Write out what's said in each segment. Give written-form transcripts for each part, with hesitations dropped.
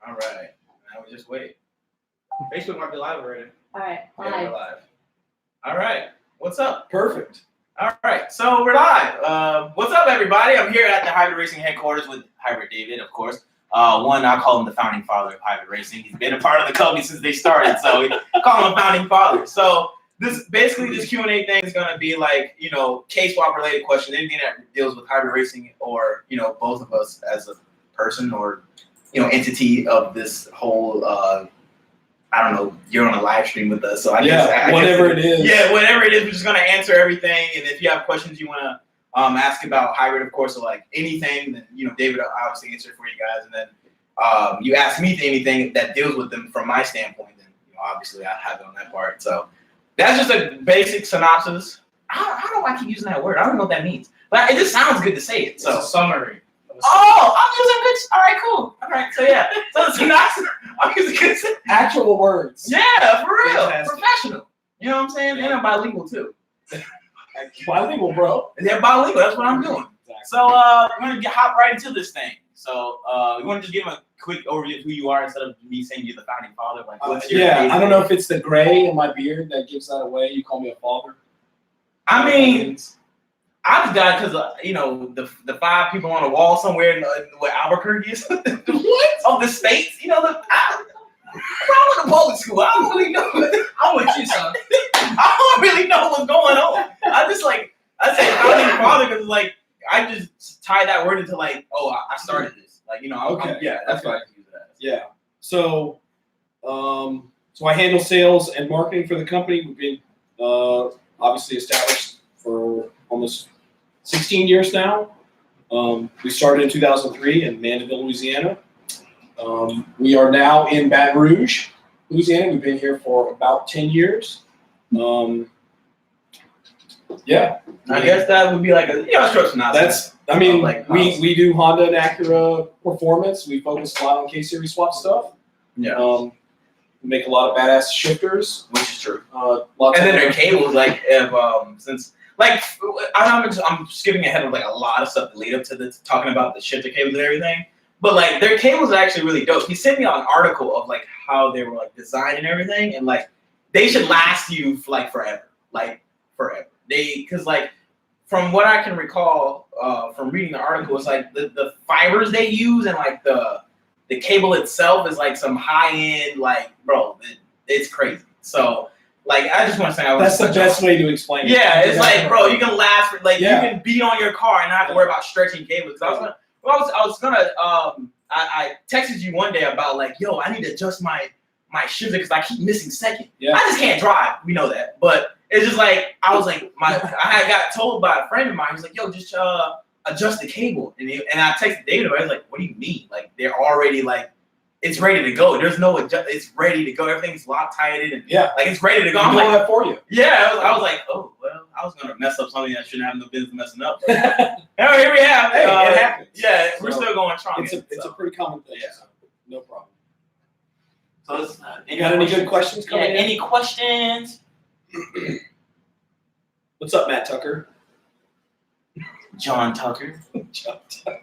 All right. Now we just wait. Facebook might be live already. All right, live. Yeah, we're live. All right. What's up? Perfect. All right. So we're live. What's up, everybody? I'm here at the Hybrid Racing headquarters with Hybrid David, of course. One, I call him the founding father of Hybrid Racing. He's been a part of the company since they started, so we call him a founding father. So this Q&A thing is gonna be like, case swap related questions, anything that deals with hybrid racing or, both of us as a person or, entity of this whole, I don't know, you're on a live stream with us. So whatever it is. Yeah, whatever it is, we're just gonna answer everything. And if you have questions you wanna ask about hybrid, of course, or like anything, then, David will obviously answer for you guys. And then you ask me anything that deals with them from my standpoint, then, obviously I have it on that part. So that's just a basic synopsis. I don't know why I keep using that word. I don't know what that means. But it just sounds good to say it. So it's a summary. Oh, I'm using good. All right, cool. All right, so yeah. So the synopsis, I'm using good. Actual words. Yeah, for real. Fantastic. Professional. You know what I'm saying? Yeah. And I'm bilingual too. Bilingual, bro. They're bilingual. That's what I'm doing. Exactly. So we're gonna hop right into this thing. So you want to just give them a quick overview of who you are instead of me saying you're the founding father? Like, what's your I don't know if it's the gray in my beard that gives that away. You call me a father. I mean, I just got because the 5 people on a wall somewhere in what Albuquerque is. What of the states? I went to public school. I don't really know. I'm with you, son. I don't really know what's going on. I say founding father because I just tie that word into I started this. That's what I use it as. Yeah. So, so I handle sales and marketing for the company. We've been obviously established for almost 16 years now. We started in 2003 in Mandeville, Louisiana. We are now in Baton Rouge, Louisiana. We've been here for about 10 years. I guess that would be like a short synopsis. We do Honda and Acura performance. We focus a lot on K-Series swap stuff. Yeah. We make a lot of badass shifters, which is true. And then their cables, I'm skipping ahead of a lot of stuff to lead up to this, talking about the shifter cables and everything. But their cables are actually really dope. He sent me an article of how they were designed and everything, and they should last you for forever, forever. Because from what I can recall from reading the article, it's the fibers they use and the cable itself is some high end bro, it's crazy. So I just want to say that's the best way to explain it. Yeah, it's bro, you can last for you can be on your car and not have to worry about stretching cables. I texted you one day about yo, I need to adjust my shifter because I keep missing second. Yeah. I just can't drive. We know that, but it's just I had got told by a friend of mine. He was yo, just adjust the cable, and I texted David about it. I was what do you mean? They're already it's ready to go. There's no adjust. It's ready to go. Everything's Loctited and it's ready to go. I'm doing that for you. Yeah, I was oh well, I was gonna mess up something I shouldn't have no business messing up. Here we have. Hey, it happens. Yeah, we're still going strong. It's a pretty common thing. Yeah, so no problem. So you got any good questions coming in? Any questions? What's up, Matt Tucker? John Tucker. John Tucker.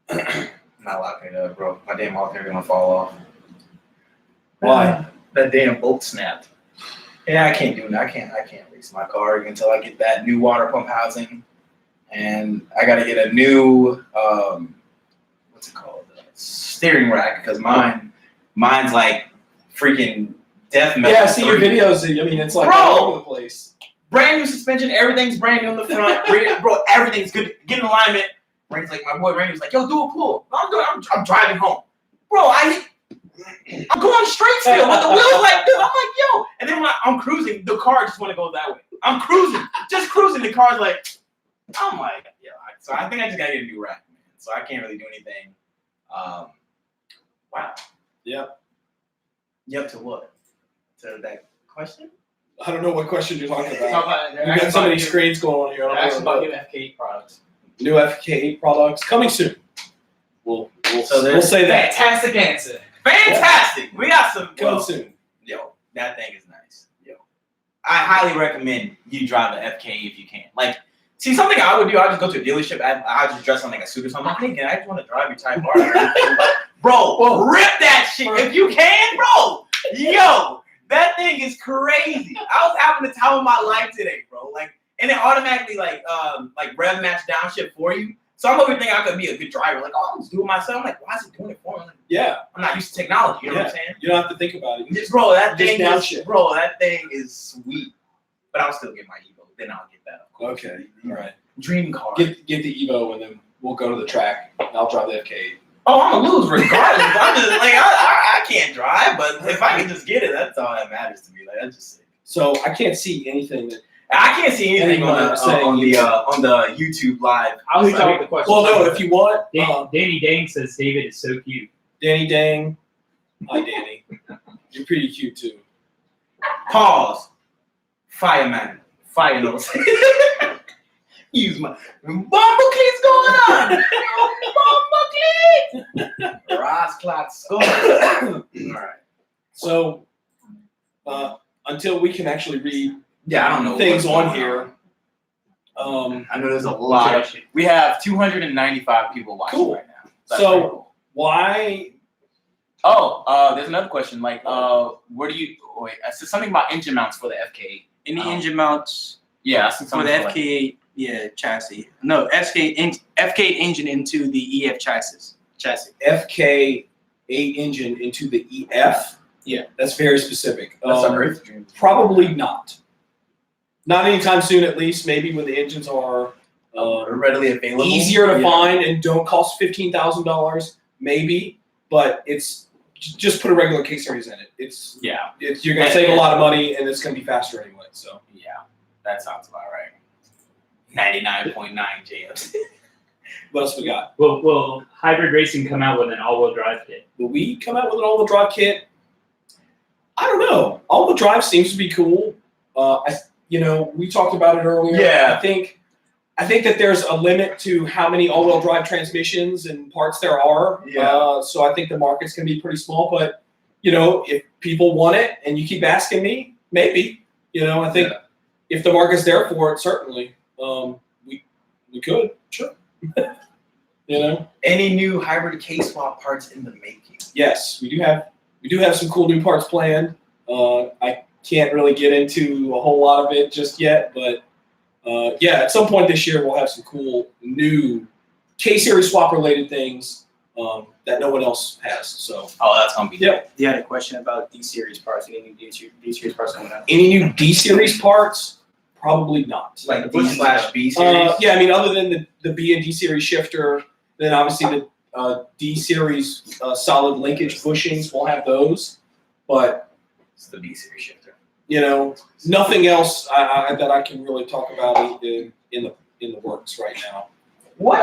I'm not locking it up, bro. My damn alternator gonna fall off. Why? That damn bolt snapped. Yeah, I can't do that. I can't race my car until I get that new water pump housing, and I gotta get a new what's it called? Steering rack because mine's freaking death metal. Yeah, I see your videos. I mean, it's bro, all over the place. Brand new suspension. Everything's brand new in the front. Bro, everything's good. Get in alignment. Randy's my boy Randy was yo, do a pull. I'm driving home. Bro, I'm going straight still, but the wheels this. I'm yo. And then when I'm cruising, the car just want to go that way. I'm cruising. Just cruising. The car's I'm yeah. So I think I just got to get a new rack, man. So I can't really do anything. Wow. Yep. Yep to what? To that question? I don't know what question you're talking Talk about. about We've got so many screens going on here. Ask about new FK8 products. New FK8 products coming soon. We'll say that. Fantastic answer. Fantastic. Yeah. We got some coming soon. Yo, that thing is nice. Yo, I highly recommend you drive an FK8 if you can. See, something I would do, I'd just go to a dealership, I'd just dress on like a suit or something. Like, hey, I just want to drive your Type R. Like, bro, rip that shit. If you can, bro. Yo, that thing is crazy. I was having the time of my life today, bro. Like, and it automatically like rev match downshift for you. So I'm over thinking I could be a good driver. Like, oh, I'm just doing it myself. I'm like, why is it doing it for me? Like, Yeah. I'm not used to technology. You know what I'm saying? You don't have to think about it. You Just, bro, that just thing downshift. that thing is sweet. But I'll still get my Evo. Then I'll get that. Of course. Okay. All right. Dream car. Get the Evo and then we'll go to the track. I'll drive the FK8. Oh, I'm gonna lose regardless. I'm just like I can't drive, but if I can just get it, that's all that matters to me. Like that's just sick. So I can't see anything that. I can't see anything on the YouTube live. I'll reach out with the question. Well, no, if you want, Danny Dang says David is so cute. Danny Dang. Hi, Danny. You're pretty cute too. Pause. Fireman. Fire nose. Use my Bumblecleat's going on. Bumblecleat. Ross score. All right. So, until we can actually read Yeah, I don't know things what's on going here. I know there's a lot. We have 295 people watching Cool. right now. That's So- pretty cool. Why? Oh, there's another question. Like, where do you wait? I said something about engine mounts for the FK8. Any engine mounts Yeah, I said for something the like- FK8, chassis. No, FK8 engine into the EF chassis. FK8 engine into the EF? Yeah. That's very specific. That's an Earth dream. Probably not. Not anytime soon, at least. Maybe when the engines are Readily available. easier to Yeah. find and don't cost $15,000. Maybe, but it's just put a regular K series in it. Yeah, You're gonna save a lot of money and it's gonna be faster anyway. So yeah, that sounds about right. 99.9 JFs. what else we got? Will hybrid racing come out with an all-wheel drive kit? Will we come out with an all-wheel drive kit? I don't know. All-wheel drive seems to be cool. We talked about it earlier. Yeah. I think that there's a limit to how many all-wheel drive transmissions and parts there are. Yeah. So I think the market's going to be pretty small. But, if people want it and you keep asking me, maybe. I think if the market's there for it, certainly we could. Sure. Any new hybrid K-swap parts in the making? Yes, we do have some cool new parts planned. I can't really get into a whole lot of it just yet, but at some point this year we'll have some cool new K-series swap related things that no one else has. So That's gonna be You had a question about D-series parts. Any new D-series parts coming out? any new D-series parts? Probably not. like D/B series. Other than the B and D series shifter, then obviously the D series solid linkage bushings, we'll have those, but It's the B series shifter. nothing else that I can really talk about in the works right now. What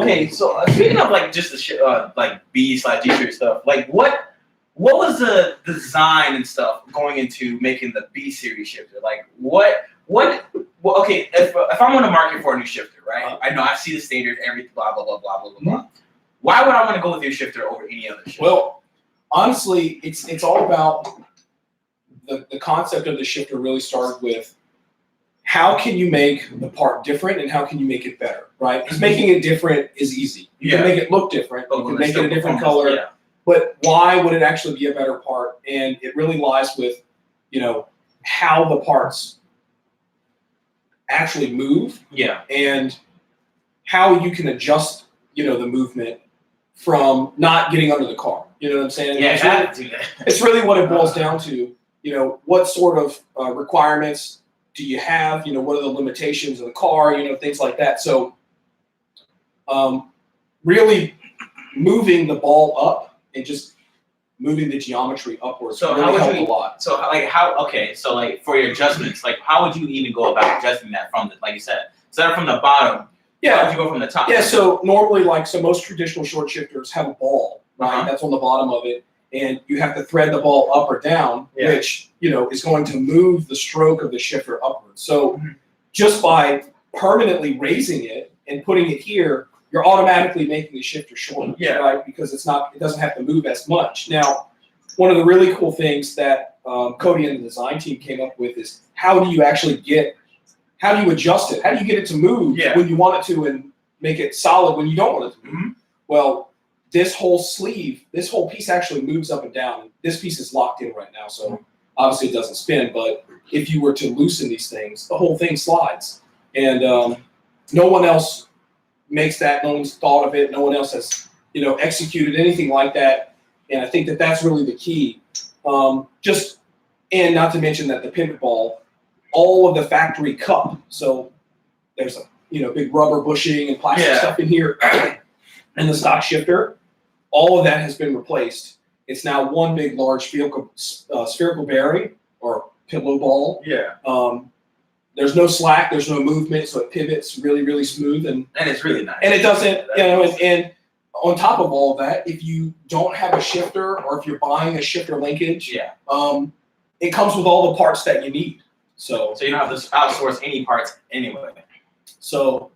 okay, so speaking of like just the like B/D series stuff, like what was the design and stuff going into making the B series shifter? Like okay, if I'm on the market for a new shifter, right? I know I see the standard, everything, blah blah blah blah blah blah blah. Why would I want to go with your shifter over any other shifter? Well, honestly, it's all about the concept of the shifter really started with how can you make the part different and how can you make it better, right? Because making it different is easy. You can make it look different, you can make it a different color, Yeah. but why would it actually be a better part? And it really lies with, how the parts actually move Yeah. and how you can adjust, the movement from not getting under the car. You know what I'm saying? Yeah, It's I really- had to do that. it's really what it boils down to. What sort of requirements do you have? What are the limitations of the car? Things like that. So, really moving the ball up and just moving the geometry upwards So really how would help you- a lot. So like for your adjustments, like how would you even go about adjusting that from like you said, instead of from the bottom, how would you go from the top? Yeah, so normally, most traditional short shifters have a ball, right? Uh-huh. That's on the bottom of it, and you have to thread the ball up or down, Yeah. which, is going to move the stroke of the shifter upwards. So Mhm. just by permanently raising it and putting it here, you're automatically making the shifter shorter, Yeah. right? Because it doesn't have to move as much. Now, one of the really cool things that Cody and the design team came up with is how do you actually get how do you adjust it? How do you get it to move when you want it to and make it solid when you don't want it to move? Well, this whole sleeve, this whole piece actually moves up and down. This piece is locked in right now, so obviously it doesn't spin, but if you were to loosen these things, the whole thing slides. And no one else makes that. No one's thought of it. No one else has, executed anything like that. And I think that that's really the key. And not to mention that the pivot ball, all of the factory cup. So there's a big rubber bushing and plastic stuff in here, and the stock shifter. All of that has been replaced. It's now one big, large spherical bearing or pillow ball. Yeah. There's no slack. There's no movement, so it pivots really, really smooth, and it's really nice. And it doesn't, and on top of all of that, if you don't have a shifter or if you're buying a shifter linkage, it comes with all the parts that you need. So you don't have to outsource any parts anyway. So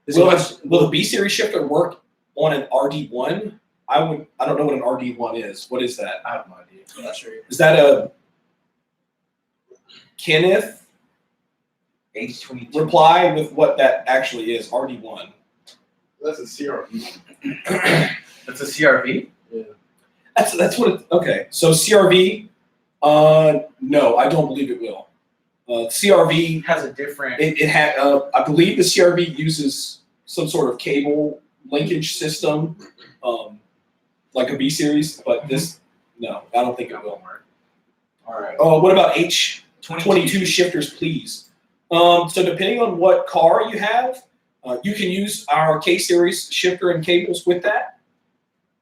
will the B series shifter work on an RD1? I don't know what an RD1 is. What is that? I have no idea. I'm not sure. Is that a Kenneth H22 reply with what that actually is? RD1. That's a CRV. That's a CRV? Yeah. That's what it, okay. So CRV, no, I don't believe it will. CRV It has a different. it had I believe the CRV uses some sort of cable linkage system, like a B series, but this no, I don't think it will work. All right. What about H22 shifters, please? So depending on what car you have, you can use our K series shifter and cables with that.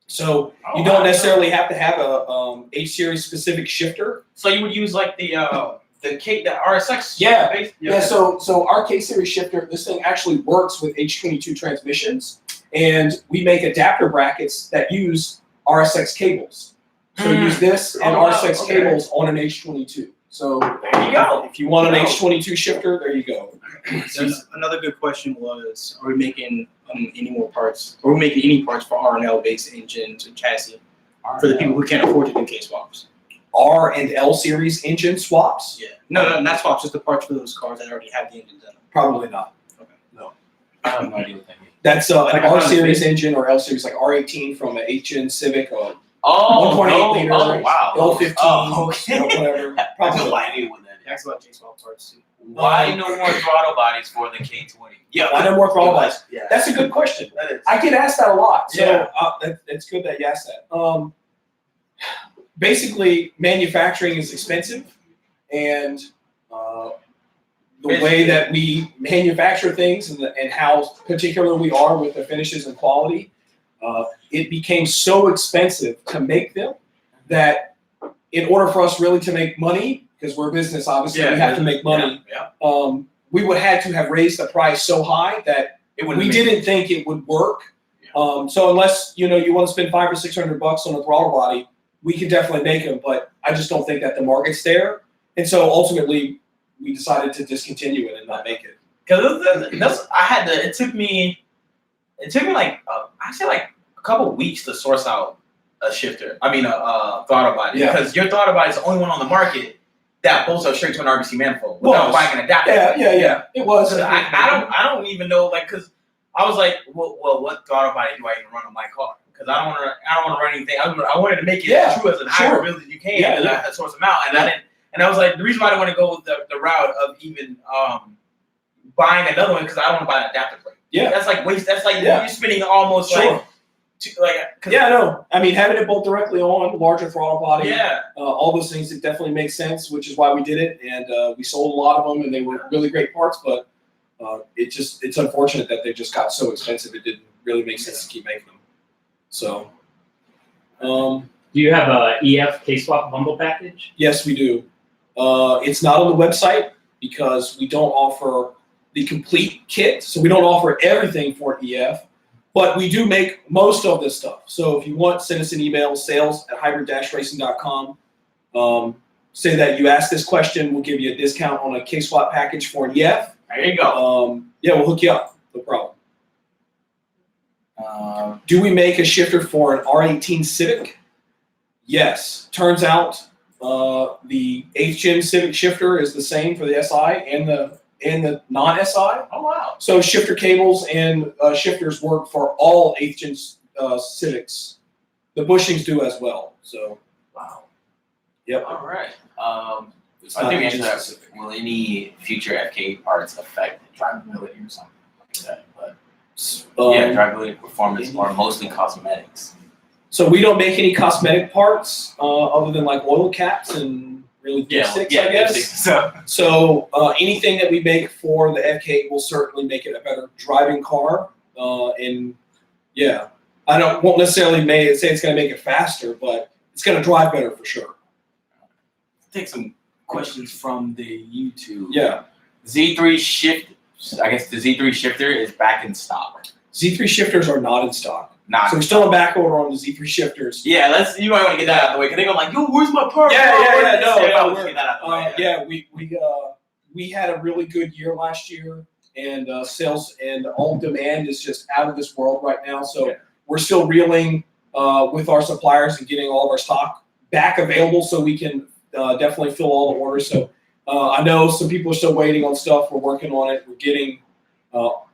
So you don't necessarily have to have a H series specific shifter. So you would use like the RSX. Yeah. So our K series shifter, this thing actually works with H22 transmissions, and we make adapter brackets that use RSX cables. So use this and RSX cables on an H22. So there you go. If you want an H22 shifter, there you go. Another good question was, are we making any more parts? Are we making any parts for R&L based engines and chassis for the people who can't afford to do K swaps? R and L series engine swaps? Yeah. No, not swaps, just the parts for those cars that already have the engines in them. Probably not. Okay. No. I have no idea what that means. That's an R series engine or L series, like R18 from an HN Civic or 1.8 liter, wow. L15, okay. Whatever. I have no idea what that is. That's about K swap parts too. Why no more throttle bodies for the K20? Yeah. Why no more throttle bodies? Yeah. That's a good question. That is. I get asked that a lot, so Yeah. it's good that you asked that. Basically, manufacturing is expensive, and the way that we manufacture things and how particular we are with the finishes and quality, it became so expensive to make them that in order for us really to make money, because we're a business, obviously, we have to make money, we would have to have raised the price so high that we didn't think it would work. So unless you want to spend $500 or $600 on a throttle body, we can definitely make them, but I just don't think that the market's there. And so ultimately, we decided to discontinue it and not make it. Because it took me like I'd say like a couple weeks to source out a shifter. I mean a throttle body, because your throttle body is the only one on the market that bolts up straight to an RBC manifold without buying an adapter. Yeah. It was. I don't even know, like, because I was like, well, what throttle body do I even run on my car? Because I don't want to run anything. I wanted to make it as true as an hybrid as you can, and I source them out, and I didn't. And I was like, the reason why I didn't want to go with the route of even buying another one, because I don't want to buy an adapter plate. Yeah, that's like waste. That's like you're spending almost like no. I mean, having it bolt directly on larger throttle body. All those things, it definitely makes sense, which is why we did it, and we sold a lot of them, and they were really great parts. But it's unfortunate that they just got so expensive. It didn't really make sense to keep making them. So, do you have a EF K-Swap bundle package? Yes, we do. It's not on the website because we don't offer the complete kit, so we don't offer everything for EF, but we do make most of this stuff. So if you want, send us an email, sales@hybrid-racing.com. Say that you asked this question, we'll give you a discount on a K-Swap package for an EF. There you go. We'll hook you up, no problem. Do we make a shifter for an R18 Civic? Yes. Turns out the HM Civic shifter is the same for the SI and the and the non-SI. Oh wow. So shifter cables and shifters work for all 8th gen Civics. The bushings do as well. So Wow. yep. All right. It's I not think we engine answered that. specific. Will any future FK parts affect drivability or something like that? But yeah, drivability and performance are mostly cosmetics. So we don't make any cosmetic parts other than like oil caps and really sticks, I guess. So anything that we make for the FK will certainly make it a better driving car. And yeah, won't necessarily say it's going to make it faster, but it's going to drive better for sure. Take some questions from the YouTube. Yeah. Z3 shift. I guess the Z3 shifter is back in stock. Z3 shifters are not in stock. Not. So we're still on back order on the Z3 shifters. Yeah, you might want to get that out of the way because they're gonna like, yo, where's my part? Yeah, No, we're- get that out of the way. Yeah, we had a really good year last year, and sales and all demand is just out of this world right now. So we're still reeling with our suppliers and getting all of our stock back available so we can definitely fill all the orders. So I know some people are still waiting on stuff. We're working on it. We're getting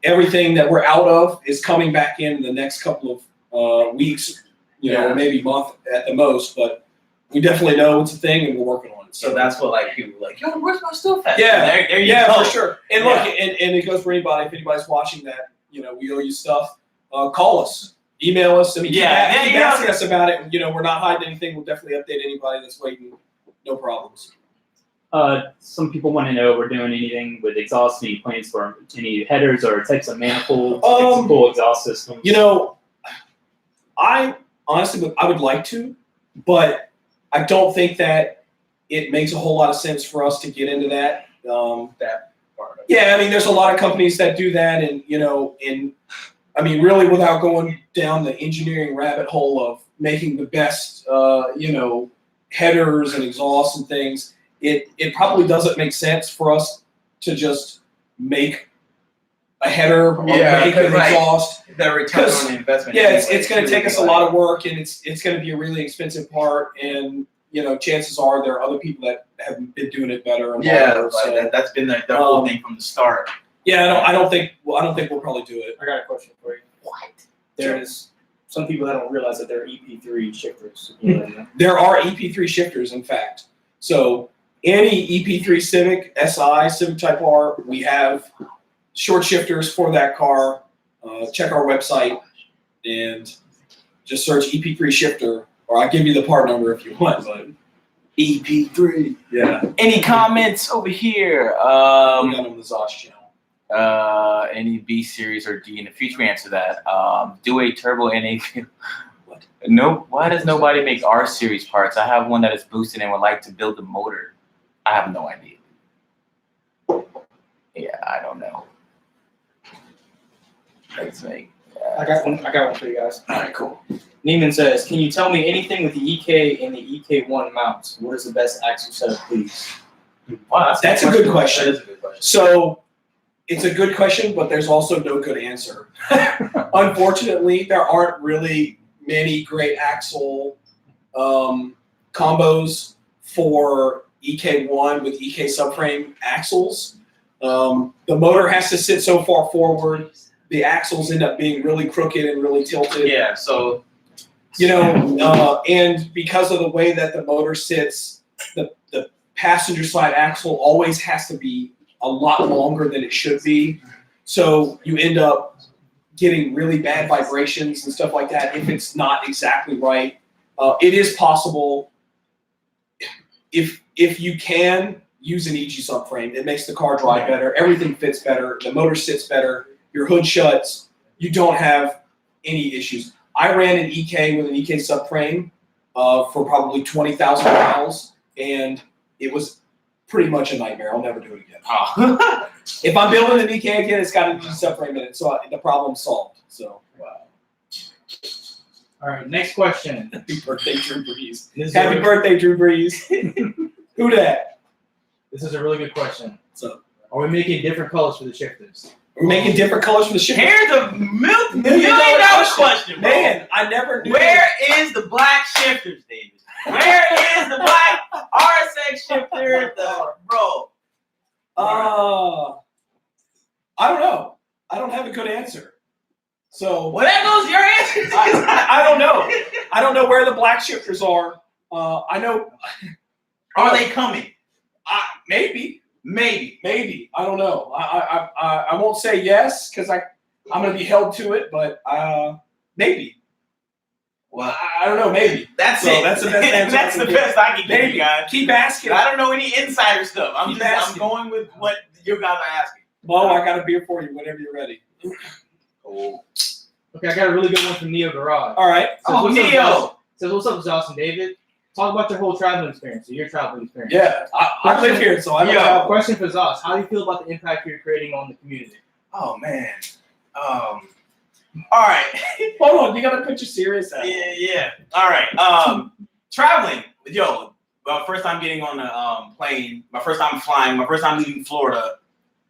everything that we're out of is coming back in the next couple of weeks, maybe month at the most. But we definitely know it's a thing, and we're working on it. So that's what like people are like, yo, where's my stuff at? Yeah, there you go. for sure. And look, and it goes for anybody. If anybody's watching that, we owe you stuff. Call us, email us. I mean, keep asking us about it. We're not hiding anything. We'll definitely update anybody that's waiting. No problems. Some people want to know if we're doing anything with exhaust, any plans for any headers or types of manifolds, full exhaust systems. I honestly I would like to, but I don't think that it makes a whole lot of sense for us to get into that. That part of it. Yeah, I mean, there's a lot of companies that do that, and I mean, really, without going down the engineering rabbit hole of making the best, headers and exhausts and things, it probably doesn't make sense for us to just make a header or make an exhaust. The return on the investment. Yeah, anyway, it's going to take us a lot of work, and it's going to be a really expensive part, and chances are there are other people that have been doing it better. And better, so. That's been the whole thing from the start. Yeah, I don't think we'll probably do it. I got a question for you. What? There's some people that don't realize that there are EP3 shifters. There are EP3 shifters, in fact. So any EP3 Civic, SI, Civic Type R, we have short shifters for that car. Check our website and just search EP3 shifter, or I'll give you the part number if you want. But EP3. yeah, Any comments over here? we got on the Zosh channel. Any B series or D in the future? We answer that. Do a turbo NA. What? Nope. Why does nobody make R series parts? I have one that is boosted and would like to build a motor. I have no idea. Yeah, I don't know. Let's make. I got one for you guys. All right, cool. Neiman says, can you tell me anything with the EK and the EK1 mounts? What is the best axle setup, please? Wow, That's a good question. That is a good question. So it's a good question, but there's also no good answer. Unfortunately, there aren't really many great axle combos for EK1 with EK subframe axles. The motor has to sit so far forward. The axles end up being really crooked and really tilted. Yeah, so and because of the way that the motor sits, the passenger side axle always has to be a lot longer than it should be. So you end up getting really bad vibrations and stuff like that if it's not exactly right. It is possible if you can use an EG subframe, it makes the car drive better. Everything fits better. The motor sits better. Your hood shuts. You don't have any issues. I ran an EK with an EK subframe for probably 20,000 miles, and it was pretty much a nightmare. I'll never do it again. Oh. If I'm building an EK again, it's got an EG subframe in it, so the problem's solved. So, All right, next question. happy birthday, Drew Brees. This is Happy birthday, Drew Brees. Who dat? This is a really good question. So, Are we making different colors for the shifters? we're making different colors for the ship. here's a million-dollar question, bro. Man, I never knew. Where is the black shifters, David? Where is the black RSX shifter? Bro. don't have a good answer. So Well, that goes your answer. I don't know. I don't know where the black shifters are. I know. Are they coming? Maybe. Maybe. I don't know. I won't say yes because I'm going to be held to it, but maybe. Well, I don't know. Maybe. that's So it. that's the best answer That's I the can give. best I can give you guys. Keep asking. I don't know any insider stuff. I'm Keep asking. going with what you guys are asking. Mo, I got a beer for you whenever you're ready. Oh. Okay, I got a really good one from Neo Garage. All right. Oh, what's up, Neo. Zosh? Says, what's up, Zosh and David? Talk about your whole traveling experience, or your traveling experience. Yeah, I live here, so I don't Yo. have. Question for Zosh. How do you feel about the impact you're creating on the community? Oh man. All right. Hold on, you got to put your serious out. Yeah. All right. Traveling. Yo, first time getting on the plane, my first time flying, my first time leaving Florida.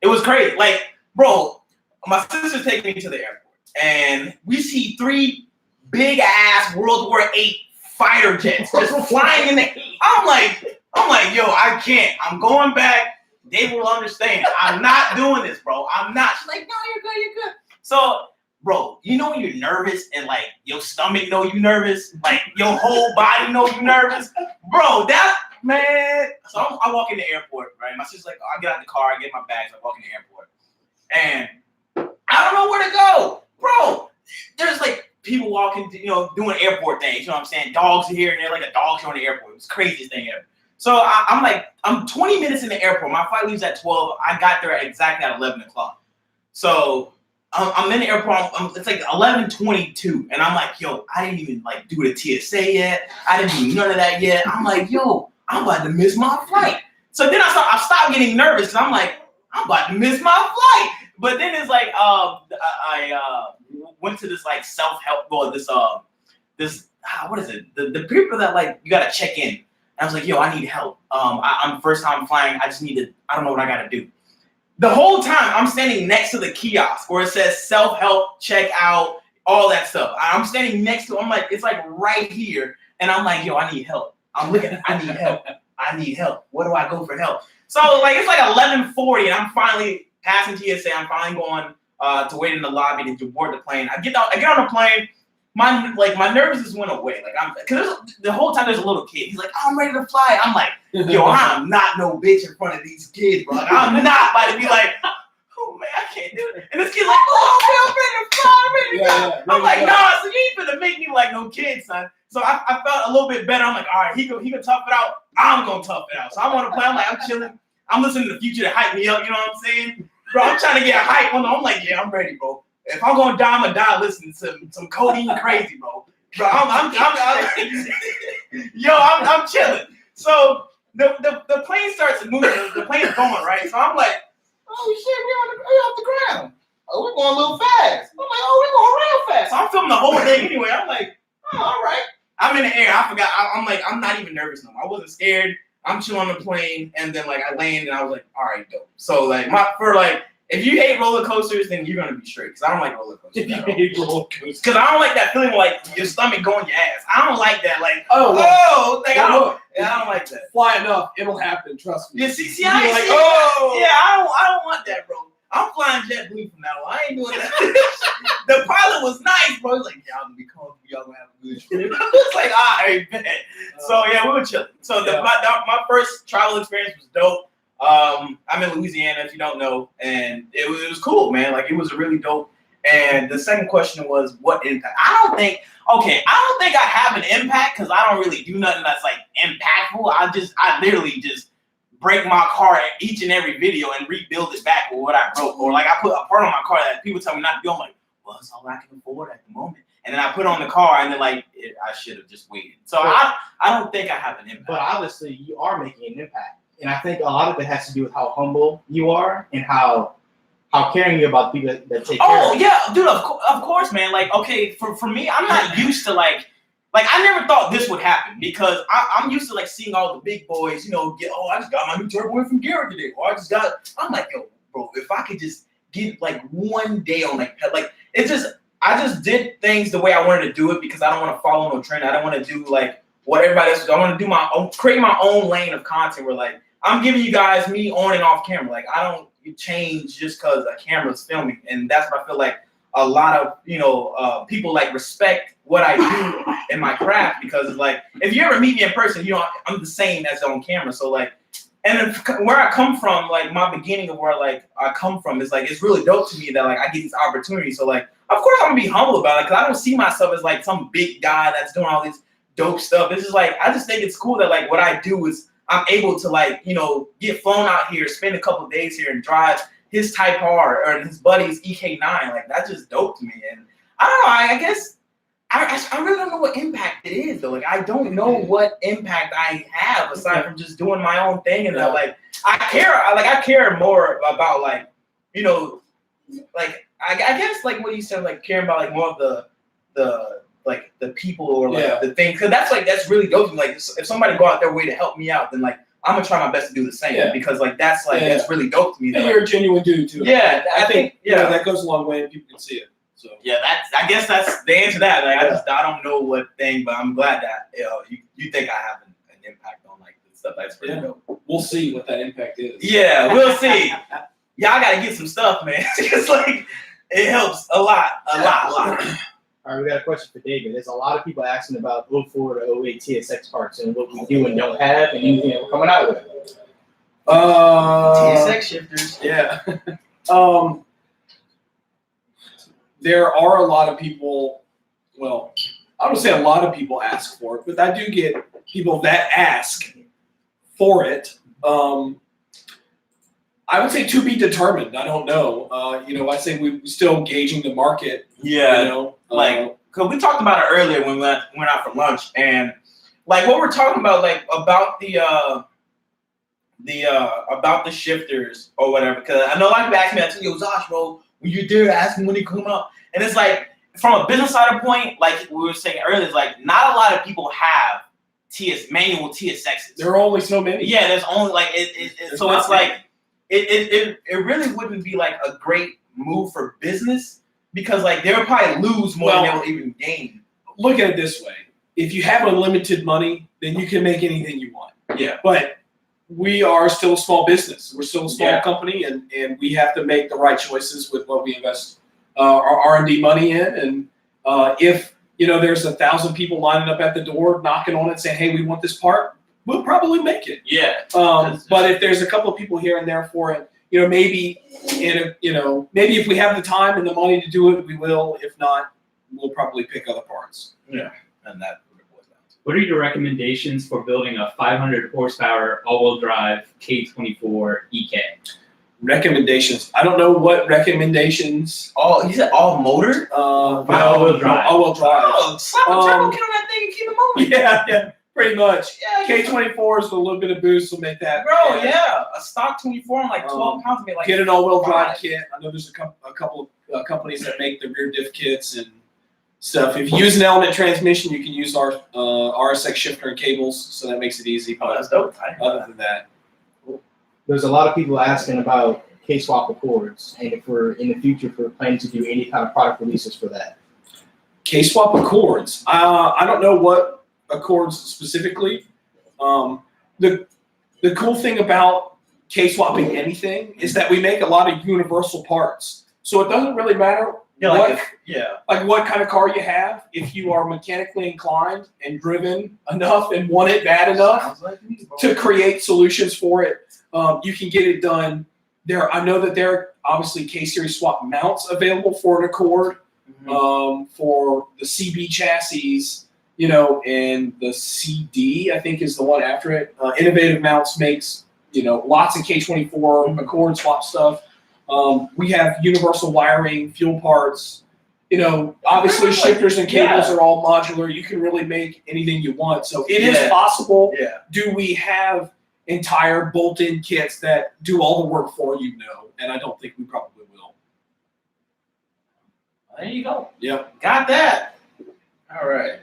It was crazy. Like, bro, my sister's taking me to the airport, and we see 3 big ass World War VIII fighter jets just flying in the. I'm like, yo, I can't. I'm going back. They will understand. I'm not doing this, bro. I'm not. She's like, no, you're good. So, bro, you know when you're nervous and like your stomach know you nervous, like your whole body know you nervous, bro. That man. So I walk in the airport, right? My sister's like, I get out the car, I get my bags, I walk in the airport, and I don't know where to go, bro. There's like people walking, doing airport things. You know what I'm saying? Dogs are here and they're like a dog show in the airport. It's the craziest thing ever. So I'm 20 minutes in the airport. My flight leaves at 12. I got there exactly at 11 o'clock. So I'm in the airport. It's like 11:22, and I'm like, yo, I didn't even like do the TSA yet. I didn't do none of that yet. I'm like, yo, I'm about to miss my flight. So then I stopped getting nervous because I'm like, I'm about to miss my flight. But then it's like I went to this like self-help or this what is it? The people that like you gotta check in. And I was like, yo, I need help. I'm first time flying. I don't know what I gotta do. The whole time I'm standing next to the kiosk where it says self-help, check out, all that stuff. I'm standing next to it. I'm like, it's like right here. And I'm like, yo, I need help. I'm looking, I need help. Where do I go for help? So like it's like 11:40 and I'm finally passing TSA. I'm finally going to wait in the lobby to board the plane. I get on the plane. My nervousness went away. Like because the whole time there's a little kid. He's like, oh, I'm ready to fly. I'm like, yo, I'm not no bitch in front of these kids, bro. Like, I'm not about to be like, oh man, I can't do it. And this kid's like, oh man, I'm ready to fly. I'm ready to go. I'm like, nah, so you ain't finna make me like no kid, son. So I felt a little bit better. I'm like, all right, he can tough it out. I'm gonna tough it out. So I'm on the plane. I'm like, I'm chilling. I'm listening to the Future to hype me up. You know what I'm saying, bro? I'm trying to get a hype on. I'm like, yeah, I'm ready, bro. If I'm gonna die, I'm gonna die listening to some codeine crazy, bro. Bro, I'm chilling. So the plane starts moving. The plane's going, right? So I'm like, oh shit, we off the ground. Oh, we're going a little fast. I'm like, oh, we're going real fast. So I'm filming the whole thing anyway. I'm like, oh, all right. I'm in the air. I forgot. I'm like, I'm not even nervous no more. I wasn't scared. I'm chilling on the plane, and then like I landed, and I was like, all right, dope. So like if you hate roller coasters, then you're gonna be straight. Cause I don't like roller coasters. Cause I don't like that feeling like your stomach going your ass. I don't like that. Like I don't like that. Fly enough, it'll happen. Trust me. Yeah, I don't want that, bro. I'm flying JetBlue from now on. I ain't doing that. The pilot was nice, bro. He's like, y'all gonna be comfortable. Y'all gonna have a good trip. It's like, all right, man. So yeah, we were chilling. So my first travel experience was dope. I'm in Louisiana, if you don't know, and it was cool, man. Like it was really dope. And the second question was, what impact? I don't think I have an impact because I don't really do nothing that's like impactful. I literally just break my car each and every video and rebuild it back with what I broke. Or like I put a part on my car that people tell me not to do. I'm like, well, that's all I can afford at the moment. And then I put on the car and then I should have just waited. So I don't think I have an impact. But obviously you are making an impact. And I think a lot of it has to do with how humble you are and how caring you about people that take care of you. Yeah, dude, of course, man. Like, okay, for me, I'm not used to like I never thought this would happen because I'm used to like seeing all the big boys, I just got my new turbo from Garrett today. Or I'm like, yo, bro, if I could just get like one day on like I just did things the way I wanted to do it because I don't want to follow no trend. I don't want to do like what everybody else does. I want to do create my own lane of content where like I'm giving you guys me on and off camera. Like I don't, change just because a camera's filming, and that's what I feel like a lot of people like respect what I do in my craft, because it's like if you ever meet me in person, I'm the same as on camera. So like, and where I come from, like my beginning of where like I come from is like it's really dope to me that like I get these opportunities. So like of course I'm gonna be humble about it, because I don't see myself as like some big guy that's doing all this dope stuff. It's just like I just think it's cool that like what I do is I'm able to like get flown out here, spend a couple of days here, and drive his Type R or his buddy's EK9. Like that's just dope to me. And I don't know. I guess I really don't know what impact it is though. Like I don't know what impact I have aside from just doing my own thing. And that like I care more about like like I guess like what you said, like caring about like more of the like the people or like the thing, because that's really dope. Like if somebody go out their way to help me out, then like I'm gonna try my best to do the same, because like that's really dope to me. And you're a genuine dude too. Yeah, I think that goes a long way, and people can see it. So I guess that's the answer to that. Like I don't know what thing, but I'm glad that you think I have an impact on like the stuff that's pretty dope. We'll see what that impact is. Yeah, we'll see. Y'all gotta get some stuff, man. It's like it helps a lot. All right, we got a question for David. There's a lot of people asking about 04 to 08 TSX parts and what we do and don't have, and anything that we're coming out with. TSX shifters. Yeah. There are a lot of people. Well, I don't say a lot of people ask for it, but I do get people that ask for it. I would say to be determined. I don't know. I say we're still gauging the market. Yeah. Because we talked about it earlier when we went out for lunch, and like what we're talking about, like about the shifters or whatever. Because I know a lot of people ask me, I tell you, Zosh, bro, when you there, ask me when they come out. And it's like from a business side of point, like we were saying earlier, it's like not a lot of people have manual TSXs. There are only so many. Yeah, there's only like so it's like it really wouldn't be like a great move for business, because like they'll probably lose more than they'll even gain. Look at it this way: if you have unlimited money, then you can make anything you want. Yeah. But we are still a small business. We're still a small company, and we have to make the right choices with what we invest our R&D money in. And if there's 1,000 people lining up at the door, knocking on it, saying, "Hey, we want this part," we'll probably make it. Yeah. But if there's a couple of people here and there for it, maybe maybe if we have the time and the money to do it, we will. If not, we'll probably pick other parts. Yeah, and that. What are your recommendations for building a 500 horsepower all-wheel drive K24 EK? Recommendations. I don't know what recommendations. You said all motor? All-wheel drive. All-wheel drive. Oh, slap a turbo kit on that thing and keep it moving. Yeah, pretty much. Yeah, K24s with a little bit of boost will make that. Bro, a stock 24 on like 12 pounds will be like. Get an all-wheel drive kit. I know there's a couple of companies that make the rear diff kits and stuff. If you use an element transmission, you can use our RSX shifter and cables, so that makes it easy. Oh, that's dope. Other than that, There's a lot of people asking about K-swap Accords, and if we're in the future, if we're planning to do any kind of product releases for that. K-swap Accords. I don't know what Accords specifically. The cool thing about K-swapping anything is that we make a lot of universal parts, so it doesn't really matter. Like what kind of car you have. If you are mechanically inclined and driven enough and want it bad enough to create solutions for it, you can get it done. I know that there are obviously K-Series swap mounts available for an Accord, for the CB chassis, and the CD, I think, is the one after it. Innovative Mounts makes, lots of K24 Accord swap stuff. We have universal wiring, fuel parts, obviously shifters and cables are all modular. You can really make anything you want. So it is possible. Yeah. Do we have entire bolt-in kits that do all the work for you? No. And I don't think we probably will. There you go. Yep. Got that. All right.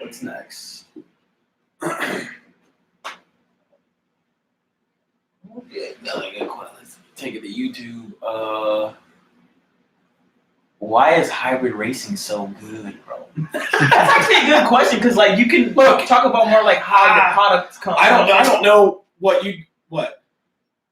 What's next? Another good question. Take it to YouTube. Why is hybrid racing so good, bro? That's actually a good question, because like you can talk about more like how the products come. I don't know what.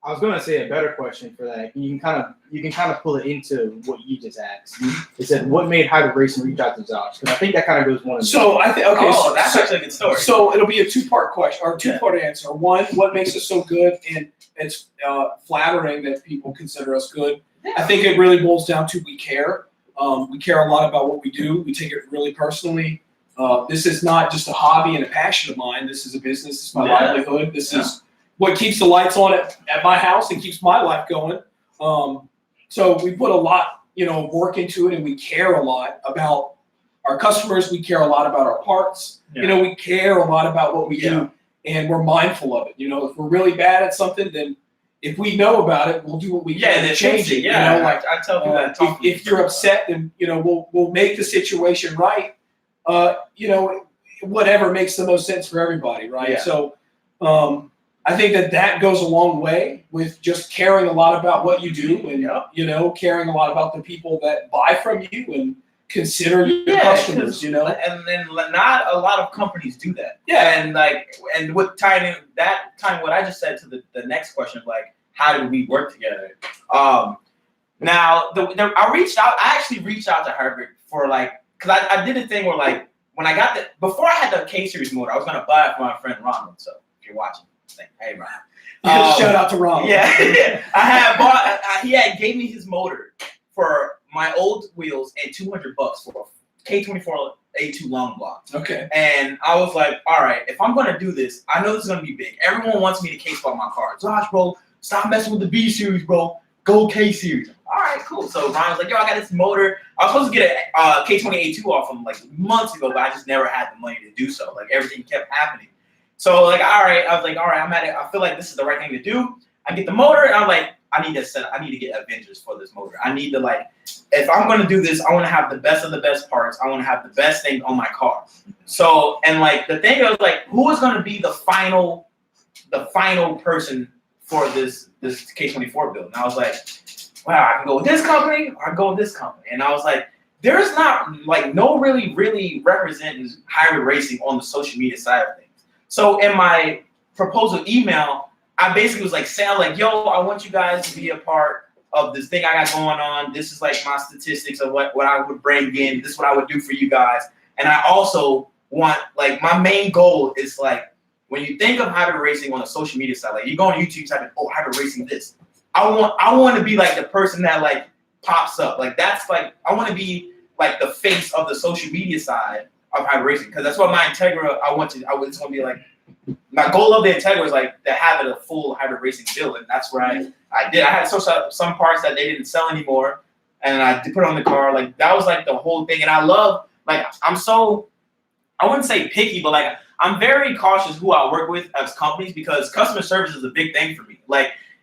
I was gonna say a better question for that. You can kind of pull it into what you just asked. It said, "What made Hybrid Racing reach out to Zosh?" Because I think that kind of goes one. So I think Oh, that's actually a good story. So it'll be a two-part question or two-part answer. One, what makes us so good, and it's flattering that people consider us good. I think it really boils down to we care. We care a lot about what we do. We take it really personally. This is not just a hobby and a passion of mine. This is a business. It's my livelihood. This is what keeps the lights on at my house and keeps my life going. So we put a lot, of work into it, and we care a lot about our customers. We care a lot about our parts. Yeah. We care a lot about what we do, and we're mindful of it. If we're really bad at something, then if we know about it, we'll do what we can to change it. I tell people that. If you're upset, then we'll make the situation right. Whatever makes the most sense for everybody, right? Yeah. So, I think that goes a long way with just caring a lot about what you do, and caring a lot about the people that buy from you and consider your customers. And then not a lot of companies do that. Yeah. And with tying what I just said to the next question of how do we work together? Now I actually reached out to Herbert for because I did a thing where when I got before I had the K Series motor, I was gonna buy it for my friend Ronald. So if you're watching, hey Ron. Shout out to Ronald. Yeah, I had bought. He had gave me his motor for my old wheels and $200 for a K24 A2 long block. Okay. And I was like, all right, if I'm gonna do this, I know this is gonna be big. Everyone wants me to K spot my car. Zosh, bro, stop messing with the B series, bro. Go K series. All right, cool. So Ron was like, yo, I got this motor. I was supposed to get a K20A2 off him months ago, but I just never had the money to do so. Everything kept happening. So all right, I was like, all right, I'm at it. I feel like this is the right thing to do. I get the motor, and I'm like, I need to get Avengers for this motor. I need to if I'm gonna do this, I want to have the best of the best parts. I want to have the best thing on my car. So and the thing was who is gonna be the final person for this K24 build? And I was like, wow, I can go with this company, or I can go with this company. And I was like, there's not no really representing hybrid racing on the social media side of things. So in my proposal email, I basically was saying yo, I want you guys to be a part of this thing I got going on. This is my statistics of what I would bring in. This is what I would do for you guys. And I also want my main goal is when you think of hybrid racing on the social media side, you go on YouTube, type in, hybrid racing this. I want to be the person that pops up. That's I want to be the face of the social media side of hybrid racing, because that's what my Integra it's want to be my goal of the Integra is to have it a full hybrid racing build, and that's where I did. I had some parts that they didn't sell anymore, and I put it on the car. That was the whole thing, and I love I'm so, I wouldn't say picky, but I'm very cautious who I work with as companies, because customer service is a big thing for me.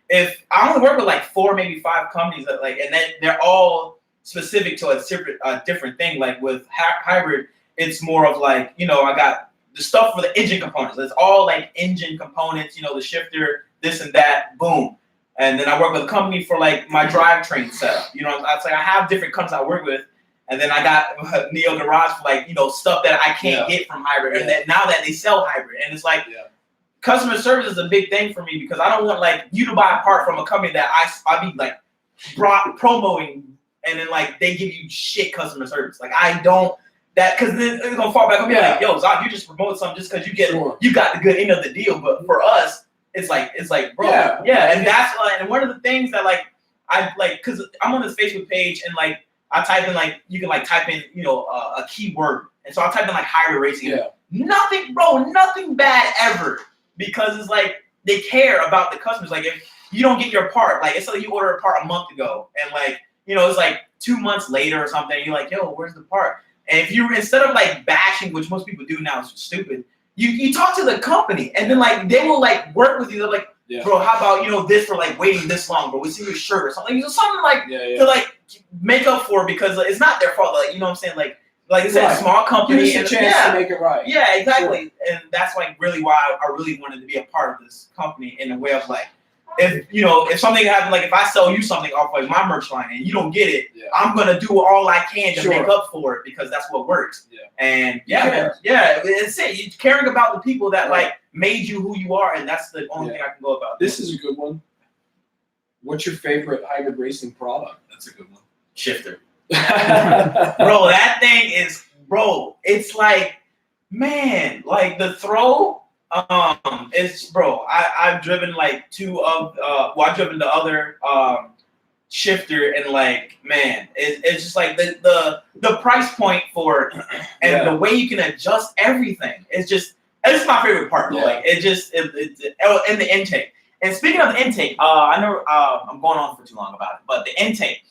If I only work with 4, maybe 5 companies that and then they're all specific to a different thing. With hybrid, it's more of I got the stuff for the engine components. It's all engine components, the shifter, this and that, boom. And then I work with a company for my drivetrain setup. It's I have different companies I work with, and then I got Neo Garage for stuff that I can't get from hybrid. And then now that they sell hybrid, and it's customer service is a big thing for me, because I don't want you to buy a part from a company that I be promoting, and then they give you shit customer service. I don't. That, because then it's gonna fall back on me yo, Zosh, you just promote something just because you got the good end of the deal. But for us, it's bro, and that's and one of the things that I because I'm on this Facebook page, and I type in you can type in a keyword, and so I type in hybrid racing. Yeah. Nothing bad ever, because it's they care about the customers. If you don't get your part, it's you order a part a month ago, and it's 2 months later or something, you're yo, where's the part? And if you, instead of bashing, which most people do now, is stupid, you talk to the company, and then they will work with you. They're bro, how about this for waiting this long, bro? We see your shirt or something, something to make up for, because it's not their fault. You know what I'm saying? Like I said, small company, give us a chance to make it right. Yeah, exactly. Sure. And that's really why I really wanted to be a part of this company, in a way of if something happened, if I sell you something off my merch line and you don't get it, I'm gonna do all I can to make up for it, because that's what works. Yeah. And it's it. You're caring about the people that made you who you are, and that's the only thing I can go about. This is a good one. what's your favorite hybrid racing product? That's a good one. Shifter. Yeah. Bro, that thing is, it's like, man, like the throw, it's, bro, I've driven like I've driven the other shifter, and like, man, it's just like the price point for it, and the way you can adjust everything, it's my favorite part. Yeah. Like, and the intake. And speaking of the intake, I know I'm going on for too long about it, but the intake,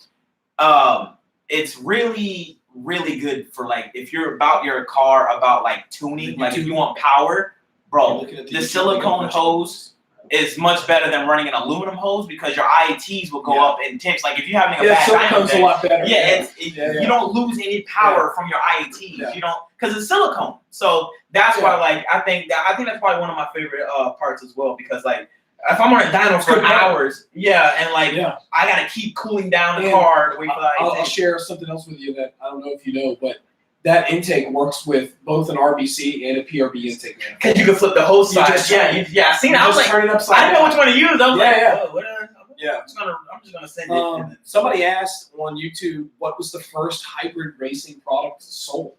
it's really, really good for like if you're about your car, about like tuning, like if you want power, bro. The silicone hose is much better than running an aluminum hose because your IATs will go up in temps. Like if you're having a bad silicone's a lot better. You don't lose any power from your IATs. Yeah. You don't, because it's silicone. So that's why, like, I think that's probably one of my favorite parts as well, because like if I'm on a dyno for hours, and like I gotta keep cooling down the car to wait for the IAT. I'll share something else with you that I don't know if you know, but that intake works with both an RBC and a PRB intake. Because you can flip the hose side. I seen it. I was like, turn it upside I didn't know which one to use. I was I'm just gonna send it. Somebody asked on YouTube, what was the first hybrid racing product sold?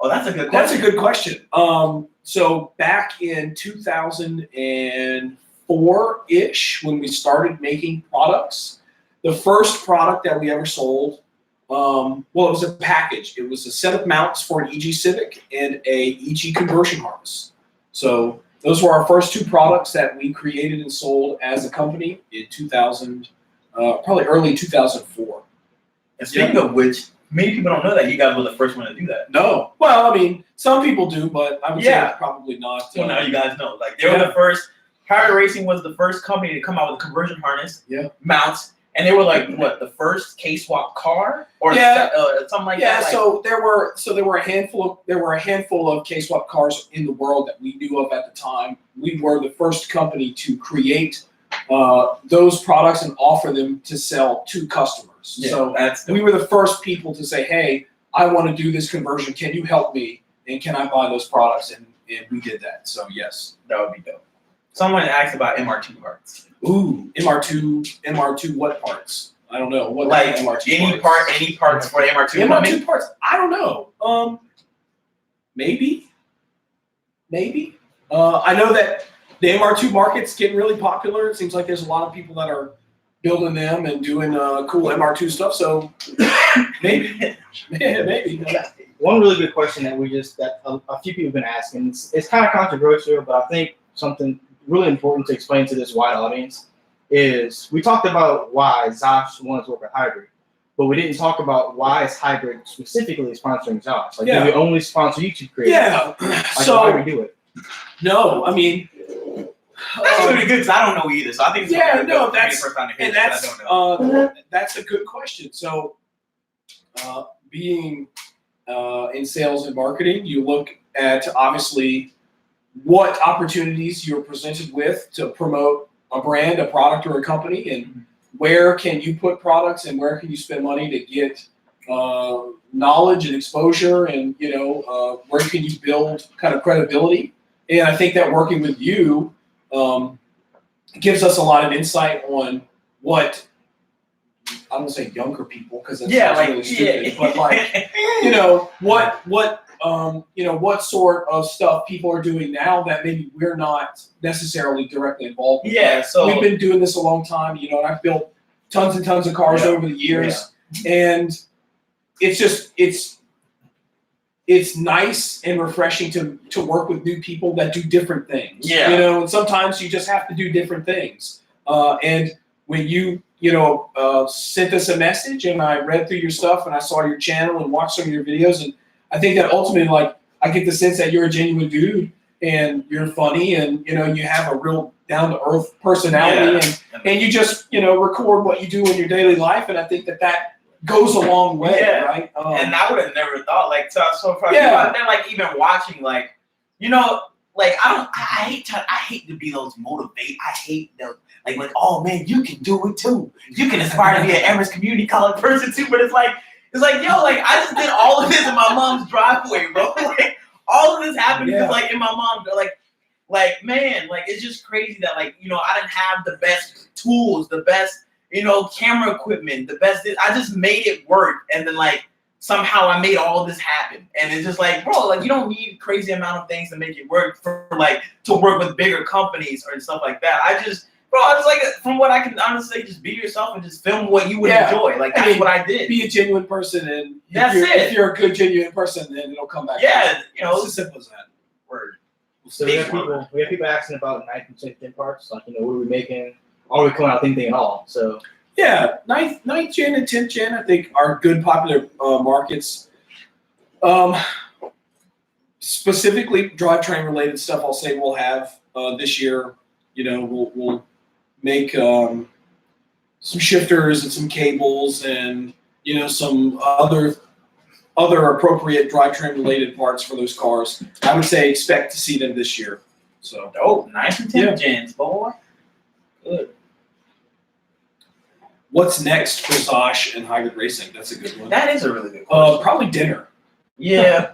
Oh, that's a good question. That's a good question. So back in 2004-ish, when we started making products, the first product that we ever sold, it was a package. It was a set of mounts for an EG Civic and a EG conversion harness. So those were our first two products that we created and sold as a company in 2000, probably early 2004. And speaking of which, many people don't know that you guys were the first one to do that. No. Well, I mean, some people do, but I would say probably not. Well, now you guys know. Like, they were the first. Hybrid Racing was the first company to come out with a conversion harness, mounts, and they were like, what, the first K-swap car or something like that. Yeah. Like, So there were a handful of K-swap cars in the world that we knew of at the time. We were the first company to create those products and offer them to sell to customers. So we were the first people to say, hey, I want to do this conversion. Can you help me? And can I buy those products? And we did that. So yes, that would be dope. Someone asked about MR2 parts. Ooh, MR2 what parts? I don't know. What like MR2 any parts for the MR2? MR2 parts? I don't know. Maybe. I know that the MR2 market's getting really popular. It seems like there's a lot of people that are building them and doing cool MR2 stuff. So maybe. One really good question that a few people have been asking. It's kind of controversial, but I think something really important to explain to this wide audience is we talked about why Zosh wanted to work with hybrid, but we didn't talk about why is hybrid specifically sponsoring Zosh. Like, do we only sponsor YouTube creators? Yeah. So why do we do it? No, I mean, that's pretty good because I don't know either. So I think that's a good question. So being in sales and marketing, you look at obviously what opportunities you're presented with to promote a brand, a product, or a company, and where can you put products and where can you spend money to get knowledge and exposure, and where can you build kind of credibility. And I think that working with you gives us a lot of insight on what, I don't want to say younger people because that's really stupid, but like what sort of stuff people are doing now that maybe we're not necessarily directly involved with. Yeah, so we've been doing this a long time, and I've built tons and tons of cars over the years, and it's nice and refreshing to work with new people that do different things. And sometimes you just have to do different things. And when you sent us a message and I read through your stuff and I saw your channel and watched some of your videos, and I think that ultimately, like, I get the sense that you're a genuine dude and you're funny and, you have a real down-to-earth personality and you just, record what you do in your daily life. And I think that goes a long way, right? And I would have never thought, like, so far, they're like even watching, like, like I hate to be those motivate. I hate those, like, oh man, you can do it too. You can aspire to be an Emirates Community College person too. But it's like, yo, like, I just did all of this in my mom's driveway, bro. Like, all of this happened because, like, in my mom, like, Like, man, like it's just crazy that like, you know, I didn't have the best tools, the best, you know, camera equipment, the best. I just made it work, and then like somehow I made all this happen. And it's just like, bro, like you don't need crazy amount of things to make it work for like to work with bigger companies or stuff like that. I just like from what I can honestly say, just be yourself and just film what you would enjoy. Like that's what I did. Be a genuine person, and if you're a good genuine person, then it'll come back. Yeah, you know, it's as simple as that. Word. So we have people asking about 9th and 10th gen parts, like, you know, what are we making? Are we coming out with anything at all? So yeah, 9th gen and 10th gen, I think, are good popular markets. Specifically, drivetrain related stuff, I'll say we'll have this year. You know, we'll make some shifters and some cables and, you know, some other appropriate drivetrain related parts for those cars. I would say expect to see them this year. So dope, 9th and 10th gens, boy. Good. What's next for Zosh and hybrid racing? That's a good one. That is a really good question. Probably dinner. Yeah.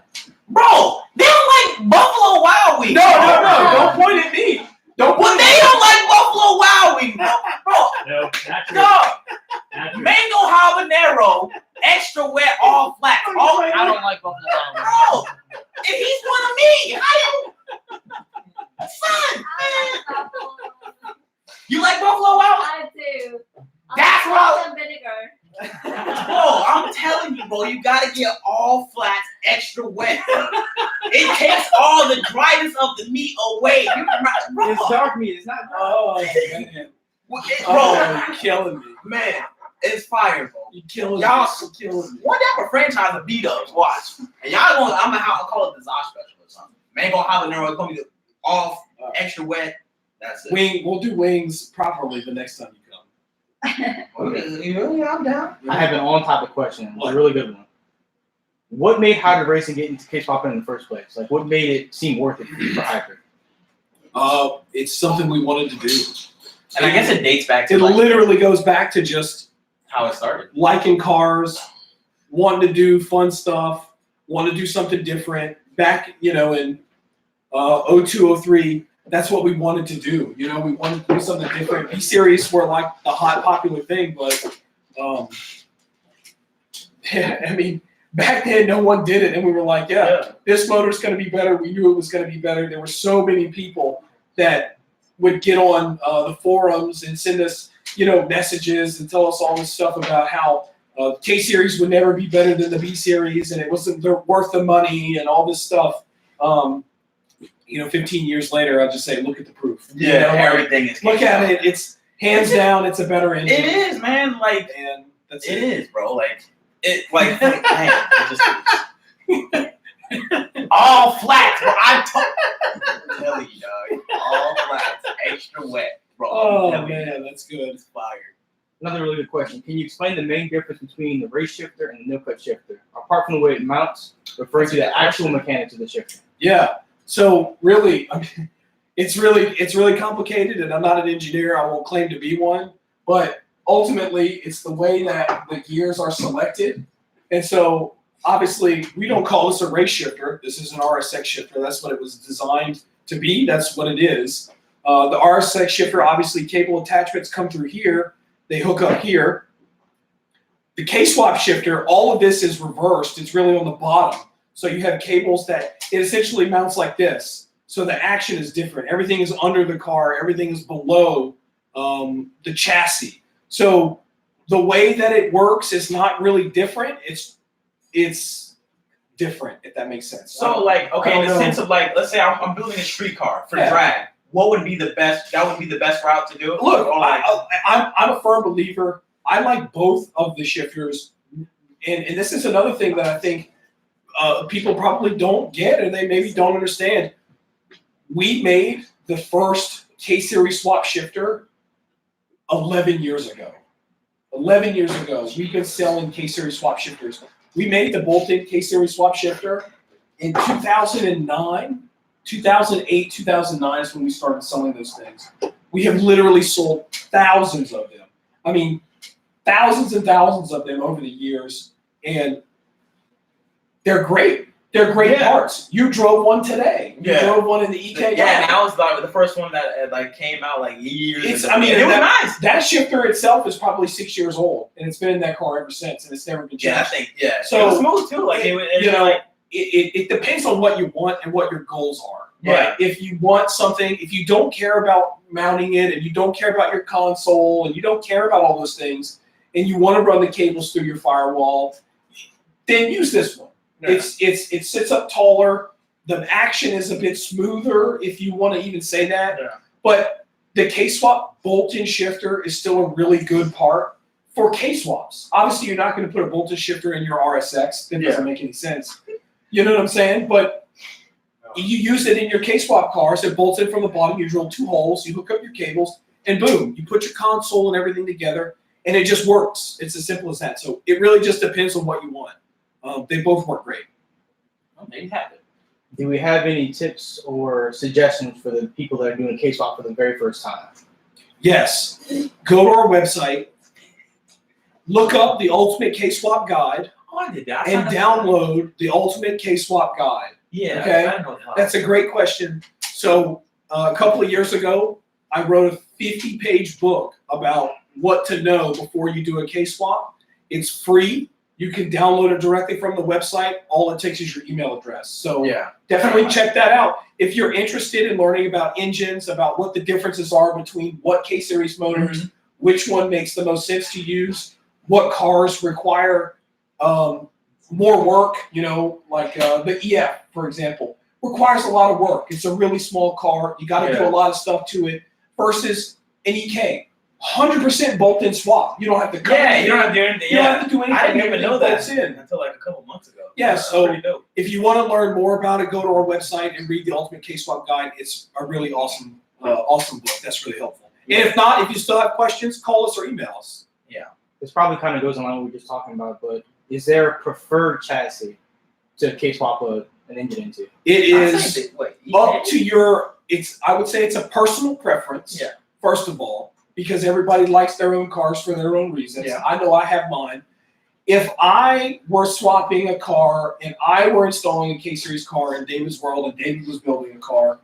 Bro, they don't like Buffalo Wild Wings. No, don't point at me. Well, they don't like Buffalo Wild Wings, bro. No, not true. No. Not true. Mango habanero, extra wet, all flat. All I don't like Buffalo Wild Wings. bro. And he's one of me. Son, man. You like Buffalo Wild Wings? I do. That's what I some vinegar. Bro, I'm telling you, bro, you gotta get all flats extra wet. It takes all the dryness of the meat away. Bro, it's dark meat. It's not. Oh man. Bro, You're killing me. man, it's fire, bro. You're killing Y'all, me. You're killing me. one day I'm a franchise of B-dubs. Watch, and y'all gonna, I'll call it the Zosh special or something. Mango habanero is gonna be all extra wet. That's it. We'll do wings properly the next time you come. Yeah, I'm down. I have an on-topic question. It's a really good one. What made hybrid racing get into case popping in the first place? Like, what made it seem worth it for hybrid? It's something we wanted to do. And I guess it dates back to It literally goes back to just how it started. liking cars, wanting to do fun stuff, wanting to do something different. Back, you know, in 02, 03, that's what we wanted to do. You know, we wanted to do something different. B-Series were like the hot, popular thing, but I mean, back then no one did it, and we were like, yeah. This motor's going to be better. We knew it was going to be better. There were so many people that would get on the forums and send us, you know, messages and tell us all this stuff about how K-Series would never be better than the B-Series, and it wasn't worth the money and all this stuff. You know, 15 years later, I'll just say, look at the proof. Yeah, you know, everything is. Look at it. It's hands down. It's a better engine. It is, man. Like, and that's it is, bro. Like, it, like, man, it just all flats, bro. I'm telling you, dog. All flats, extra wet, bro. Oh man, that's good. It's fire. Another really good question. Can you explain the main difference between the race shifter and the no-cut shifter, apart from the way it mounts, referring to the actual mechanics of the shifter? Yeah. So really, I mean, it's really complicated, and I'm not an engineer. I won't claim to be one, but ultimately, it's the way that the gears are selected. And so, obviously, we don't call this a race shifter. This is an RSX shifter. That's what it was designed to be. That's what it is. The RSX shifter, obviously, cable attachments come through here. They hook up here. The K-swap shifter, all of this is reversed. It's really on the bottom. So you have cables that it essentially mounts like this. So the action is different. Everything is under the car. Everything is below the chassis. So the way that it works is not really different. It's different, if that makes sense. So, like, okay, in the sense of, like, let's say I'm building a street car for drag. What would be the best? That would be the best route to do it. Look, I'm a firm believer. I like both of the shifters, and this is another thing that I think people probably don't get, or they maybe don't understand. We made the first K-Series swap shifter 11 years ago. 11 years ago, we've been selling K-Series swap shifters. We made the bolted K-Series swap shifter in 2009, 2008, 2009 is when we started selling those things. We have literally sold thousands of them. I mean, thousands and thousands of them over the years, and they're great. They're great Yeah. parts. You drove one today. You Yeah. drove one in the EK. Yeah, and that was like the first one that like came out like years It's, ago. I mean, And it was that, nice. that shifter itself is probably 6 years old, and it's been in that car ever since, and it's never been changed. Yeah, I think So, it was smooth too. Like you know, like it depends on what you want and what your goals are. Yeah. Right? If you want something, if you don't care about mounting it, and you don't care about your console, and you don't care about all those things, and you want to run the cables through your firewall, then use this one. Yeah. It sits up taller. The action is a bit smoother, if you want to even say that. Yeah. But the K-swap bolt-in shifter is still a really good part for K-swaps. Obviously, you're not going to put a bolt-in shifter in your RSX. That doesn't make any sense. You know what I'm saying? But you use it in your K-swap cars. It bolts in from the bottom. You drill 2 holes. You hook up your cables, and boom, you put your console and everything together, and it just works. It's as simple as that. So it really just depends on what you want. They both work great. well, there you have it. Do we have any tips or suggestions for the people that are doing a K-swap for the very first time? Yes. Go to our website, look up the Ultimate K-swap Guide, Oh, I did that. I and signed up for that. download the Ultimate K-swap Guide. Yeah. Okay. I didn't know what the hell. That's a great question. So a couple of years ago, I wrote a 50-page book about what to know before you do a K-swap. It's free. You can download it directly from the website. All it takes is your email address. So Yeah. definitely check that out. If you're interested in learning about engines, about what the differences are between what K-series motors, which one makes the most sense to use, what cars require more work, you know, like the EF, for example, requires a lot of work. It's a really small car. You got to do a lot of stuff to it versus an EK. 100% bolt-in swap. You don't have to cut Yeah, anything. you don't have to do anything. You don't Yeah. have to do anything. I didn't even Everything know that bolts in. until like a couple months ago. Yeah, That's so pretty dope. if you want to learn more about it, go to our website and read the Ultimate K-Swap Guide. It's a really awesome book. That's really helpful. And if not, if you still have questions, call us or email us. This probably kind of goes along with what we were just talking about, but is there a preferred chassis to K-swap an engine into? It I is think that- wait, up to your, I would say it's a personal preference, Yeah. first of all, because everybody likes their own cars for their own reasons. Yeah. I know I have mine. If I were swapping a car and I were installing a K-Series car in David's world and David was building a car,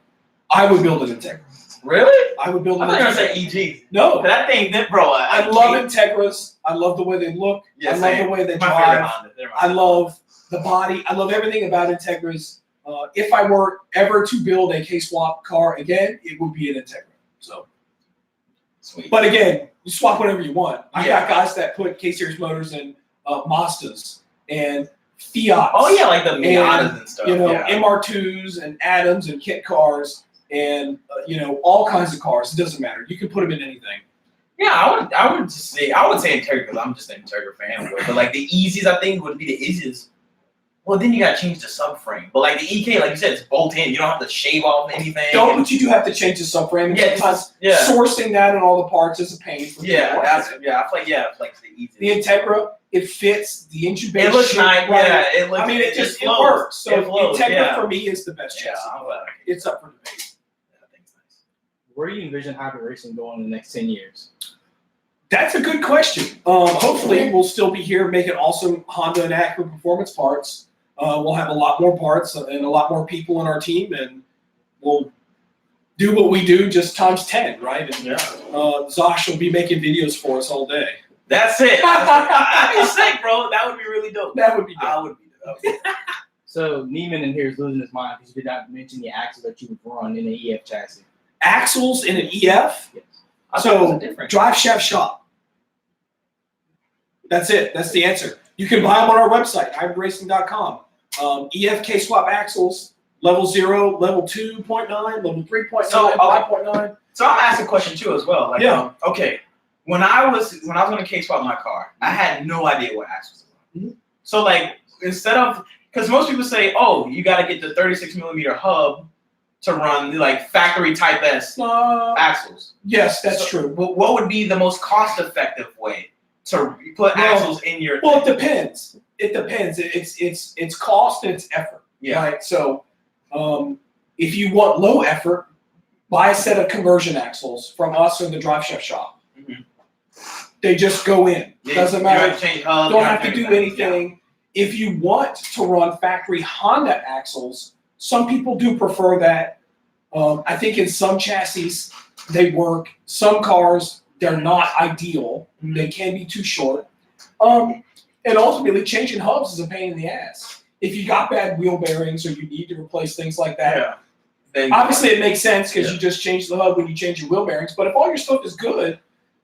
I would build an Integra. Really? I would build I an thought you were Integra. gonna say EG. No, But that thing, bro. I love Integras. I love the way they look. Yeah, I love same. the way they My favorite drive. Honda. They're my I love the body. I love everything about Integras. If I were ever to build a K-swap car again, it would be an Integra. So, sweet. but again, you swap whatever you want. I Yeah. got guys that put K-series motors in Mazdas and Fiats. Oh yeah, like the Miatas and stuff. You know, yeah. MR2s and Adams and kit cars and you know, all kinds of cars. It doesn't matter. You can put them in anything. Yeah, I would say Integra because I'm just an Integra fanboy. But like the easiest, I think would be the easiest. Well, then you gotta change the subframe. But like the EK, like you said, it's bolt in. You don't have to shave off anything. Don't, but you do have to change the subframe. And Yeah, sometimes yeah. sourcing that and all the parts is a pain. For Yeah, people. that's I feel like it's the easiest. The Integra. It fits the engine base. It looks shape nice. right. Yeah, it looks. I mean, it just flows. works. So It flows, Integra yeah. for me is the best Yeah, chassis. I'm glad. It's up for debate. I think it's nice. Where do you envision hybrid racing going in the next 10 years? That's a good question. Hopefully, we'll still be here making awesome Honda and Acura performance parts. We'll have a lot more parts and a lot more people in our team, and we'll do what we do just times 10, right? And Yeah. Zosh will be making videos for us all day. That's it. That'd be sick, bro. That would be really dope. That would be I dope. would be dope. So Neiman in here is losing his mind because you did not mention the axles that you would run in an EF chassis. Axles in an EF. Yes. I thought it was So a different. drive shaft shop. That's it. That's the answer. You can buy them on our website, hybridracing.com. EFK swap axles, level 0, level 2.9, level 3.9, So, okay. 5.9. So I'm asking a question too as well. Like, Yeah. Okay. When I was going to K-swap my car, I had no idea what axles were. Mhm. So like instead of, because most people say, oh, you got to get the 36mm hub to run like factory type S axles. Yes, that's So, true. But what would be the most cost effective way to put Well- axles in your? Well, it depends. It depends. It's cost and it's effort. Yeah. Right. So, if you want low effort, buy a set of conversion axles from us or the drive shaft shop. Mhm. They just go in. Yeah, Doesn't you matter. have to change hubs, Don't you have to do anything. if you want to run factory Honda axles, some people do prefer that. I think in some chassis they work. Some cars, they're not ideal. They can be too short. And ultimately, changing hubs is a pain in the ass. If you got bad wheel bearings or you need to replace things like that, obviously it makes sense because you just change the hub when you change your wheel bearings. But if all your stuff is good,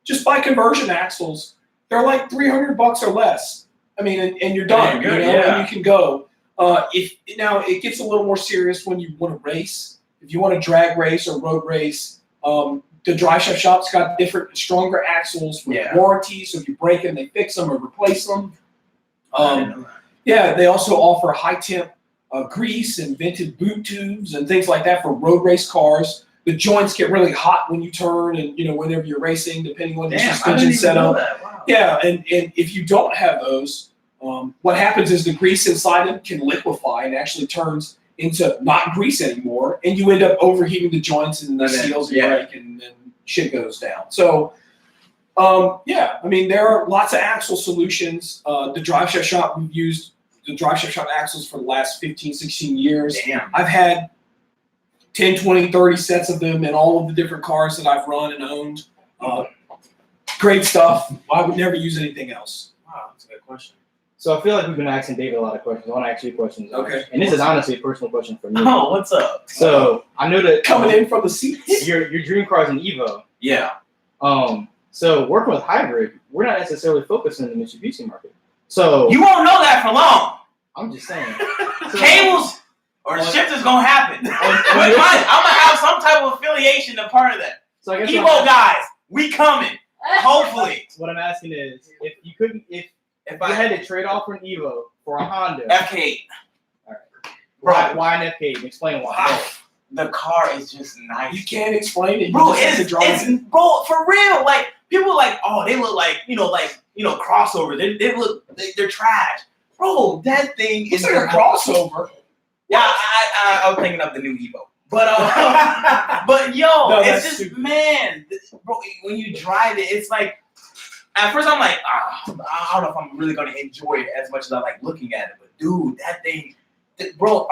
just buy conversion axles. They're like $300 or less. I mean, and you're done. Good, And you can go. If now it gets a little more serious when you want to race. If you want to drag race or road race, the Drive Shaft shop's got different, stronger axles with warranties. So if you break them, they fix them or replace them. They also offer high temp grease and vented boot tubes and things like that for road race cars. The joints get really hot when you turn and whenever you're racing, depending on your suspension setup. Wow. Yeah, and if you don't have those, what happens is the grease inside them can liquefy and actually turns into not grease anymore, and you end up overheating the joints and the seals break, and then shit goes down. So, I mean, there are lots of axle solutions. The Drive Shaft shop, we've used the Drive Shaft shop axles for the last 15, 16 years. Damn. I've had 10, 20, 30 sets of them in all of the different cars that I've run and owned. Great stuff. I would never use anything else. Wow, that's a good question. So I feel like we've been asking David a lot of questions. I want to ask you questions. Okay. And this is honestly a personal question for me. Oh, what's up? So I know that Coming in from the seats. your dream car is an Evo. Yeah. So working with hybrid, we're not necessarily focusing on the Mitsubishi market. So You won't know that for long. I'm just saying. Cables or shifters gonna happen. But I'm gonna have some type of affiliation to part of that. So I guess Evo guys, we coming. Hopefully. what I'm asking is, if you I had to trade off an Evo for a Honda, FK8. why an F8? Explain why. The car is just nice. You can't explain it. Bro, You just have to drive it. bro, for real. Like people like, oh, they look like crossover. They're trash. Bro, that thing It's is like a crossover. Yeah, I was thinking of the new Evo. But but yo, No, it's that's just stupid. man, bro. When you drive it, it's like at first I'm like, I don't know if I'm really gonna enjoy it as much as I like looking at it. But dude, that thing, bro,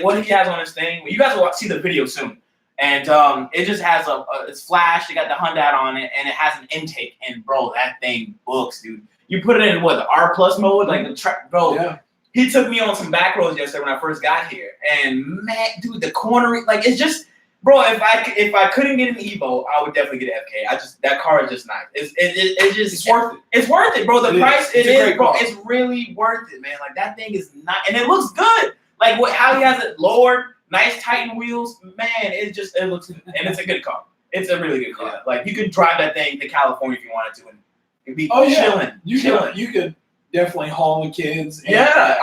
what he has on his thing. You guys will see the video soon, and it just has it's flash. They got the Hyundai on it, and it has an intake. And bro, that thing books, dude. You put it in the R plus mode, like the track, bro. Yeah. He took me on some back roads yesterday when I first got here, and man, dude, the cornering, like it's just, bro. If I couldn't get an Evo, I would definitely get an FK. That car is just nice. It's worth it. It's worth it, bro. The price It's a great bro. car. It's really worth it, man. Like that thing is not, and it looks good. Like how he has it lowered, nice Titan wheels, man. It looks, and it's a good car. It's a really good car. Yeah. Like you could drive that thing to California if you wanted to, and it'd be Oh, yeah. chilling. You could definitely haul the kids. And Yeah,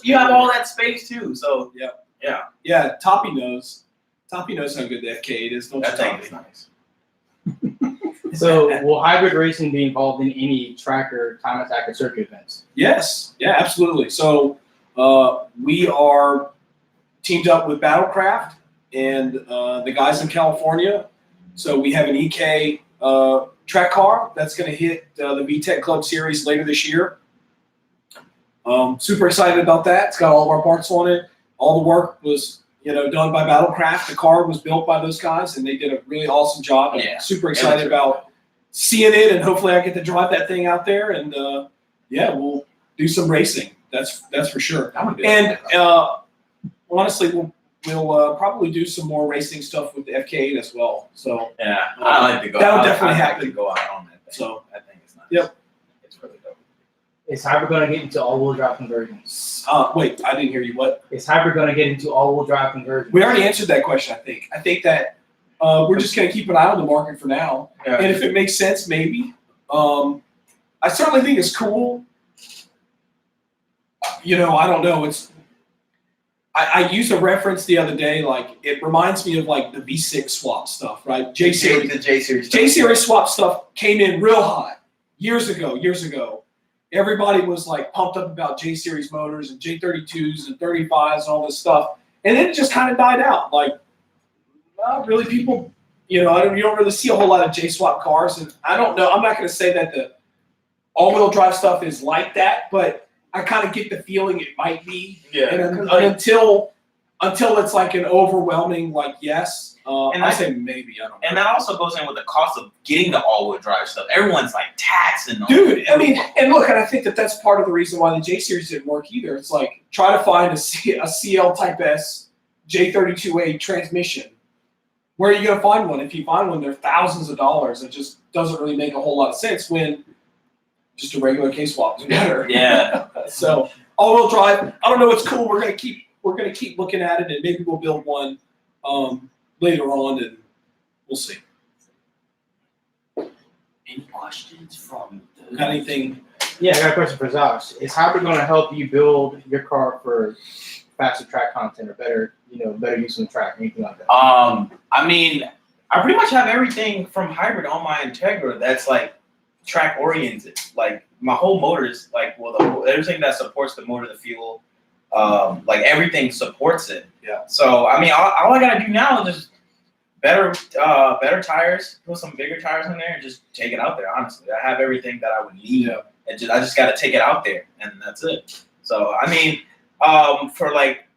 you have all that space too. So Yeah, Toppy knows. Toppy knows how good the FK8 is. Don't that you, thing Toppy? is nice. So will hybrid racing be involved in any tracker, time attack, or circuit events? Yes, yeah, absolutely. So we are teamed up with Battlecraft and the guys in California. So we have an EK track car that's going to hit the VTEC Club Series later this year. Super excited about that. It's got all of our parts on it. All the work was done by Battlecraft. The car was built by those guys, and they did a really awesome job. Yeah. I'm super excited about seeing it, and hopefully I get to drive that thing out there. And we'll do some racing. That's for sure. And honestly, we'll probably do some more racing stuff with the FK8 as well. So Yeah, I like to go. That'll definitely I like happen. to go out on that thing. So that thing is nice. Yep. It's really dope. Is hybrid going to get into all-wheel drive conversions? wait, I didn't hear you. What? Is hybrid going to get into all-wheel drive conversions? We already answered that question. I think that we're just going to keep an eye on the market for now. Yeah. And if it makes sense, maybe. I certainly think it's cool. I don't know. I used a reference the other day. Like it reminds me of like the V6 swap stuff, right? J series. The J series. J series swap stuff came in real hot years ago. Everybody was like pumped up about J series motors and J32s and 35s and all this stuff, and then it just kind of died out. Like, not really, people, you don't really see a whole lot of J swap cars, and I don't know. I'm not going to say that the all-wheel drive stuff is like that, but I kind of get the feeling it might be. Yeah. And until it's like an overwhelming like yes, And I say maybe. I don't know. And that also goes in with the cost of getting the all-wheel drive stuff. Everyone's like taxing them. Dude, I mean, and look, and I think that's part of the reason why the J series didn't work either. It's like try to find a CL Type S J32A transmission. Where are you gonna find one? If you find one, they're thousands of dollars. It just doesn't really make a whole lot of sense when just a regular K swap is better. Yeah. So all-wheel drive, I don't know. It's cool. We're gonna keep looking at it, and maybe we'll build one later on, and we'll see. Any questions from the Got anything? Yeah, I got a question for Zosh. Is hybrid going to help you build your car for faster track content or better use of the track, anything like that? I mean, I pretty much have everything from hybrid on my Integra that's like track oriented. Like my whole motor is like, everything that supports the motor, the fuel, like everything supports it. Yeah. So I mean, all I gotta do now is just better tires, put some bigger tires in there, and just take it out there. Honestly, I have everything that I would need, and I just gotta take it out there, and that's it. So I mean, for like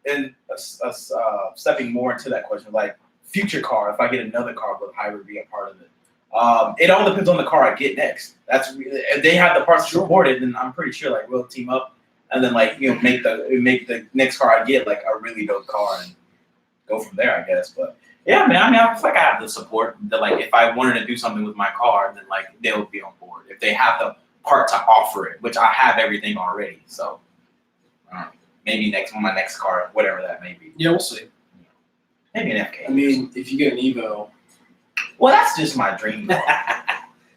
stepping more into that question, like future car, if I get another car, would hybrid be a part of it? It all depends on the car I get next. If they have the parts to support it, then I'm pretty sure like we'll team up and then like make the next car I get like a really dope car and go from there, I guess. But yeah, man, I mean, I feel like I have the support that like if I wanted to do something with my car, then like they'll be on board if they have the part to offer it, which I have everything already. So maybe my next car, whatever that may be. Yeah, we'll see. Maybe an FK. I mean, if you get an Evo. Well, that's just my dream.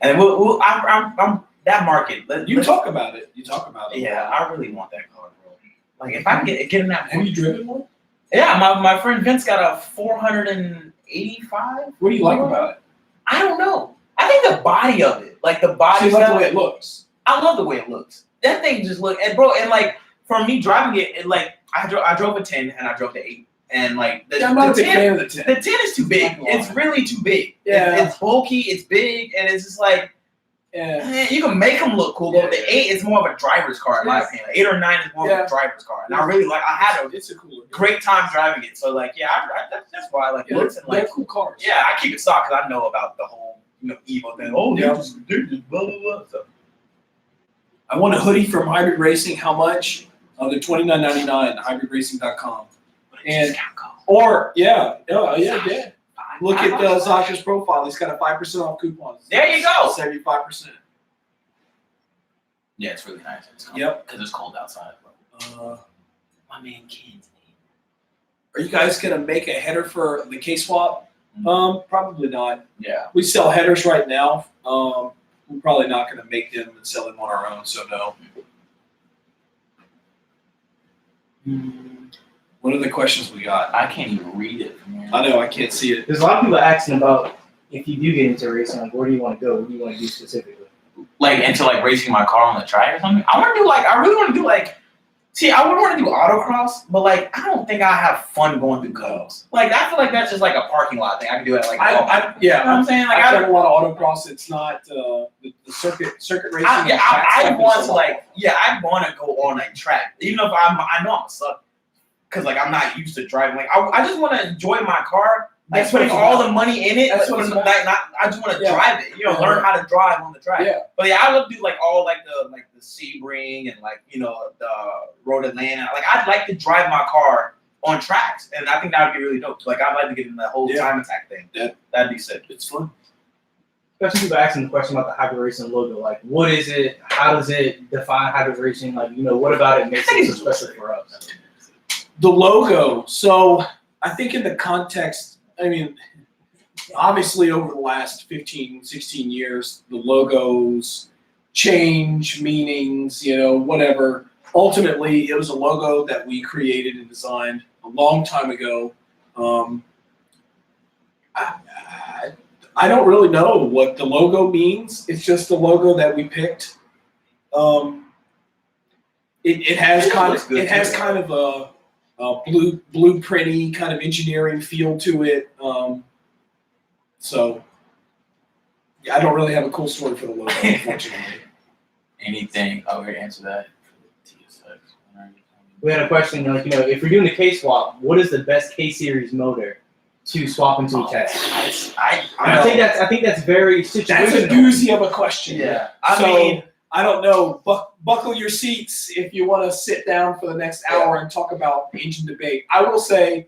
And I'm that market. You talk about it. Yeah, I really want that car, bro. Like if I can get in that. Have you driven one? Yeah, my friend Vince got a 485. What do you like about it? I don't know. I think the body of it, like the body. You like the way it looks. I love the way it looks. That thing just look, and bro, and like for me driving it like I drove a 10 and I drove the 8. And like I'm not a big fan of the 10. The 10 is too big. It's really too big. Yeah. It's bulky, it's big, and it's just like, you can make them look cool, but the 8 is more of a driver's car in my opinion. 8 or 9 is more of a driver's car. And I really like, I had a great time driving it. So like, yeah, that's why I like it. Looks and like, cool cars. Yeah, I keep it stock because I know about the whole, Evo thing. Oh, yeah, this is ridiculous, blah, blah, blah. So. I want a hoodie from Hybrid Racing. How much? They're $29.99, hybridracing.com. And look at Zosh's profile. He's got a 5% off coupon. There you go. 75%. Yeah, it's really nice. Yep. Because it's cold outside. My man Ken's. Are you guys gonna make a header for the K swap? Probably not. Yeah. We sell headers right now. We're probably not gonna make them and sell them on our own. So no. What are the questions we got? I can't even read it from here. I know, I can't see it. There's a lot of people asking about if you do get into racing, like where do you want to go? What do you want to do specifically? Like into like racing my car on the track or something? I really want to do like, see, I would want to do autocross, but like, I don't think I have fun going through curbs. Like, I feel like that's just like a parking lot thing. I can do it like, You know what I'm saying? Like, I've done a lot of autocross. It's not the circuit racing. I want to I want to go on a track, even if I know I'm a sucker. Cause like I'm not used to driving. Like I just want to enjoy my car. Like That's what putting it's all about. the money in it. That's what it's about. I just want to drive it. Learn how to drive on the track. Yeah. But yeah, I love to do like all like the Sebring and like the Road Atlanta. Like I'd like to drive my car on tracks, and I think that would be really dope. Like I'd like to get in the whole time attack thing. That'd be sick. It's fun. Got some people asking the question about the hybrid racing logo. Like, what is it? How does it define hybrid racing? Like, what about it makes it so special for us? The logo. So I think in the context, I mean, obviously over the last 15, 16 years, the logos change meanings, whatever. Ultimately, it was a logo that we created and designed a long time ago. I don't really know what the logo means. It's just the logo that we picked. It has kind of a blueprinty kind of engineering feel to it. So I don't really have a cool story for the logo, unfortunately. Anything? Oh, we answer that. We had a question like, if you're doing the K swap, what is the best K series motor to swap into a chassis? I think that's very situational. That's a doozy of a question. Yeah. I don't know. Buckle your seats if you want to sit down for the next hour and talk about engine debate. I will say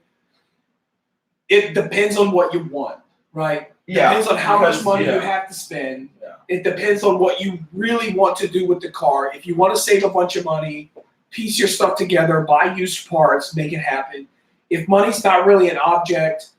it depends on what you want, right? Yeah. Depends on how much Because, money yeah. you have to spend. Yeah. It depends on what you really want to do with the car. If you want to save a bunch of money, piece your stuff together, buy used parts, make it happen. If money's not really an object,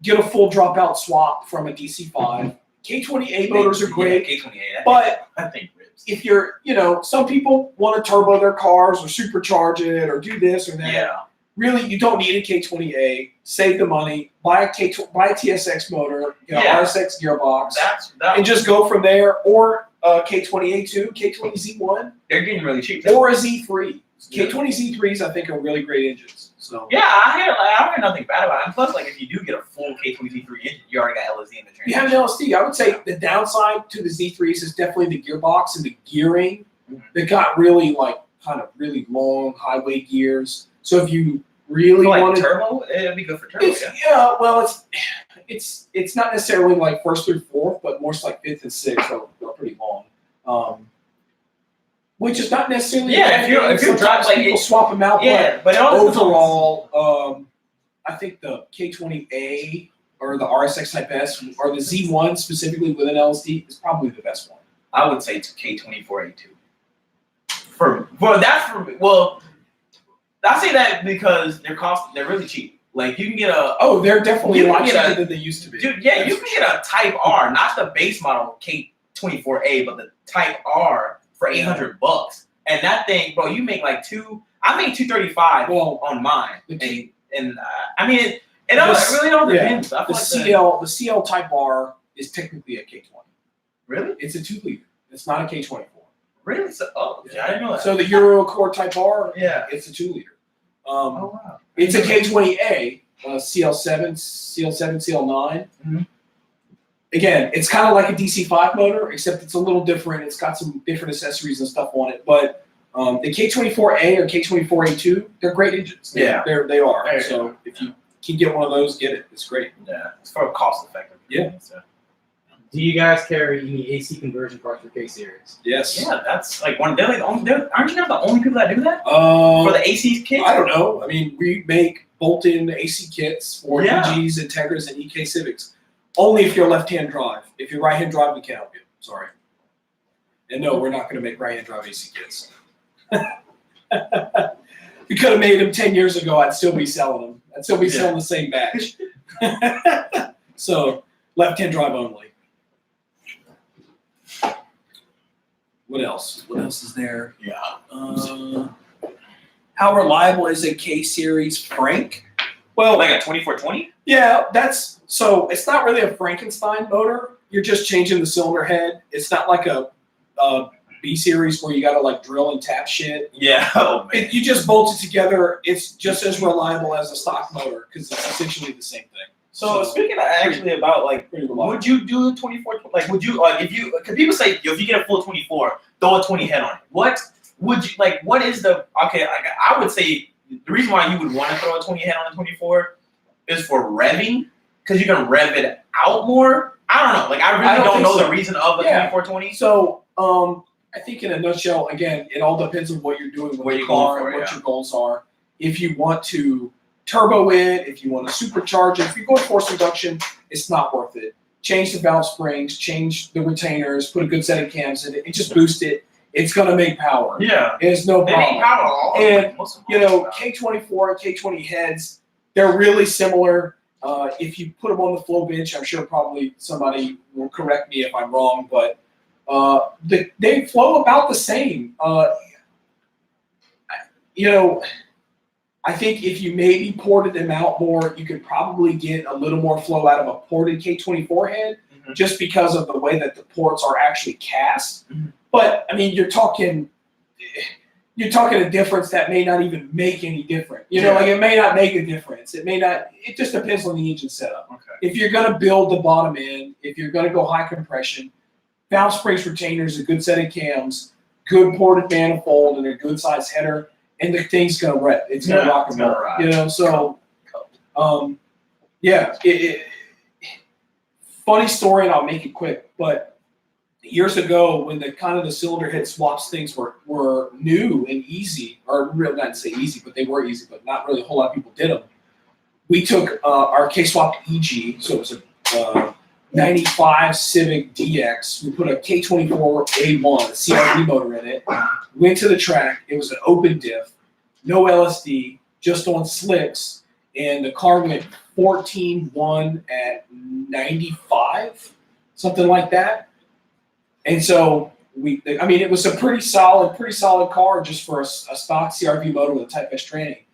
get a full dropout swap from a DC5. K20A motors are great, K28. but I think ribs. if you're, some people want to turbo their cars or supercharge it or do this or that. Yeah. Really, you don't need a K20A. Save the money. Buy a TSX motor, RSX gearbox, and just go from there. Or K20A2, K20Z1, They're getting really cheap. or a Z3. K20Z3s, I think, are really great engines. So Yeah, I hear nothing bad about it. And plus, if you do get a full K20Z3 engine, you already got LSD in the train. you have an LSD. I would say the downside to the Z3s is definitely the gearbox and the gearing. They got really kind of really long highway gears. So if you really want to turbo, it'd be good for turbo. It's not necessarily like first through fourth, but more like fifth and sixth are pretty long. Which is not necessarily if you're driving people swap them out. But overall, I think the K20A or the RSX Type S or the Z1 specifically with an LSD is probably the best one. I would say K24A2. I say that because they're really cheap. Like you can get they're definitely a lot cheaper than they used to be. Dude, yeah, you can get a Type R, not the base model K24A, but the Type R for $800. And that thing, bro, you make I made $235 on mine. It really don't depend. The CL Type R is technically a K20. Really? It's a 2-liter. It's not a K24. Really? I didn't know that. So the Eurocore Type R, it's a 2-liter. Wow. It's a K20A, CL7, CL9. Mm-hmm. Again, it's kind of like a DC5 motor, except it's a little different. It's got some different accessories and stuff on it. But the K24A or K24A2, they're great engines. They are. So if you can get one of those, get it. It's great. Yeah, it's for cost effective. Yeah. So. Do you guys carry any AC conversion parts for K series? Yes. Yeah, that's aren't you guys the only people that do that? For the AC kits? I don't know. I mean, we make bolt-in AC kits for EGs, Integras, and EK Civics. Only if you're left-hand drive. If you're right-hand drive, we can't help you. Sorry. And no, we're not going to make right-hand drive AC kits. We could have made them 10 years ago. I'd still be selling them. I'd still be selling the same batch. So, left-hand drive only. What else? What else is there? Yeah. How reliable is a K series Frank? Well, like a 2420? Yeah, so it's not really a Frankenstein motor. You're just changing the cylinder head. It's not like a B series where you gotta drill and tap shit. Yeah. Oh, man. You just bolt it together. It's just as reliable as a stock motor because it's essentially the same thing. So speaking about would you do a 24? Would you because people say if you get a full 24, throw a 20 head on it. What would you what is the I would say the reason why you would want to throw a 20 head on a 24 is for revving because you can rev it out more. I don't know. I really don't know the reason of the 2420. So I think in a nutshell, again, it all depends on what you're doing with the car and what your goals are. If you want to turbo it, if you want to supercharge it, if you're going force reduction, it's not worth it. Change the valve springs, change the retainers, put a good set of cams in it, and just boost it. It's going to make power. Yeah. It's no problem. It ain't power at all. And, K24 and K20 heads, they're really similar. If you put them on the flow bench, I'm sure probably somebody will correct me if I'm wrong, but they flow about the same. I think if you maybe ported them out more, you could probably get a little more flow out of a ported K24 head just because of the way that the ports are actually cast. Mm-hmm. But, I mean, you're talking a difference that may not even make any difference. It may not make a difference. It just depends on the engine setup. Okay. If you're going to build the bottom end, if you're going to go high compression, valve springs, retainers, a good set of cams, good ported manifold, and a good size header, and the thing's gonna rip. It's gonna rock and roll. ride. You know, so yeah. Funny story, and I'll make it quick. But years ago, when the kind of the cylinder head swaps things were new and easy, or really not to say easy, but they were easy, but not really a whole lot of people did them. We took our K-swapped EG, so it was a 95 Civic DX. We put a K24A1, a CRV motor in it. Went to the track. It was an open diff, no LSD, just on slicks, and the car went 14.1 at 95, something like that. And so it was a pretty solid car just for a stock CRV motor with a Type S tranny.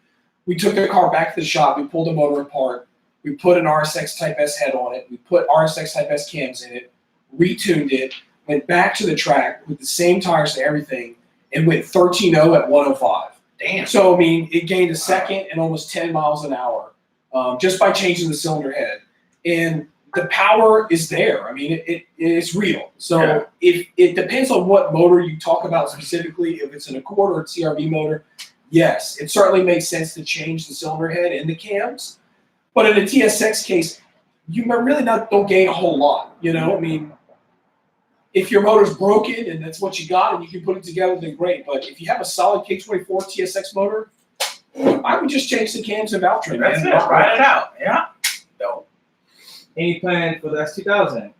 We took the car back to the shop. We pulled the motor apart. We put an RSX Type S head on it. We put RSX Type S cams in it, retuned it, went back to the track with the same tires and everything, and went 13.0 at 105. Damn. So, it gained a second and almost 10 miles an hour just by changing the cylinder head. And the power is there. It's real. So if it depends on what motor you talk about specifically, if it's an Accord or a CRV motor, yes, it certainly makes sense to change the cylinder head and the cams. But in a TSX case, you really don't gain a whole lot. If your motor's broken and that's what you got and you can put it together, then great. But if you have a solid K24 TSX motor, I would just change the cams and valve train. That's it. Ride it out. Yeah. Dope. Any plan for the S2000?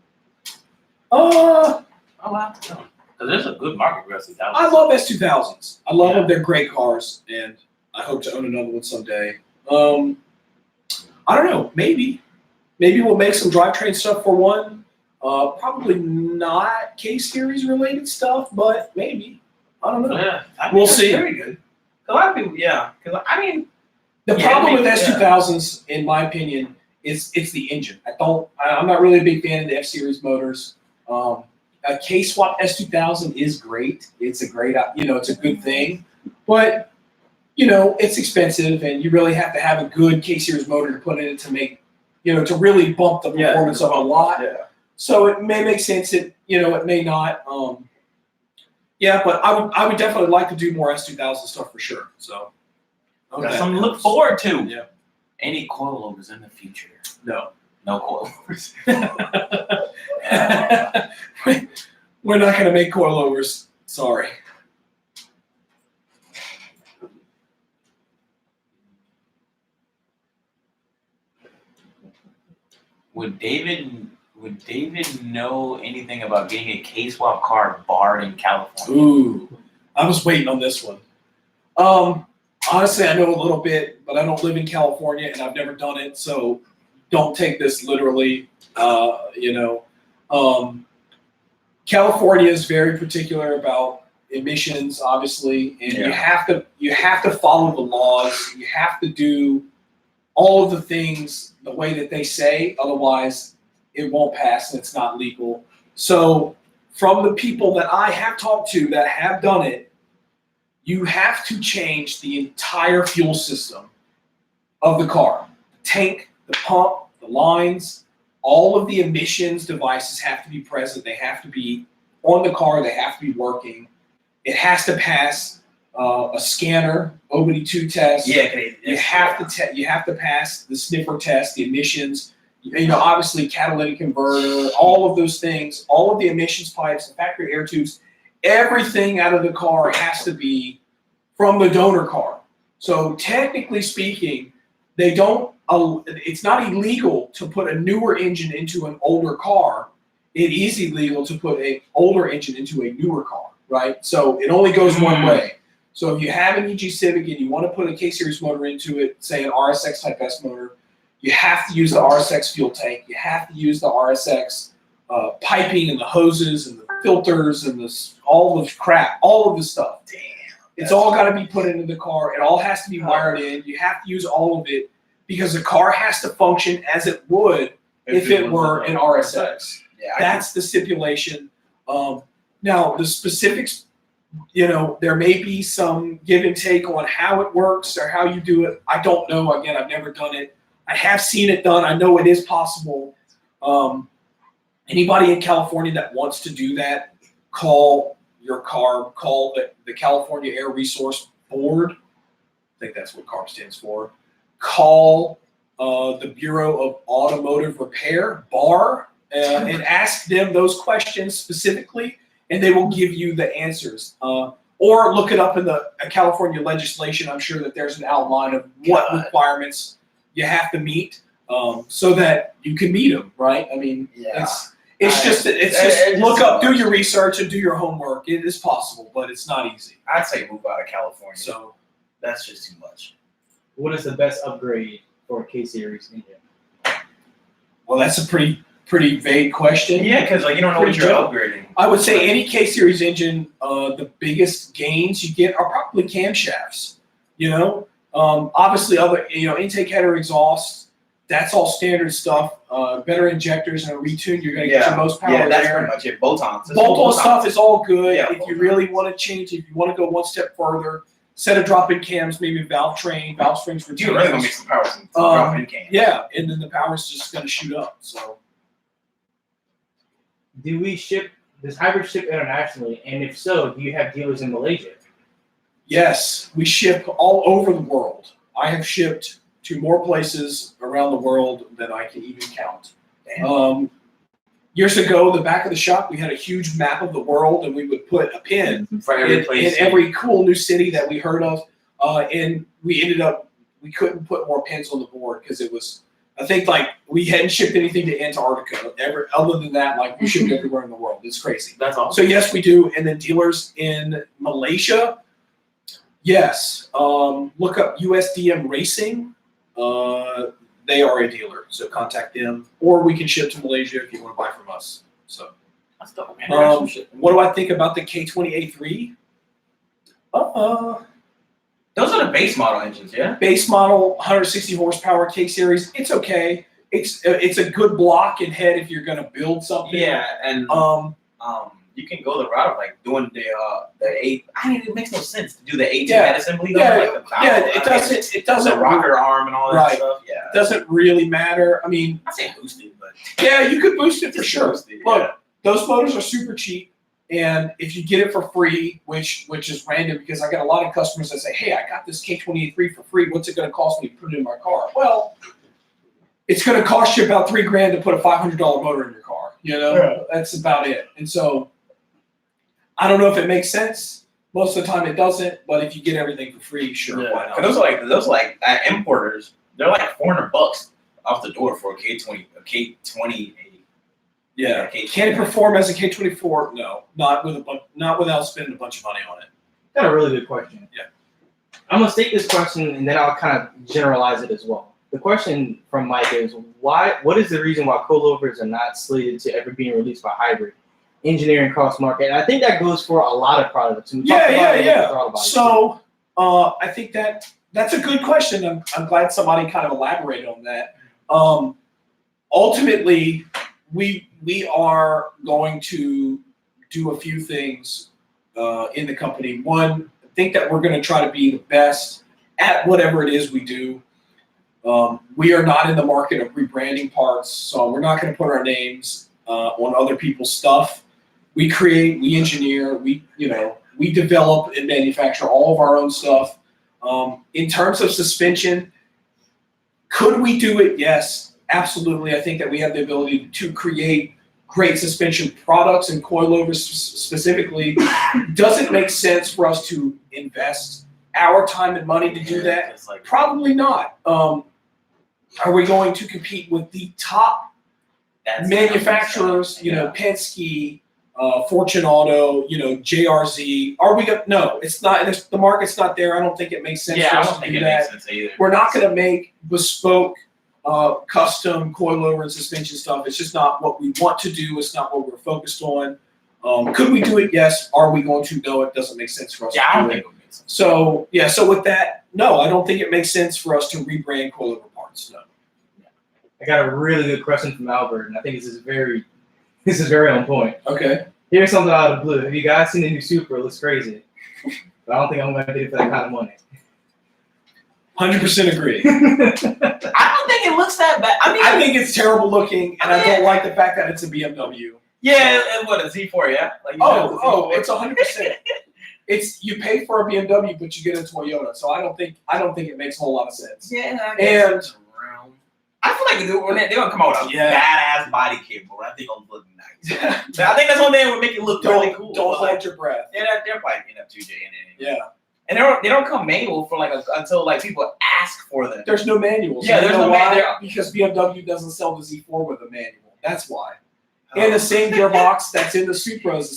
Oh wow. Because there's a good market for S2000. I love S2000s. I love them. They're great cars, and I hope to own another one someday. I don't know. Maybe we'll make some drivetrain stuff for one. Probably not K-Series related stuff, but maybe. I don't know. Yeah, We'll see. Very good. A lot of people, Because the problem with S2000s, in my opinion, is it's the engine. I'm not really a big fan of the F-Series motors. A K-swap S2000 is great. It's a great, it's a good thing, but it's expensive, and you really have to have a good K-Series motor to put in it to make, to really bump the performance up a lot. Yeah. So it may make sense. It may not. But I would definitely like to do more S2000 stuff for sure. So That's something to look forward to. Yeah. Any coilovers in the future? No. No coilovers. We're not going to make coilovers. Sorry. Would David know anything about getting a K-swap car barred in California? Ooh, I was waiting on this one. Honestly, I know a little bit, but I don't live in California and I've never done it, so don't take this literally. California is very particular about emissions, obviously, and you have to follow the laws. You have to do all of the things the way that they say, otherwise it won't pass and it's not legal. So from the people that I have talked to that have done it, you have to change the entire fuel system of the car. The tank, the pump, the lines, all of the emissions devices have to be present. They have to be on the car. They have to be working. It has to pass a scanner, OBD2 test. Yeah, you have to pass the sniffer test, the emissions. Obviously catalytic converter, all of those things, all of the emissions pipes, the factory air tubes, everything out of the car has to be from the donor car. So technically speaking, they don't. It's not illegal to put a newer engine into an older car. It is illegal to put an older engine into a newer car, right? So it only goes one way. So if you have an EG Civic and you want to put a K-Series motor into it, say an RSX Type S motor, you have to use the RSX fuel tank. You have to use the RSX piping and the hoses and the filters and all of crap, all of the stuff. Damn. It's all got to be put into the car. It all has to be wired in. You have to use all of it because the car has to function as it would if it were an RSX. Yeah, that's the stipulation. Now, the specifics, there may be some give and take on how it works or how you do it. I don't know. Again, I've never done it. I have seen it done. I know it is possible. Anybody in California that wants to do that, call the California Air Resource Board think that's what CARB stands for. Call the Bureau of Automotive Repair, BAR, and ask them those questions specifically, and they will give you the answers. Or look it up in the California legislation. I'm sure that there's an outline of what requirements you have to meet, so that you can meet them, right? I mean, it's just look up, do your research, and do your homework. It is possible, but it's not easy. I'd say move out of California. So that's just too much. What is the best upgrade for a K series engine? well, that's a pretty vague question. Yeah, because like you don't know what you're upgrading. I would say any K series engine, the biggest gains you get are probably camshafts. You know, obviously other intake header, exhaust, that's all standard stuff. Better injectors and a retune, you're gonna get your most power Yeah, that's there. pretty much it. Bolt-ons. Bolt-on stuff is all good. Yeah, If you really want to change, if you want to go one step further, set of drop-in cams, maybe valve train, valve springs for You're really gonna make some power from drop-in cam. yeah, and then the power's just gonna shoot up. So Does hybrid ship internationally? And if so, do you have dealers in Malaysia? yes, we ship all over the world. I have shipped to more places around the world than I can even count. Years ago, the back of the shop, we had a huge map of the world, and we would put a pin For every place. in every cool new city that we heard of. And we couldn't put more pins on the board because it was, I think, like we hadn't shipped anything to Antarctica. Other than that, like we shipped everywhere in the world. It's crazy. That's awesome. So yes, we do. And then dealers in Malaysia, yes. Look up USDM Racing. They are a dealer, so contact them. Or we can ship to Malaysia if you want to buy from us. So, That's dope, man. what do I think about the K20A3? Those are the base model engines, yeah? Base model, 160 horsepower K series. It's okay. It's a good block and head if you're gonna build something. Yeah, and you can go the route of like doing the 8. I mean, it makes no sense to do the 18 head assembly. Yeah, like the valve. it doesn't. It doesn't. The rocker arm and all that Right. stuff. Yeah. It doesn't really matter. I mean, I say boosted, but yeah, you could boost it for just sure. boosted, Look, yeah. those motors are super cheap, and if you get it for free, which is random because I got a lot of customers that say, "Hey, I got this K20A3 for free. What's it going to cost me to put it in my car?" Well, it's going to cost you about $3,000 to put a $500 motor in your car. You know, that's about it. And so, I don't know if it makes sense. Most of the time, it doesn't. But if you get everything for free, sure, why not? And those are like importers. They're like $400 off the door for a K20. Yeah. Can it perform as a K24? No, not without spending a bunch of money on it. Got a really good question. Yeah. I'm gonna state this question and then I'll kind of generalize it as well. The question from Mike is what is the reason why coilovers are not slated to ever being released by hybrid? Engineering cost market. And I think that goes for a lot of products. And we talked about it with throttle bodies, So I think that's a good question. I'm glad somebody kind of elaborated on that. Ultimately, we are going to do a few things in the company. One, I think that we're going to try to be the best at whatever it is we do. We are not in the market of rebranding parts, so we're not going to put our names on other people's stuff. We create, we engineer, we develop and manufacture all of our own stuff. In terms of suspension, could we do it? Yes, absolutely. I think that we have the ability to create great suspension products and coilovers specifically. Does it make sense for us to invest our time and money to do that? It's like, Probably not. Are we going to compete with the top that's manufacturers? Penske, Fortune Auto, JRZ. Are we going? No, it's not. The market's not there. I don't think it makes sense Yeah, for I us don't to think do it that. makes sense either. We're not going to make bespoke, custom coilover and suspension stuff. It's just not what we want to do. It's not what we're focused on. Could we do it? Yes. Are we going to? No, it doesn't make sense for us Yeah, I to don't do think it. it makes sense. So, yeah, so with that, no, I don't think it makes sense for us to rebrand coilover parts. No. I got a really good question from Albert, and I think this is very on point. Okay. Here's something out of the blue. Have you guys seen the new Supra? It looks crazy. But I don't think I'm going to get it for that kind of money. 100% agree. I don't think it looks that bad. I think it's terrible looking, and I don't like the fact that it's a BMW. Yeah, and what a Z4, yeah. Like It's 100%. it's you pay for a BMW, but you get a Toyota. So I don't think it makes a whole lot of sense. Yeah, I guess. I feel like when they're gonna come out with a badass body kit, bro. I think it'll look nice. I think that's one thing that would make it look really cool. Don't hold your breath. Yeah, they're probably end up 2J in it. Yeah. And they don't come manual for until people ask for them. There's no manuals. Yeah, there's no manual because BMW doesn't sell the Z4 with a manual. That's why. And the same gearbox that's in the Supra is the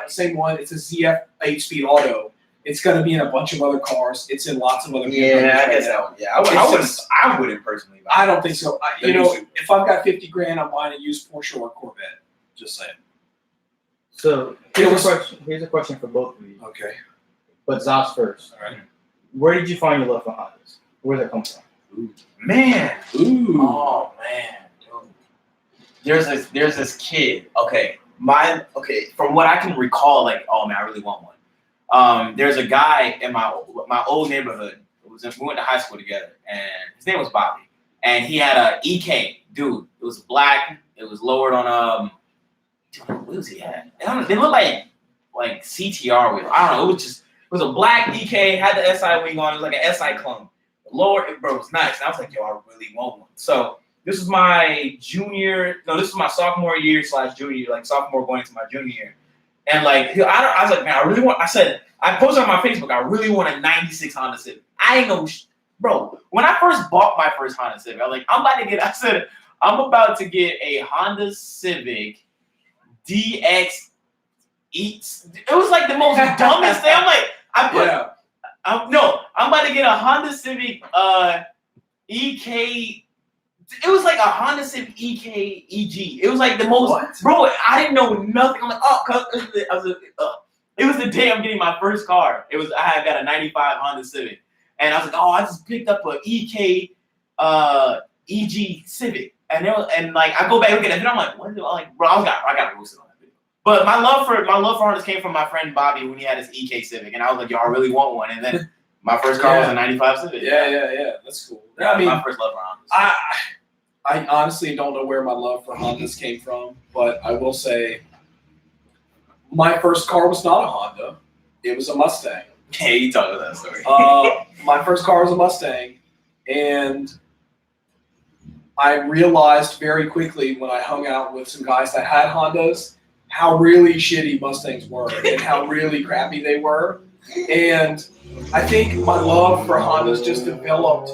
same one. It's a ZF 8-speed auto. It's going to be in a bunch of other cars. It's in lots of other. Yeah, I guess that. Yeah, I wouldn't personally. I don't think so. If I've got $50,000, I'm buying a used Porsche or a Corvette. Just saying. So here's a question for both of you. Okay. But Zosh first. All right. Where did you find your love for Hondas? Where'd that come from? Man. Ooh. Oh man. Dude. There's this kid. From what I can recall, oh man, I really want one. There's a guy in my old neighborhood. We went to high school together, and his name was Bobby. And he had a EK, dude. It was black. It was lowered on what was he at? They looked like CTR wheels. I don't know. It was a black EK, had the SI wing on. It was like an SI clone. Lower, bro, it was nice. And I was like, yo, I really want one. So this was my sophomore year / junior, sophomore going into my junior year. And I was like, man, I posted on my Facebook, I really want a 96 Honda Civic. I ain't know, bro, when I first bought my first Honda Civic, I'm about to get a Honda Civic DX. It was like the most dumbest thing. I'm like, I'm about to get a Honda Civic EK. It was like a Honda Civic EK EG. It was like the most, bro. I didn't know nothing. I'm like, it was the day I'm getting my first car. I had got a '95 Honda Civic, and I was like, I just picked up a EK EG Civic, and I go back and look at it, and I'm like, what? Bro, I got roasted on that video. But my love for Hondas came from my friend Bobby when he had his EK Civic, and I was like, yo, I really want one, and then my first car was a '95 Civic. Yeah, that's cool. Yeah, my first love for Hondas. I honestly don't know where my love for Hondas came from, but I will say my first car was not a Honda. It was a Mustang. Hey, you talk about that story. My first car was a Mustang, and I realized very quickly when I hung out with some guys that had Hondas how really shitty Mustangs were and how really crappy they were. And I think my love for Hondas just developed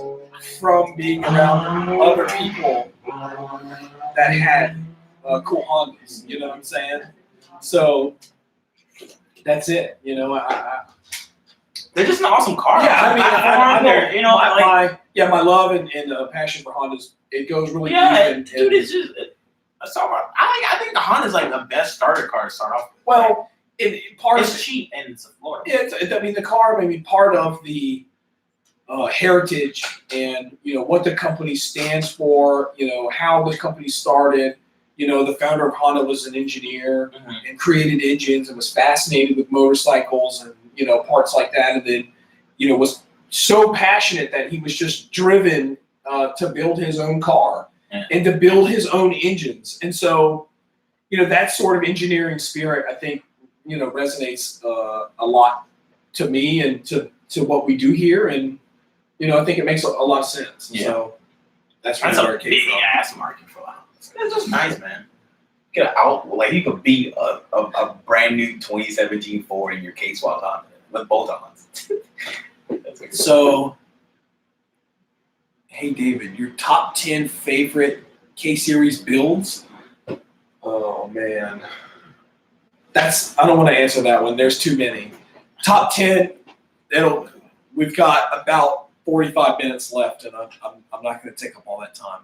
from being around other people that had cool Hondas. You know what I'm saying? So that's it. They're just an awesome car. Yeah, I know. My love and passion for Hondas, it goes really deep. Dude, it's just I think the Honda's like the best starter car to start off with. Well, it's cheap and it's affordable. Yeah, the car may be part of the heritage and what the company stands for. How the company started. The founder of Honda was an engineer and created engines and was fascinated with motorcycles and parts like that, and then was so passionate that he was just driven to build his own car and to build his own engines. And so that sort of engineering spirit, I think resonates a lot to me and to what we do here, and I think it makes a lot of sense. Yeah. So that's a big ass market for that. It's just nice, man. Get out you could beat a brand new 2017 Ford in your K-swap Honda with both ons. So, hey David, your top 10 favorite K-Series builds? Oh man, I don't want to answer that one. There's too many. Top 10. We've got about 45 minutes left, and I'm not going to take up all that time.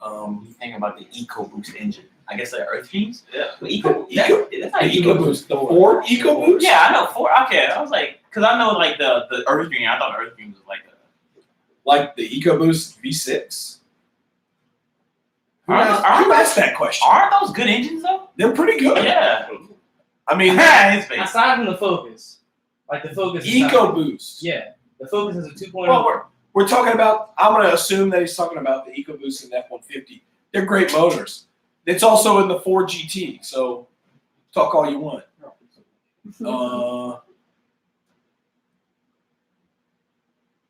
You think about the EcoBoost engine. I guess the Earth Beams? Yeah. The EcoBoost. The Ford EcoBoost? Yeah, I know Ford. Okay, I was like, because I know the Earth Beam. I thought Earth Beam was like the EcoBoost V6. Who asked asked that question? Aren't those good engines though? They're pretty good. Yeah. I mean, aside from the Focus, the Focus. EcoBoost. Yeah, the Focus is a 2.0. Well, we're talking about. I'm going to assume that he's talking about the EcoBoost and F-150. They're great motors. It's also in the Ford GT, so talk all you want.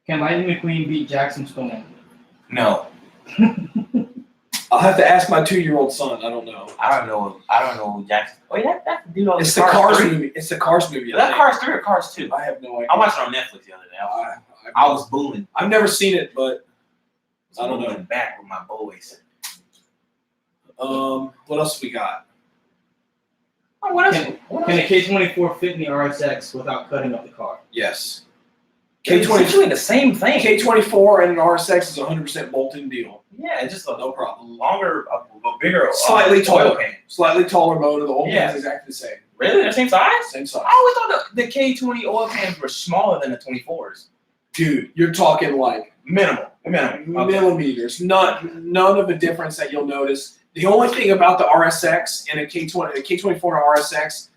Can Lightning McQueen beat Jackson Storm? No, I'll have to ask my 2-year-old son. I don't know. I don't know who Jackson. Oh yeah, that's the dude on It's the Cars movie. It's the Cars movie. Is that Cars 3 or Cars 2? I have no idea. I watched it on Netflix the other day. I was booing. I've never seen it, but I don't know. Booing back with my boys. What else we got? Oh, what else? Can a K24 fit in the RSX without cutting up the car? Yes. It's K20, essentially the same thing. K24 and an RSX is a 100% bolt-in deal. Yeah, it's just a No problem. longer, a bigger, Slightly oil taller. pan. Slightly taller motor. The old Yeah. pan's exactly the same. Really? They're the same size? Same size. I always thought the K20 oil pans were smaller than the 24s. Dude, you're talking like Minimal. Okay. millimeters. None of the difference that you'll notice. The only thing about the RSX and a K20, the K24 and RSX,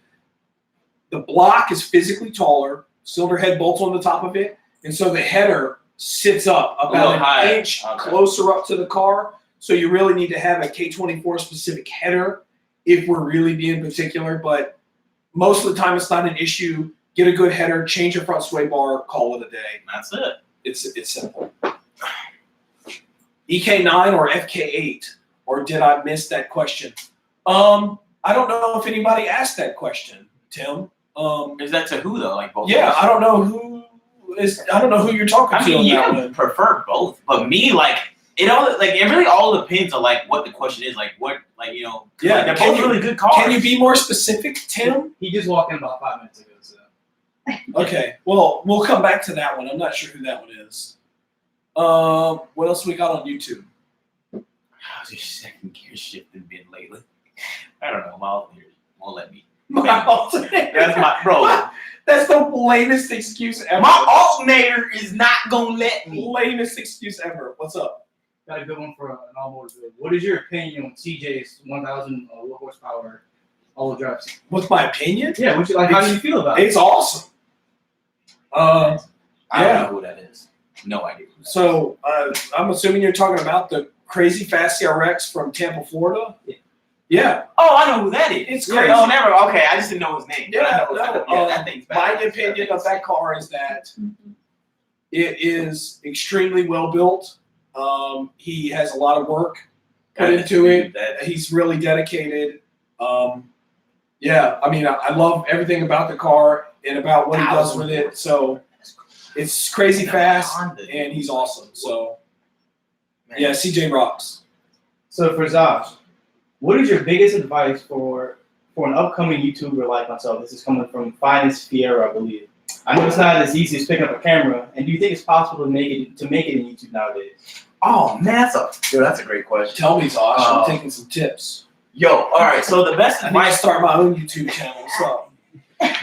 the block is physically taller. Cylinder head bolts on the top of it, and so the header sits up little about an higher. inch Okay. closer up to the car. So you really need to have a K24 specific header if we're really being particular. But most of the time, it's not an issue. Get a good header, change your front sway bar, call it a day. That's it. It's simple. EK9 or FK8, or did I miss that question? I don't know if anybody asked that question, Tim. Is that to who though? Like both? Yeah, of us? I don't know who is. I don't know who you're talking I to. mean, on you that can one. prefer both, but me, like, it really all depends on like what the question is, like what, like you know, Yeah, like, they're can both you- really good cars. Can you be more specific, Tim? He just walked in about 5 minutes ago, so. Okay. Well, we'll come back to that one. I'm not sure who that one is. What else we got on YouTube? How's your second gear shifting been lately? I don't know. My alternator won't let me. My alternator. That's my bro. That's the lamest excuse ever. My alternator is not gonna let me. lamest excuse ever. What's up? Got a good one for an automotive build. What is your opinion on CJ's 1,000 horsepower all-wheel drive? What's my opinion? Yeah, what you like? How do you feel about it? It's awesome. I Yeah. don't know who that is. No idea. Who that is. So I'm assuming you're talking about the crazy fast CRX from Tampa, Florida. Yeah. Oh, I know who that is. It's Yeah, crazy. Oh, never. Okay, I just didn't know his name. Yeah, I know, no, that thing's bad. My opinion of that car is that it is extremely well built. He has a lot of work put into it. He's really dedicated. Yeah, I mean, I love everything about the car and about what he does with it. So it's crazy fast, and he's awesome. So yeah, CJ rocks. So for Zosh, what is your biggest advice for an upcoming YouTuber like myself? This is coming from Finest Fiera, I believe. I know it's not as easy as picking up a camera, and do you think it's possible to make it in YouTube nowadays? Oh man, that's a great question. Tell me, Zosh. I'm taking some tips. Yo, all right. So the best I need to advice, start my own YouTube channel. So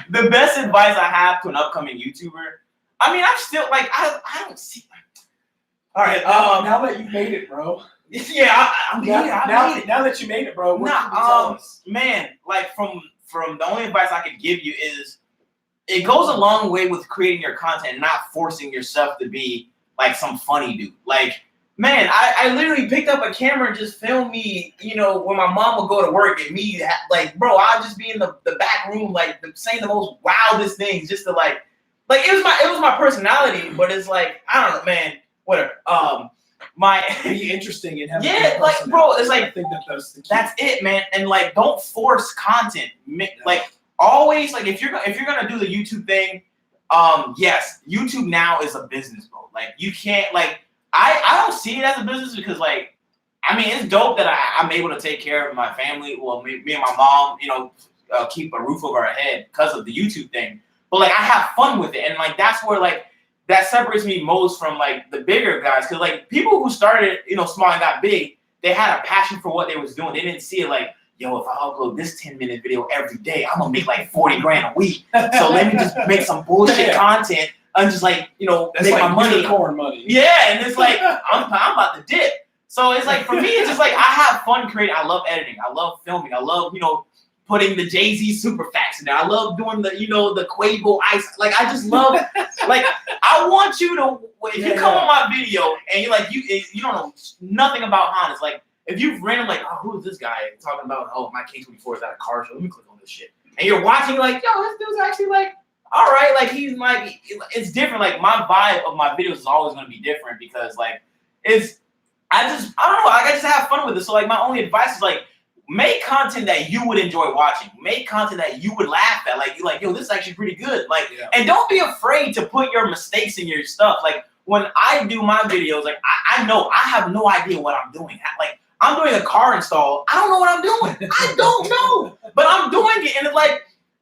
the best advice I have to an upcoming YouTuber. I mean, I'm still like I don't see. All right. now that you made it, bro. Yeah, I made it. Now that you made it, bro. What can you tell Nah, us? man, like from the only advice I could give you is it goes a long way with creating your content and not forcing yourself to be like some funny dude. Like, man, I literally picked up a camera and just filmed me, you know, when my mom would go to work and me, like, bro, I'd just be in the back room, like, saying the most wildest things just to, like, it was my personality, but it's like, I don't know, man, whatever. Be interesting and have a Yeah, good like, bro, it's personality. like, I think that's the key. that's it, man. And, like, don't force content. Like, always, like, if you're gonna do the YouTube thing, yes, YouTube now is a business, bro. Like, you can't, like, I don't see it as a business because, like, I mean, it's dope that I'm able to take care of my family. Well, me and my mom, you know, keep a roof over our head because of the YouTube thing. But, like, I have fun with it. And, like, that's where, like, that separates me most from, like, the bigger guys. Because, like, people who started, you know, small and got big, they had a passion for what they was doing. They didn't see it like, yo, if I upload this 10-minute video every day, I'm going to make, like, 40 grand a week. So let me just make some bullshit content and just, like, you know, That's make like my money. unicorn money. Yeah, and it's like, I'm about to dip. So it's like, for me, it's just like, I have fun creating. I love editing. I love filming. I love, you know, putting the Jay-Z super facts in there. I love doing the, you know, the Quavo ice. Like, I just love, like, I want you to, if you come on my video and you're like, you don't know nothing about Hondas, like, if you've random, like, oh, who is this guy talking about, oh, my K24 is at a car show, let me click on this shit. And you're watching, like, yo, this dude's actually, like, all right, like he might be, it's different. Like my vibe of my videos is always gonna be different because like I don't know, I just have fun with it. So like my only advice is like make content that you would enjoy watching. Make content that you would laugh at. Like you're like, yo, this is actually pretty good. Like, and don't be afraid to put your mistakes in your stuff. Like when I do my videos, like I know I have no idea what I'm doing. Like I'm doing a car install. I don't know what I'm doing. I don't know, but I'm doing it, and it's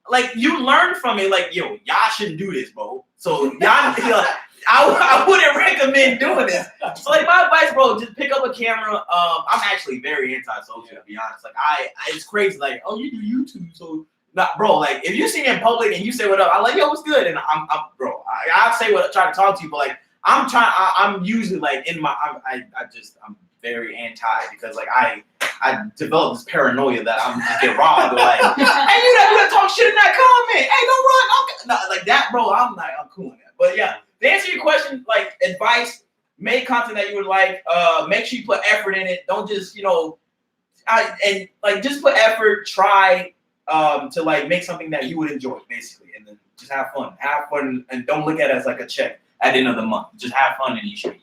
like you learn from it. Like yo, y'all shouldn't do this, bro. So y'all. I wouldn't recommend doing this. So like my advice, bro, just pick up a camera. I'm actually very anti-social, to be honest. Like it's crazy. Like, oh, you do YouTube, so not, bro. Like if you see me in public and you say what up, I'm like, yo, what's good? And I'm bro. I say what, try to talk to you, but like I'm usually like in my, I'm very anti because like I developed this paranoia that I'm gonna get robbed. Like, hey, you gonna talk shit in that comment? Hey, don't run. No, like that, bro. I'm cool with that. But yeah. To answer your question, like advice, make content that you would like. Make sure you put effort in it. Don't just, just put effort. Try to like make something that you would enjoy, basically, and then just have fun. Have fun, and don't look at it as like a check at the end of the month. Just have fun, and you should.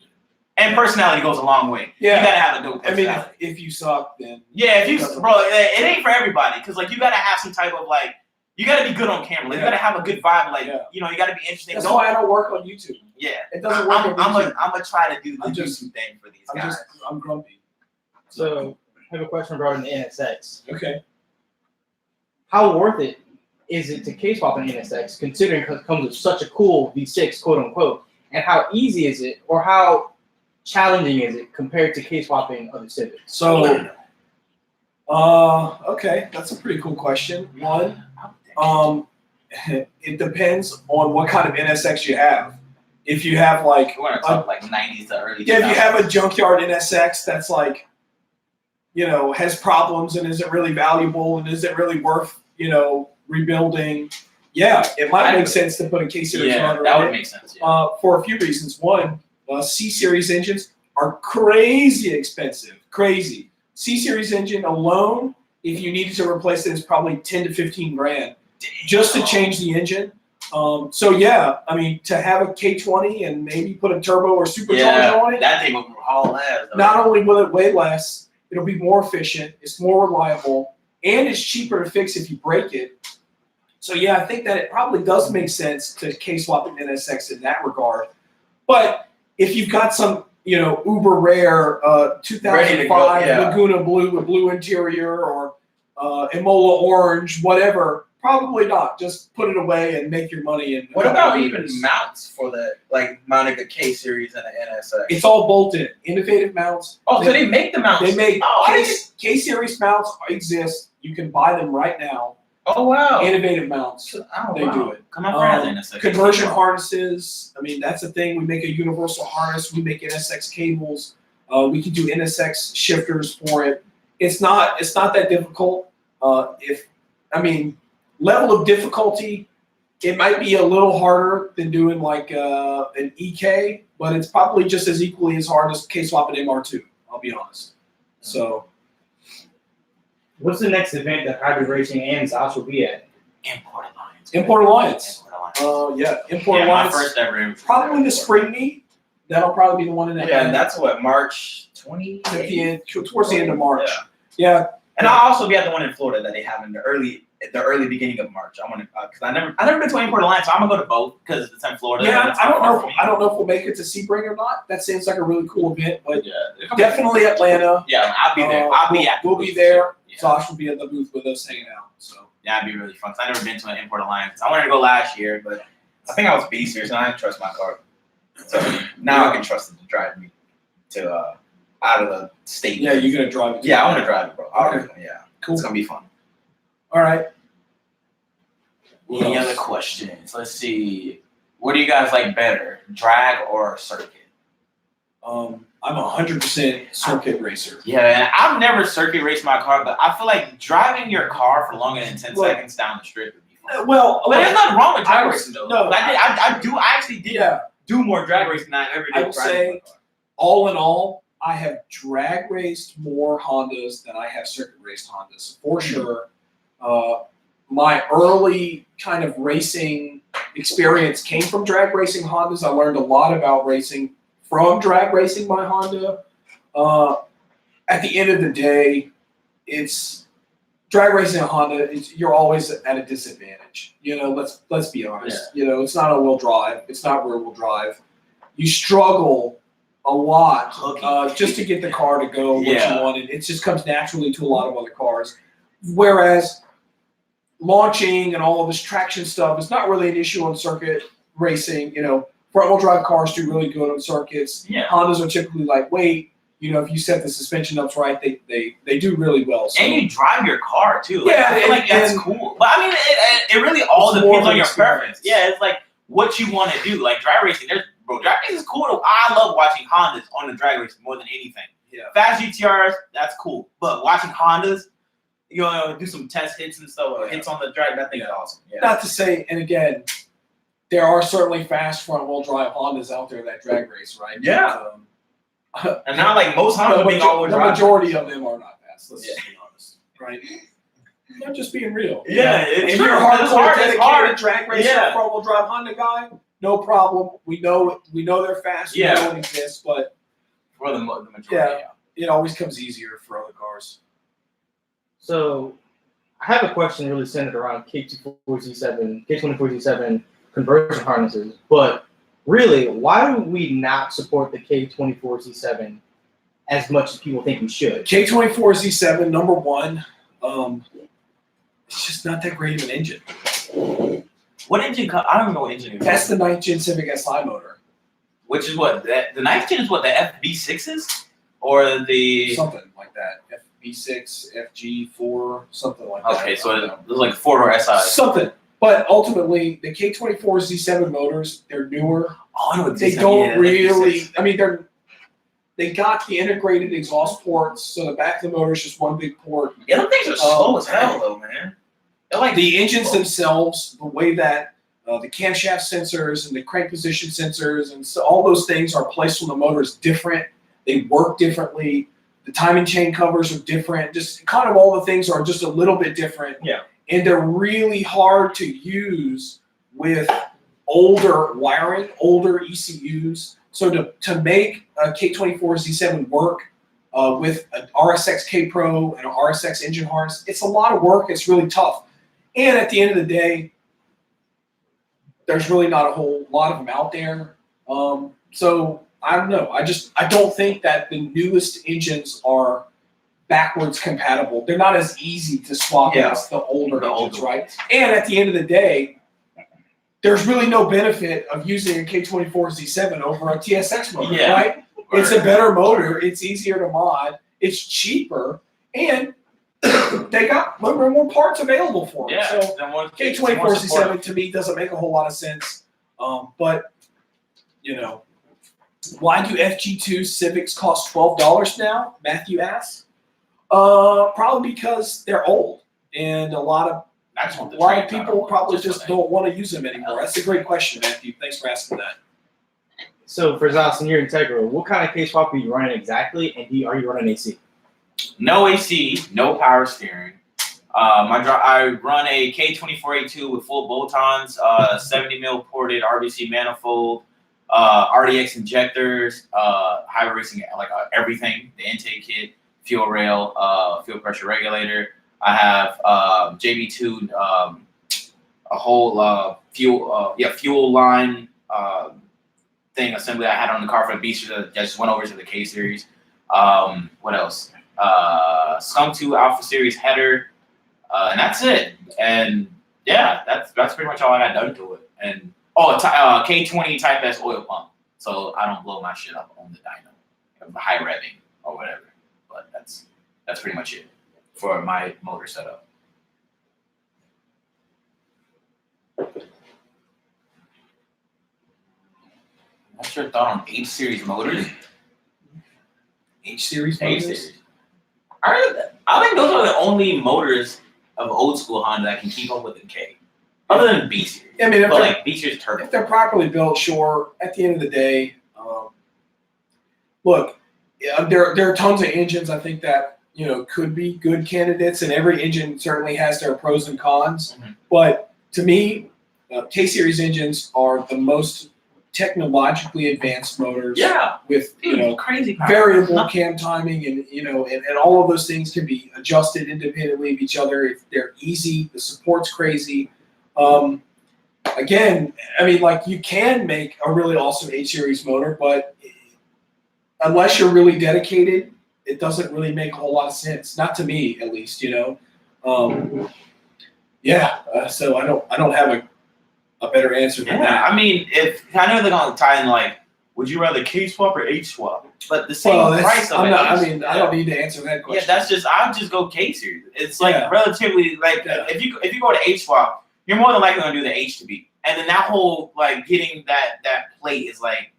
And personality goes a long way. Yeah, you gotta have a dope personality. I mean, if you suck, then yeah, it ain't for everybody because like you gotta have some type of like. You gotta be good on camera. Like, you gotta have a good vibe. Like you gotta be interesting. That's why I don't work on YouTube. Yeah, it doesn't work on YouTube. I'm gonna try to do the YouTube thing for these guys. I'm grumpy. So I have a question regarding the NSX. Okay. How worth it is it to case swap an NSX, considering it comes with such a cool V6, quote unquote, and how easy is it, or how challenging is it compared to case swapping other Civics? So, okay, that's a pretty cool question. One. It depends on what kind of NSX you have. If you have like, you want to talk like 90s to early 2000s. Yeah, if you have a junkyard NSX that's like, has problems and isn't really valuable and isn't really worth, rebuilding. Yeah, it might make sense to put a K series motor in it. That would make sense. Yeah. For a few reasons. One, C series engines are crazy expensive. Crazy. C series engine alone, if you needed to replace it, is probably 10 to 15 grand. Just to change the engine. So yeah, I mean, to have a K20 and maybe put a turbo or supercharger on it. That thing will haul ass. Not only will it weigh less, it'll be more efficient, it's more reliable, and it's cheaper to fix if you break it. So yeah, I think that it probably does make sense to K-swap an NSX in that regard. But if you've got some, uber rare 2005 Laguna Blue with blue interior or Imola orange, whatever, probably not. Just put it away and make your money. And what about even mounts for the mounting a K series and an NSX? It's all bolted. Innovative mounts. Oh, so they make the mounts. They make K series mounts exist. You can buy them right now. Oh wow! Innovative mounts. Oh, they do it. Come on, NSX. Conversion harnesses. I mean, that's the thing. We make a universal harness. We make NSX cables. We can do NSX shifters for it. It's not that difficult. Level of difficulty, it might be a little harder than doing like an EK, but it's probably just as equally as hard as K-swap and MR2. I'll be honest. So. What's the next event that Hybrid Racing and Zosh will be at? Import Alliance. Import Alliance. Import Alliance. My first ever. Probably the spring meet. That'll probably be the one in that. Yeah, and that's what, March 20th? Towards the end of March. Yeah. And I'll also be at the one in Florida that they have in the early beginning of March. I want to because I never been to Import Alliance, so I'm gonna go to both because it's in Florida. Yeah, I don't know if we'll make it to Sebring or not. That seems like a really cool event, but definitely Atlanta. Yeah, I'll be there. We'll be there. Yeah. Zosh will be at the booth with us hanging out. So yeah, it'd be really fun. I've never been to an Import Alliance. I wanted to go last year, but I think I was B series and I didn't trust my car. So now I can trust it to drive me to out of the state. Yeah, you're gonna drive it. Yeah, I want to drive it, bro. Okay. Yeah, cool. It's gonna be fun. All right. Any other questions? Let's see. What do you guys like better, drag or circuit? I'm 100% circuit racer. Yeah, I've never circuit raced my car, but I feel like driving your car for longer than 10 seconds down the strip would be fun. Well, but there's nothing wrong with drag racing though. No, I actually did do more drag racing than I ever did. I would say, all in all, I have drag raced more Hondas than I have circuit raced Hondas for sure. My early kind of racing experience came from drag racing Hondas. I learned a lot about racing from drag racing by Honda. At the end of the day, it's drag racing a Honda. You're always at a disadvantage. Let's be honest. It's not all-wheel drive. It's not rear-wheel drive. You struggle a lot just to get the car to go what you wanted. It just comes naturally to a lot of other cars. Whereas launching and all of this traction stuff is not really an issue on circuit racing. Front-wheel drive cars do really good on circuits. Yeah. Hondas are typically lightweight. If you set the suspension up right, they do really well. So. And you drive your car too. I feel like that's cool. But I mean, it really all depends on your preference. Yeah, it's like what you want to do. Like drag racing, drag racing is cool. I love watching Hondas on the drag racing more than anything. Yeah. Fast GTRs, that's cool. But watching Hondas, do some test hits and stuff, or hits on the drag, that thing is awesome. Yeah. Not to say, and again, there are certainly fast front-wheel drive Hondas out there that drag race, right? Yeah. And not like most Hondas being all-wheel drive. The majority of them are not fast. Let's just be honest, right? I'm just being real. Yeah, if you're a hardcore dedicated drag racer, front-wheel drive Honda guy, no problem. We know they're fast. We know it exists, but for the majority, it always comes easier for other cars. So I have a question really centered around K24Z7, K24Z7 conversion harnesses, but really, why do we not support the K24Z7 as much as people think we should? K24Z7, number one, it's just not that great of an engine. What engine? I don't even know what engine it is. That's the 9th gen Civic SI motor. Which is what? The 9th gen is what, the FB6s? Or the... Something like that. FB6, FG4, something like that. Okay, so it was like 4-door SI. Something. But ultimately, the K24Z7 motors, they're newer. Oh, I know what they don't really. I mean, they got the integrated exhaust ports, so the back of the motor is just one big port. Yeah, those things are slow as hell, though, man. They're like the engines themselves, the way that the camshaft sensors and the crank position sensors and so all those things are placed on the motor is different. They work differently. The timing chain covers are different. Just kind of all the things are just a little bit different. Yeah. And they're really hard to use with older wiring, older ECUs. So to make a K24Z7 work with an RSX K Pro and an RSX engine harness, it's a lot of work. It's really tough. And at the end of the day, there's really not a whole lot of them out there. So I don't know. I don't think that the newest engines are backwards compatible. They're not as easy to swap as the older engines, right? And at the end of the day, there's really no benefit of using a K24Z7 over a TSX motor, right? It's a better motor. It's easier to mod. It's cheaper, and they got more parts available for it. So K24Z7 to me doesn't make a whole lot of sense. But why do FG2 Civics cost $12 now? Matthew asks. Probably because they're old, and a lot of people probably just don't want to use them anymore. That's a great question, Matthew. Thanks for asking that. So for Zosh, in your Integra, what kind of K-swap are you running exactly, and are you running AC? No AC, no power steering. I run a K24A2 with full bolt-ons, 70 mil ported RBC manifold, RDX injectors, hybrid racing, everything, the intake kit, fuel rail, fuel pressure regulator. I have JBtuned, a whole fuel line thing assembly I had on the car for the Beasters that just went over to the K series. What else? Skunk 2 Alpha Series header, and that's it. And yeah, that's pretty much all I got done to it. And K20 Type S oil pump, so I don't blow my shit up on the dyno, high revving or whatever. But that's pretty much it for my motor setup. What's your thought on H series motors? H series H motors? series. I think those are the only motors of old school Honda that can keep up with the K, other than B series. I mean, B series turbo. If they're properly built, sure. At the end of the day, look, there are tons of engines I think that could be good candidates, and every engine certainly has their pros and cons. Mm-hmm. But to me, K-series engines are the most technologically advanced motors. Yeah. With crazy power. variable cam timing and and all of those things can be adjusted independently of each other. They're easy. The support's crazy. Again, I mean, like you can make a really awesome 8-series motor, but unless you're really dedicated, it doesn't really make a whole lot of sense. Not to me, at least. So I don't have a better answer than that. I mean, if I know they're gonna tie in like, would you rather K swap or H swap? But the same price of it. I don't need to answer that question. Yeah, I'll just go K series. It's like relatively like if you go to H swap, you're more than likely gonna do the H to B, and then that whole like getting that plate is like,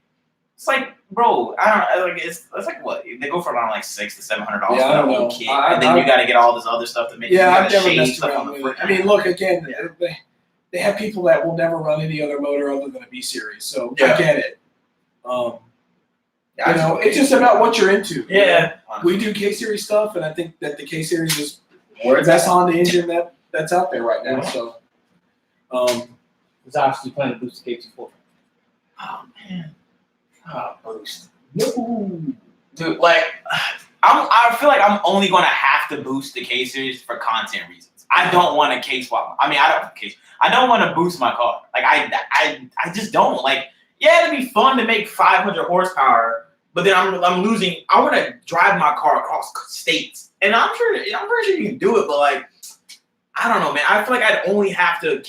it's like, bro, I don't like it's like what they go for around like $600 to $700 for that whole kit, and then you got to get all this other stuff to make. Yeah, I've never messed around with it. I mean, look again. They have people that will never run any other motor other than a B series, so I get it. It's just about what you're into. Yeah, we do K series stuff, and I think that the K series is the best Honda engine that's out there right now. So, Zosh, you plan to boost the K24? Oh man, boost. No, dude, like I feel like I'm only gonna have to boost the K series for content reasons. I don't want to K swap. I mean, I don't want to boost my car. Like I just don't like. Yeah, it'd be fun to make 500 horsepower, but then I'm losing. I want to drive my car across states, and I'm pretty sure you can do it. But like, I don't know, man. I feel like I'd only have to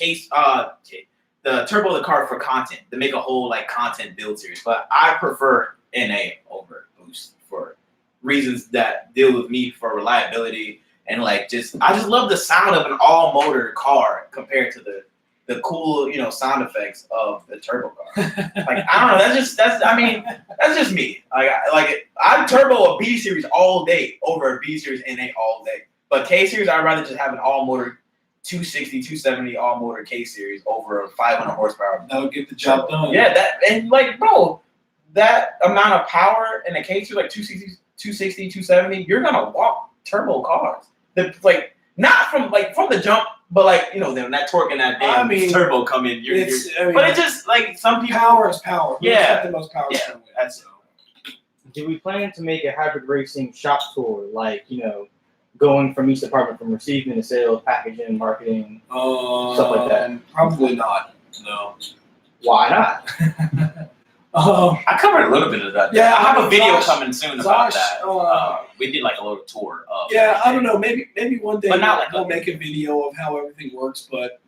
the turbo the car for content to make a whole like content build series. But I prefer NA over boost for reasons that deal with me for reliability and like I just love the sound of an all motor car compared to the cool, sound effects of the turbo car. Like, I don't know. That's just me. I'd turbo a B series all day over a B series NA all day. But K series, I'd rather just have an all motor 260, 270 all motor K series over a 500 horsepower. That'll get the job done. Yeah, that amount of power in a K series, like 260, 270, you're gonna walk turbo cars. Not from the jump. But then that torque and that damn turbo come in. But it's just like some people. Power is power. Yeah, the most power. Yeah, that's it. Do we plan to make a hybrid racing shop tour, like going from each department, from receiving to sales, packaging, marketing, stuff like that? Probably not. No. Why not? I covered a little bit of that. Yeah, I have a video coming soon about Zosh, that. We did like a little tour of. Yeah, I don't know. Maybe one day But not like we'll make a video of how everything works. But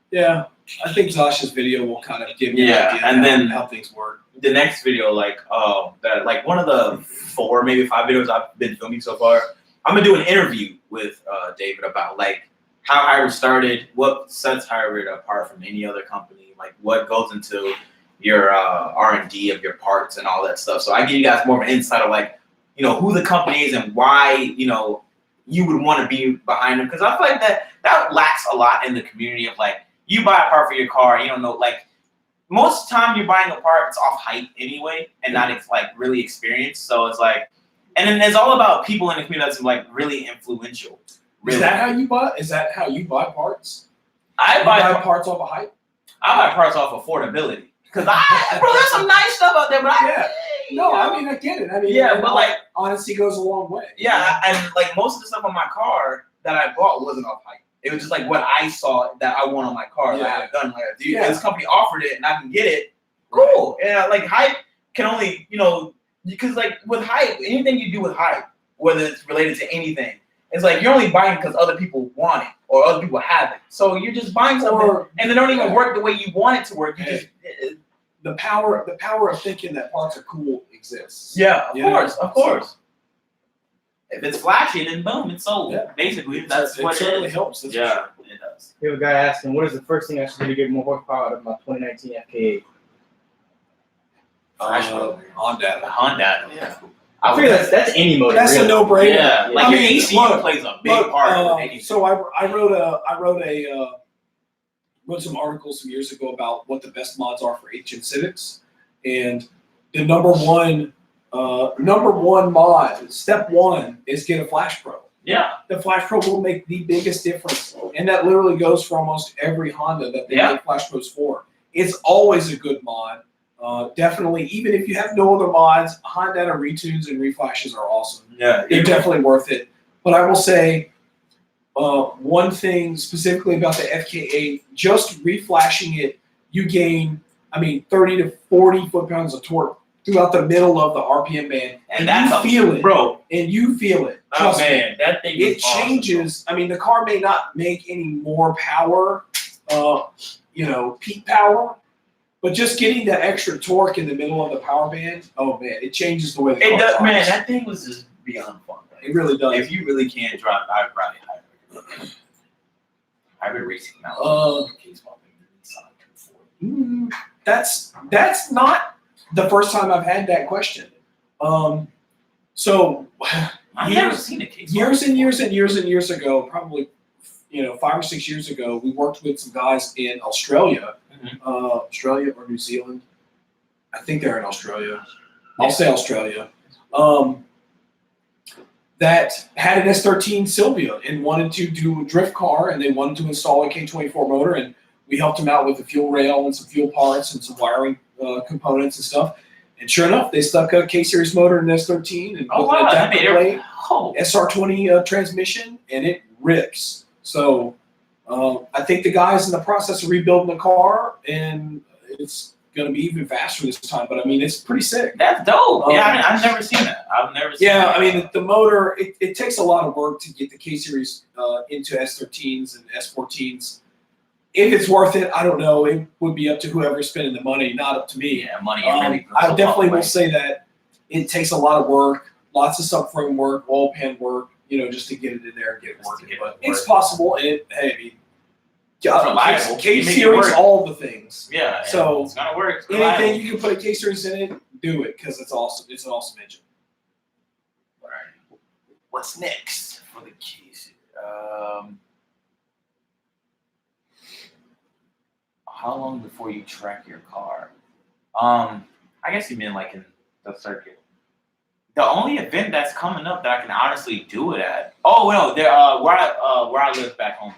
yeah, I think Zosh's video will kind of give you an idea and then how things work. The next video, one of the 4, maybe 5 videos I've been filming so far, I'm gonna do an interview with David about like how hybrid started, what sets hybrid apart from any other company, like what goes into your R&D of your parts and all that stuff. So I give you guys more of an insight of like, who the company is and why, you would want to be behind them. Because I feel like that lacks a lot in the community of like, you buy a part for your car, you don't know, like most of the time you're buying a part, it's off hype anyway and not like really experienced. So it's like, and then it's all about people in the community that's like really influential. Really. Is that how you buy parts? I buy parts off of hype? I buy parts off affordability. Because there's some nice stuff out there, but I get it. But like honesty goes a long way. Yeah, and like most of the stuff on my car that I bought wasn't off hype. It was just like what I saw that I want on my car. That I have done. Like, this company offered it, and I can get it. Cool. And like hype can only, because like with hype, anything you do with hype, whether it's related to anything, it's like you're only buying because other people want it or other people have it. So you're just buying something, and they don't even work the way you want it to work. You just the power of thinking that parts are cool exists. Yeah, of course. If it's flashy, then boom, it's sold. Yeah. Basically, that's what it really helps. It does. We have a guy asking, what is the first thing I should do to get more horsepower out of my 2019 FK8? Honda. Yeah. I figure that's any motor. That's a no-brainer. Yeah. Like your ECU plays a big part. So I wrote some articles some years ago about what the best mods are for HN Civics, and the number one mod, step 1, is get a Flash Pro. Yeah. The Flash Pro will make the biggest difference And that literally goes for almost every Honda that they make flash modes for. It's always a good mod. Definitely, even if you have no other mods, Honda retunes and reflashes are awesome. Yeah, They're definitely worth it. But I will say one thing specifically about the FK8, just reflashing it, you gain, 30 to 40 foot-pounds of torque throughout the middle of the RPM band. And that's you feel it, bro. And you feel it. Oh Trust me. man, that thing It is awesome, changes. The car may not make any more power, peak power, but just getting the extra torque in the middle of the power band, oh man, it changes the way the car drives. Man, that thing was just beyond fun. It really does. If you really can't drive, I'd probably hybrid racing now. That's not the first time I've had that question. So I've never seen a case. years ago, probably 5 or 6 years ago, we worked with some guys in Australia, Australia or New Zealand. I think they're in Australia. I'll say Australia. That had an S13 Sylvia and wanted to do a drift car, and they wanted to install a K24 motor, and we helped them out with the fuel rail and some fuel parts and some wiring components and stuff. And sure enough, they stuck a K-Series motor in an S13 and with an adapter plate, SR20 transmission, and it rips. So I think the guy's in the process of rebuilding the car, and it's going to be even faster this time. But it's pretty sick. That's dope. I've never seen that. I've never seen that. The motor, it takes a lot of work to get the K-Series into S13s and S14s. If it's worth it, I don't know. It would be up to whoever's spending the money, not up to me. Yeah, money. I definitely will say that it takes a lot of work, lots of subframe work, oil pan work, just to get it in there and get it working. But it's possible, and K-Series, all the things. Yeah, so it's gonna work. Anything you can put a K-Series in it, do it, because it's awesome. It's an awesome engine. All right. What's next for the K-Series? How long before you track your car? I guess you mean like in the circuit. The only event that's coming up that I can honestly do it at. Oh no, there where I live back home.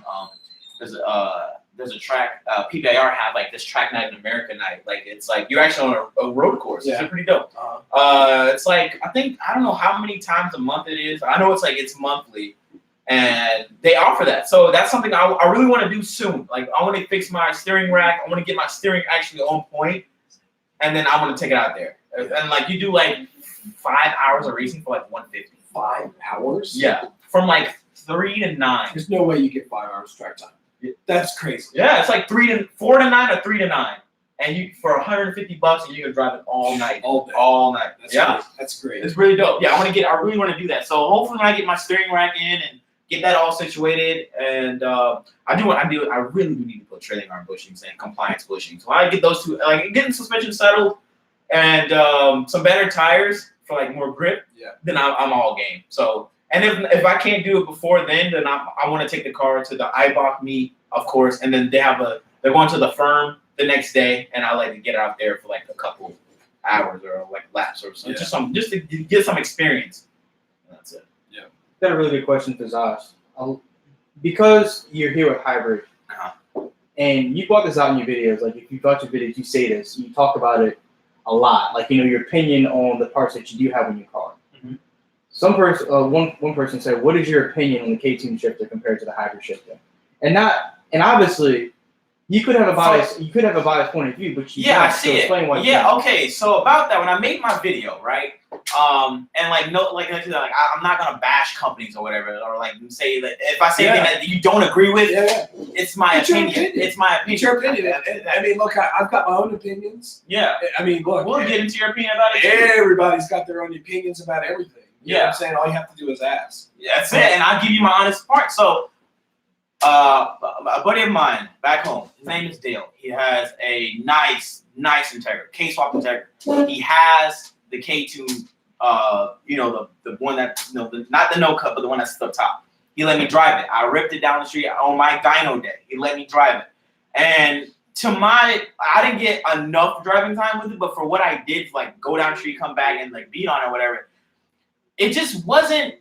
There's a track. PBIR have like this track night in America night. Like it's like you're actually on a road course. Yeah. It's pretty dope. It's like I don't know how many times a month it is. I know it's monthly. And they offer that. So that's something I really want to do soon. Like, I want to fix my steering rack. I want to get my steering actually on point. And then I want to take it out there. And, you do, 5 hours of racing for, 150. 5 hours? Yeah. From, 3 to 9. There's no way you get 5 hours track time. That's crazy. Yeah, it's 4 to 9 or 3 to 9. And you for $150, and you can drive it all night. All night. That's great. It's really dope. Yeah, I really want to do that. So, hopefully when I get my steering rack in and get that all situated, and I really do need to put trailing arm bushings and compliance bushings. So I get those two, getting suspension settled, and some better tires for more grip. Yeah. Then I'm all game. So, and if I can't do it before then I want to take the car to the IBOC meet, of course, and then they're going to the firm the next day, and I like to get out there for a couple hours or laps or something, just to get some experience. And that's it. Got a really good question for Zosh. Because you're here with hybrid, and you brought this out in your videos. If you got your videos, you say this. You talk about it a lot. Your opinion on the parts that you do have in your car. Mm-hmm. Some person, one person said, "What is your opinion on the K-tune shifter compared to the hybrid shifter?" And obviously, you could have a bias. You could have a biased point of view, but I see it. Explain why. Yeah. Okay. So about that, when I made my video, right? And I'm not gonna bash companies or whatever, or say that if I say anything that you don't agree with, it's my opinion. It's my opinion. It's your opinion. Look, I've got my own opinions. Yeah. Look, we'll get into your opinion about it. Everybody's got their own opinions about everything. You know what I'm saying? All you have to do is ask. Yeah, that's it. And I'll give you my honest part. So, a buddy of mine back home, his name is Dale. He has a nice Integra, K-swap Integra. He has the K-tune, the one that, not the no cut, but the one that's up top. He let me drive it. I ripped it down the street on my dyno day. He let me drive it. And I didn't get enough driving time with it, but for what I did, go down the street, come back, and beat on it or whatever, it just wasn't,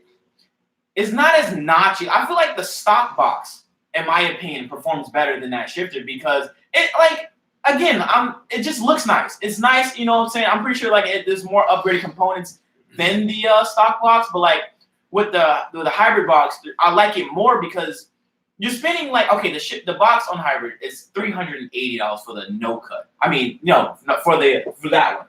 it's not as notchy. I feel like the stock box in my opinion, performs better than that shifter because it like again, it just looks nice. It's nice, you know what I'm saying? I'm pretty sure like there's more upgraded components than the stock box, but like with the hybrid box, I like it more because you're spending like okay, the box on hybrid is $380 for the no cut. I mean, no, not for that one,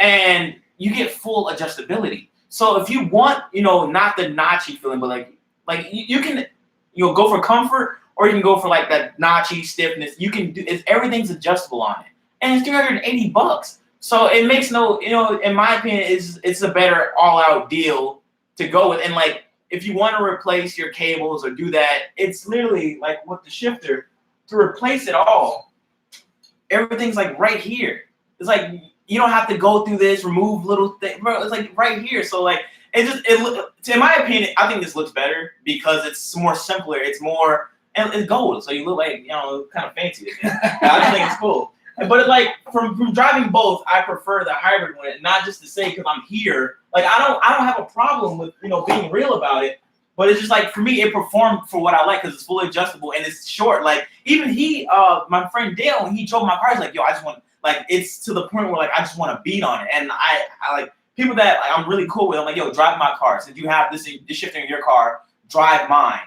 and you get full adjustability. So if you want, you know, not the notchy feeling, but like you can, you know, go for comfort or you can go for like that notchy stiffness. You can do everything's adjustable on it, and it's $380. So it makes no, you know, in my opinion, it's a better all-out deal to go with. And like if you want to replace your cables or do that, it's literally like with the shifter to replace it all. Everything's like right here. It's like you don't have to go through this, remove little things, bro. It's like right here. So like in my opinion, I think this looks better because it's more simpler. It's more and it's gold, so you look like, you know, kind of fancy. I just think it's cool. But like from driving both, I prefer the hybrid one. Not just to say because I'm here. Like I don't have a problem with, you know, being real about it. But it's just like for me, it performed for what I like because it's fully adjustable and it's short. Like even my friend Dale, when he drove my car, he's like, yo, I just want, like, it's to the point where like I just want to beat on it. And I like people that like, I'm really cool with. I'm like, yo, drive my car. Since you have this shifter in your car, drive mine.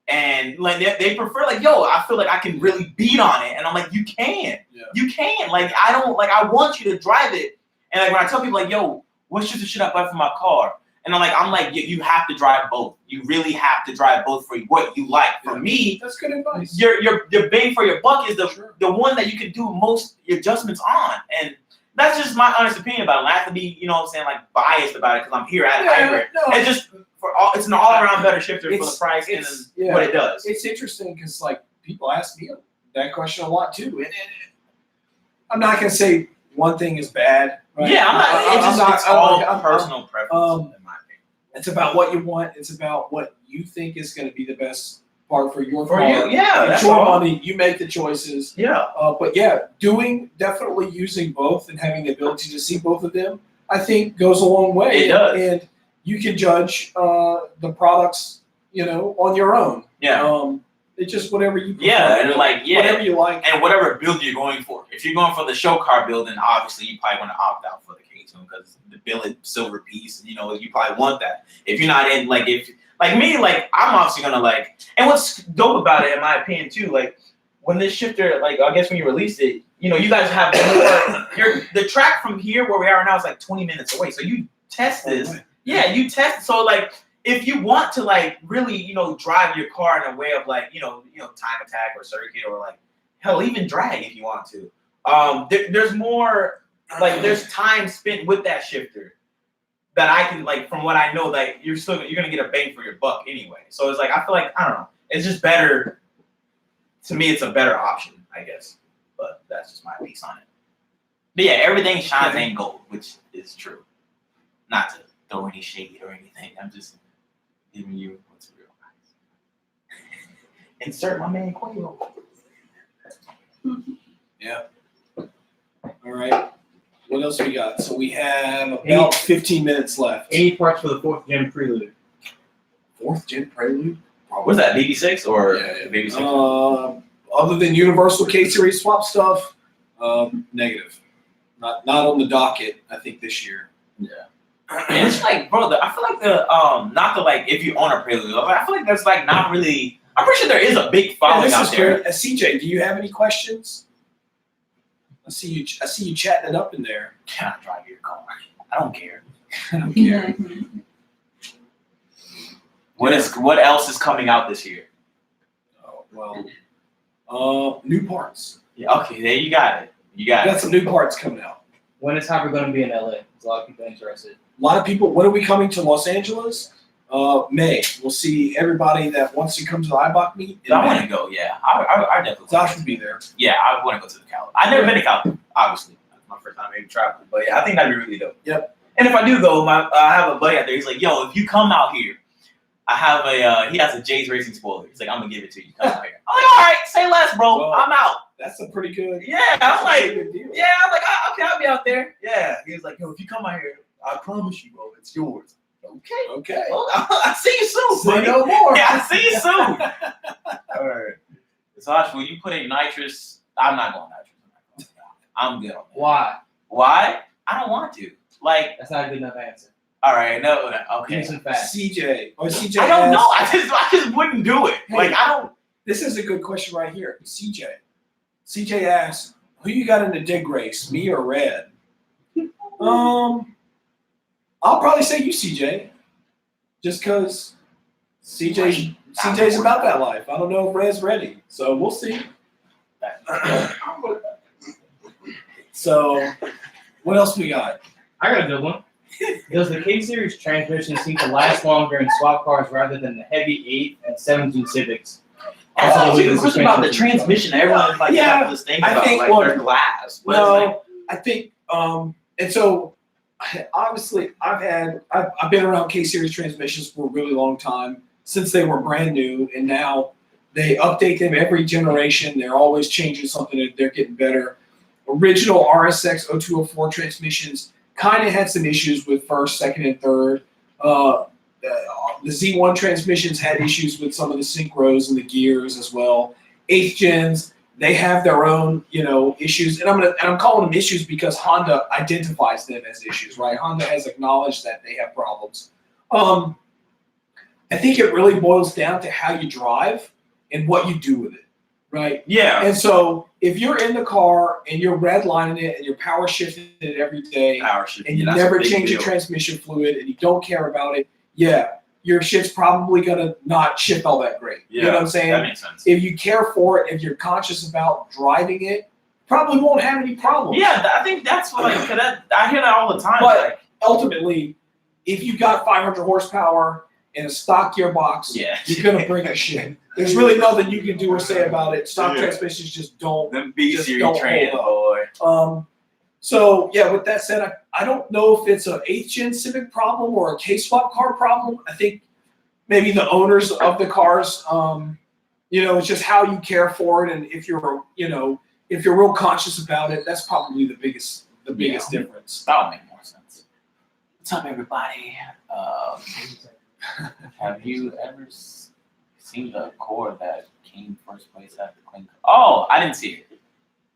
And like they prefer like, yo, I feel like I can really beat on it. And I'm like, you can. Yeah. You can. Like I want you to drive it. And like when I tell people like, yo, what shifter should I buy for my car? And I'm like, you have to drive both. You really have to drive both for what you like. For me, that's good advice. Your bang for your buck is the one that you can do most adjustments on. And that's just my honest opinion about it. I have to be, you know what I'm saying, like biased about it because I'm here at hybrid. No. It's just it's an all-around better shifter for the price and what it does. It's interesting because like people ask me that question a lot too. And I'm not gonna say one thing is bad. Right? Yeah, it's all personal preference. In my opinion, it's about what you want. It's about what you think is going to be the best part for your car. Yeah, that's your money. You make the choices. Yeah. But yeah, definitely using both and having the ability to see both of them, I think goes a long way. It does. And you can judge the products, you know, on your own. Yeah. It's just whatever you prefer. Yeah, and like whatever you like. And whatever build you're going for. If you're going for the show car build, then obviously you probably want to opt out for the K-Tune because the billet silver piece, you know, you probably want that. If you're not in like me, like I'm obviously gonna like, and what's dope about it in my opinion too, like when this shifter, like I guess when you released it, you know, you guys have more the track from here where we are now is like 20 minutes away. So you test this. Yeah, you test. So like if you want to like really, you know, drive your car in a way of like, you know, time attack or circuit or like hell, even drag if you want to. There's more like there's time spent with that shifter that I can like from what I know like you're gonna get a bang for your buck anyway. So it's like I feel like I don't know. It's just better to me. It's a better option, I guess. But that's just my piece on it. But yeah, everything shines ain't gold, which is true. Not to throw any shade or anything. I'm just giving you what's real nice. Insert my man Coilovers. Yeah. All right. What else we got? So we have about 15 minutes left. 80 parts for the 4th gen Prelude. 4th gen Prelude? What's that, BB6 or BB6? Other than Universal K-Series swap stuff, negative. Not on the docket, I think, this year. Yeah. And it's like, bro, I feel like not the like if you own a Prelude, I feel like there's like not really. I'm pretty sure there is a big following out there. CJ, do you have any questions? I see you chatting it up in there. Can I drive your car? I don't care. I don't care. What else is coming out this year? Oh, well, new parts. Yeah, okay, there you got it. You got some new parts coming out. When is Hopper going to be in LA? There's a lot of people interested. A lot of people. When are we coming to Los Angeles? May. We'll see everybody that wants to come to the IBOC meet. I want to go. Yeah, I definitely. Zosh would be there. Yeah, I want to go to the Cali. I've never been to Cali, obviously. That's my first time maybe traveling. But yeah, I think that'd be really dope. Yep. And if I do go, I have a buddy out there. He's like, yo, if you come out here, I have he has a Jay's Racing spoiler. He's like, I'm gonna give it to you. Come out here. I'm like, all right, say less, bro. Well, I'm out. That's a pretty good. Yeah, I'm like, okay, I'll be out there. Yeah. He was like, yo, if you come out here, I promise you, bro, it's yours. Okay. Well, I'll see you soon, Say no more. Yeah, I'll see you soon. All right. Zosh, will you put in nitrous? I'm not going nitrous. I'm good on that. Why? Why? I don't want to. Like, That's not a good enough answer. all right, no, Give okay. me some facts. CJ. Or CJ. I don't know. asks- I just wouldn't do it. Hey. Like, I don't. This is a good question right here. CJ. CJ asks, who you got in the dig race, me or Red? I'll probably say you, CJ. Just because CJ's about that life. I don't know if Red's ready, so we'll see. So, what else we got? I got a good one. Does the K Series transmission seem to last longer in swap cars rather than the heavy 8 and 17 Civics? Also, the the question about the transmission, everyone like Yeah, have this thing I about think, like well, their glass. But No, I think, and so obviously I've been around K Series transmissions for a really long time since they were brand new, and now they update them every generation. They're always changing something. They're getting better. Original RSX 0204 transmissions kind of had some issues with first, second, and third. The Z1 transmissions had issues with some of the synchros and the gears as well. 8th gens, they have their own, issues, and I'm calling them issues because Honda identifies them as issues, right? Honda has acknowledged that they have problems. I think it really boils down to how you drive and what you do with it, right? yeah, And so if you're in the car and you're redlining it and you're power shifting it every day, power shift. and you that's a never big change your deal. transmission fluid and you don't care about it, yeah, your shit's probably gonna not shift all that great. You know what I'm saying? That makes sense. If you care for it, if you're conscious about driving it, probably won't have any problems. Yeah, I think that's what I hear that all the time. But- like, Ultimately, if you got 500 horsepower and a stock gearbox, yeah, you're gonna bring a shit. There's really nothing you can do or say about it. Stock transmissions just don't. them B Just series don't training, hold boy. So yeah, with that said, I don't know if it's an 8th gen Civic problem or a K-swap car problem. I think maybe the owners of the cars, it's just how you care for it, and if you're real conscious about it, that's probably the biggest difference. That would make more sense. What's up, everybody? Have you ever seen the core that came first place at the clean? Oh, I didn't see it.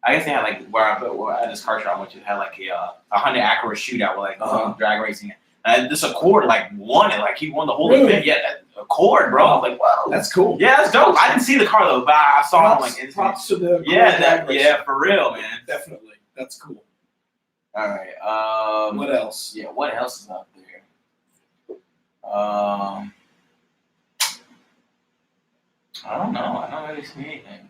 I guess they had like where at this car shop, which had like a Honda Acura shootout with like drag racing. And this Accord won it, like he won the whole Really? event. Yeah, that Accord, bro. I'm like, wow, That's cool. yeah, that's dope. I didn't see the car though, but I saw him like Props to the yeah, for real, man. definitely. That's cool. All right. What else? Yeah, what else is out there? I don't know. I don't really see anything.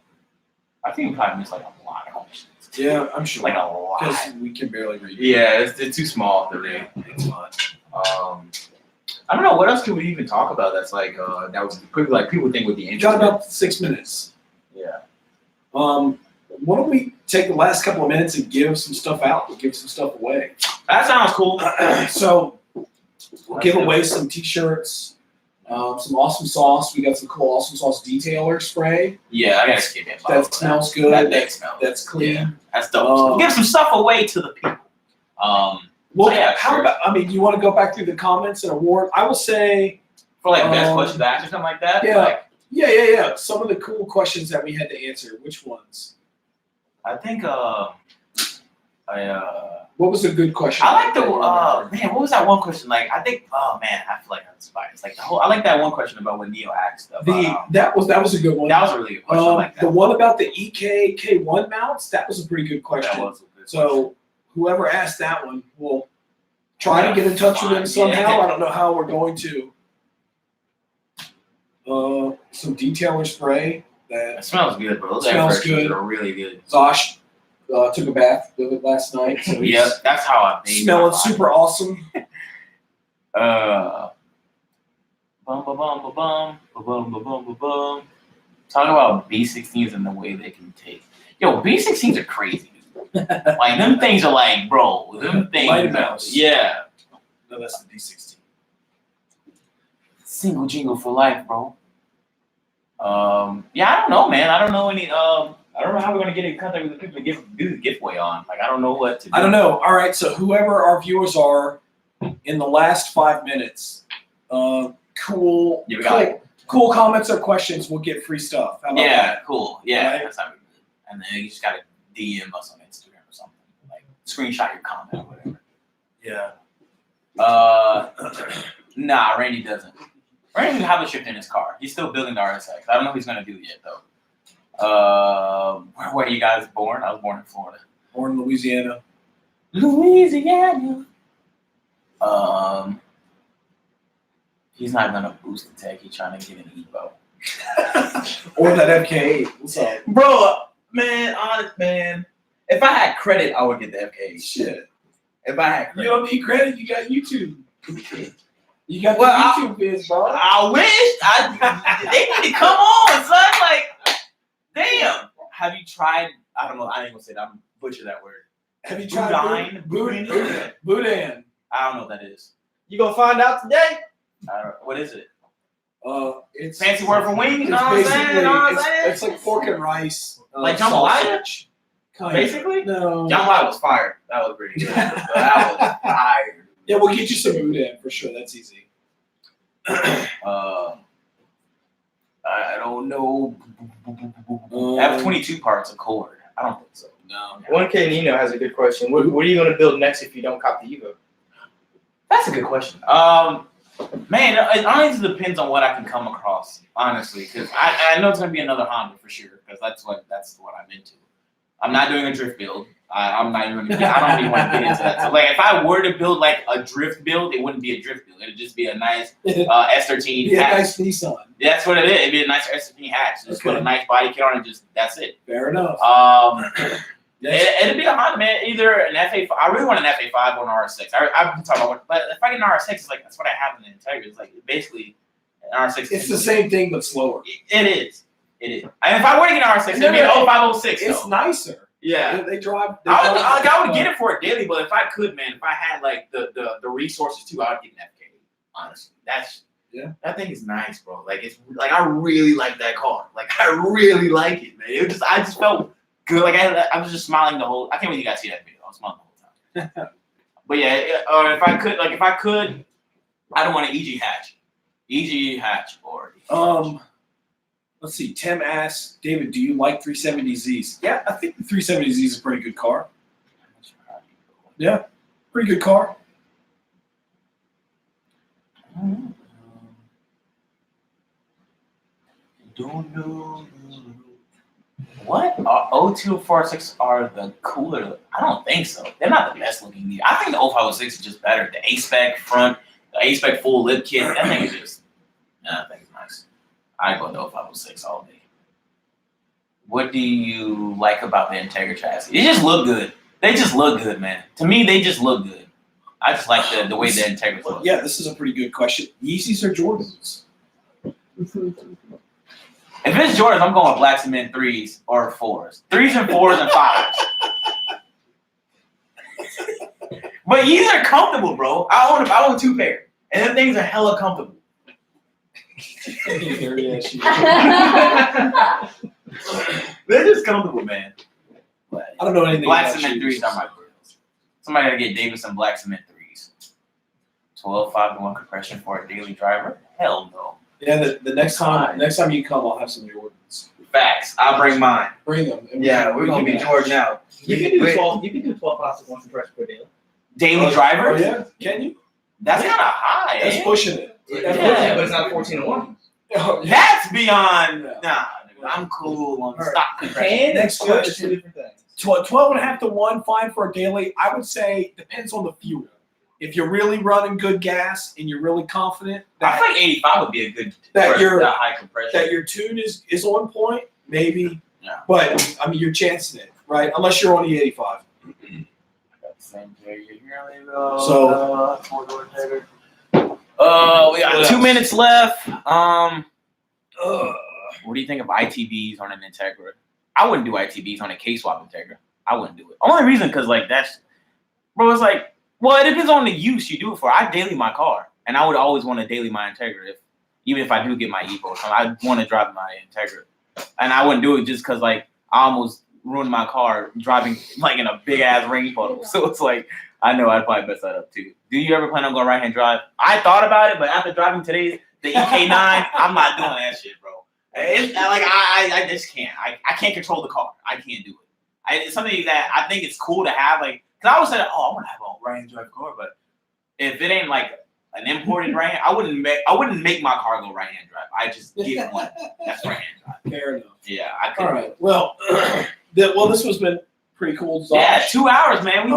I think we probably missed like a lot of questions. Yeah, I'm sure. Like a lot. Because we can barely read. Yeah, it's too small to read. It's fun. I don't know what else could we even talk about. That's like that was pretty, like people think would be We got interesting. about 6 minutes. Yeah. Why don't we take the last couple of minutes and give some stuff out, give some stuff away? That sounds cool. So we'll give away some t-shirts, some awesome sauce. We got some cool awesome sauce detailer spray. Yeah, I gotta skip it. That smells good. That thing smells. That's clean. Yeah, that's dope. Give some stuff away to the people. Well, yeah, how sure. about? I mean, you want to go back through the comments and award? I will say, For like best questions to ask or something like that. yeah. Like, yeah. Some of the cool questions that we had to answer. Which ones? I think What was a good question? I like the man. What was that one question? Like I think. Oh man, I feel like I'm biased. Like the whole. I like that one question about when Neo asked about. That was a good one. That was a really good question. I like that. The one about the EK K1 mounts, that was a pretty good question. That was a good So whoever asked that one, we'll try to get in touch with them somehow. Yeah. I don't know how we're going to. Some detailer spray It that smells good, bro. Those Smells air fresheners good. are really good. Zosh took a bath with it last night. So he's Yeah, that's how I made smelling my super awesome. bum ba bum ba bum ba bum ba bum ba bum. Talk about B16s and the way they can take. Yo, B16s are crazy. Like them things are like, bro. Them things. Mighty Mouse. Yeah. No, that's the D16. Single jingle for life, bro. Yeah, I don't know, man. I don't know any. I don't know how we're gonna get in contact with the people to do the giveaway on. Like, I don't know what to do. I don't know. All right, so whoever our viewers are in the last 5 minutes, cool. Yeah, we got like cool comments or questions, we'll get free stuff. How about Yeah, that? cool. Yeah, Right. that's how we do it. And then you just gotta DM us on Instagram or something. Like screenshot your comment or whatever. Yeah. Nah, Randy doesn't. Randy doesn't have a shift in his car. He's still building the RSX. I don't know what he's gonna do yet though. Where are you guys born? I was born in Florida. Born in Louisiana. Louisiana. He's not gonna boost the tech. He's trying to get an Evo. Or that MK8. What's up? Bro, man, honest man. If I had credit, I would get the FK. Shit. If I had You credit. don't need credit. You got YouTube. You got Well, the YouTube vids, bro. I wish they need to come on, son. Like, damn. Have you tried? I don't know. I ain't gonna say that. I'm butcher that word. Have you tried Boudin? Boudin? I don't know what that is. You gonna find out today? What is it? It's Fancy word for wings? It's You know what I'm saying? basically You know what I'm saying? it's like pork and rice. Like jambalaya? sausage. Kind of. Basically? No. Jambalaya was fire. That was pretty good. That was fire. Yeah, we'll get you some Boudin for sure. That's easy. I don't know. F-22 parts are cord. I don't think so. No. 1K Nino has a good question. What are you gonna build next if you don't cop the Evo? That's a good question. Man, it honestly depends on what I can come across, honestly, because I know it's gonna be another Honda for sure, because that's what I'm into. I'm not doing a drift build. I'm not even. I don't even want to get into that. So, like, if I were to build like a drift build, it wouldn't be a drift build. It'd just be a nice S13 Yeah, hatch. nice Nissan. That's what it is. It'd be a nice S13 hatch. Just put a nice body kit on and just that's it. Fair enough. It'd be a Honda, man. Either an FA5. I really want an FA5 or an RS6. I've been talking about, but if I get an RS6, it's like that's what I have in the Integra. It's like basically an RS6. It's the same thing but slower. It is. It is. And if I were to get an RS6, it'd be an 0506. It's nicer. Yeah. They drive. I would get it for it daily, but if I could, man, if I had like the resources too, I would get an FK. Honestly, that thing is nice, bro. Like it's like I really like that car. Like I really like it, man. I just felt good. Like I was just smiling the whole. I can't believe you guys see that video. I was smiling the whole time. But yeah, or if I could, I don't want an EG hatch or. Let's see. Tim asks, David, do you like 370Zs? Yeah, I think the 370Z is a pretty good car. Yeah, pretty good car. Don't know. What? 0246 are the cooler? I don't think so. They're not the best looking either. I think the 0506 is just better. The A-Spec front, the A-Spec full lip kit, that thing is just, I think it's nice. I go with the 0506 all day. What do you like about the Integra chassis? They just look good. They just look good, man. To me, they just look good. I just like the way the Integra looks. Yeah, this is a pretty good question. Yeezys or Jordans? If it's Jordans, I'm going with black cement 3s or 4s. 3s and 4s and 5s. But these are comfortable, bro. I own 2 pair. And them things are hella comfortable. They're just comfortable, man. But I don't know anything black about cement shoes. 3s are my grills. Somebody gotta get Davidson black cement 3s. 12 5-1 compression for a daily driver? Hell no. Yeah, the next time you come, I'll have some Jordans. Facts. I'll bring mine. Bring them. and Yeah, we're gonna be George now. You can do 12. You can do 12 pounds of one compressor per day. Daily driver? Oh, yeah? Can you? That's kind of high. That's eh? pushing it. Yeah. But it's not 14-1. Oh, yeah. That's beyond. Yeah. Nah, dude, I'm cool on Alright. stock compression. And Next it's two question. different things. 12.5 to 1, fine for a daily. I would say depends on the fuel. If you're really running good gas and you're really confident I that, feel like 85 would be a good That for you're- that high compression. that your tune is on point, maybe. Yeah. But I mean, you're chancing it, right? Unless you're on the 85. We got 2 minutes left. What do you think of ITBs on an Integra? I wouldn't do ITBs on a K-swap Integra. I wouldn't do it. Only reason because like that's, bro. It's like, well, it depends on the use you do it for. I daily my car, and I would always want to daily my Integra. Even if I do get my Evo, I want to drive my Integra, and I wouldn't do it just because like I almost ruined my car driving like in a big ass rain puddle. So it's like I know I'd probably mess that up too. Do you ever plan on going right hand drive? I thought about it, but after driving the EK9, I'm not doing that shit, bro. It's like I just can't. I can't control the car. I can't do it. It's something that I think it's cool to have. Like, cause I always said, oh, I want to have a right-hand drive car, but if it ain't like an imported right hand, I wouldn't make my car go right-hand drive. I just get one that's right-hand drive. Fair enough. Yeah, I could. All right. Well, this has been pretty cool. Zosh. Yeah, 2 hours, man. We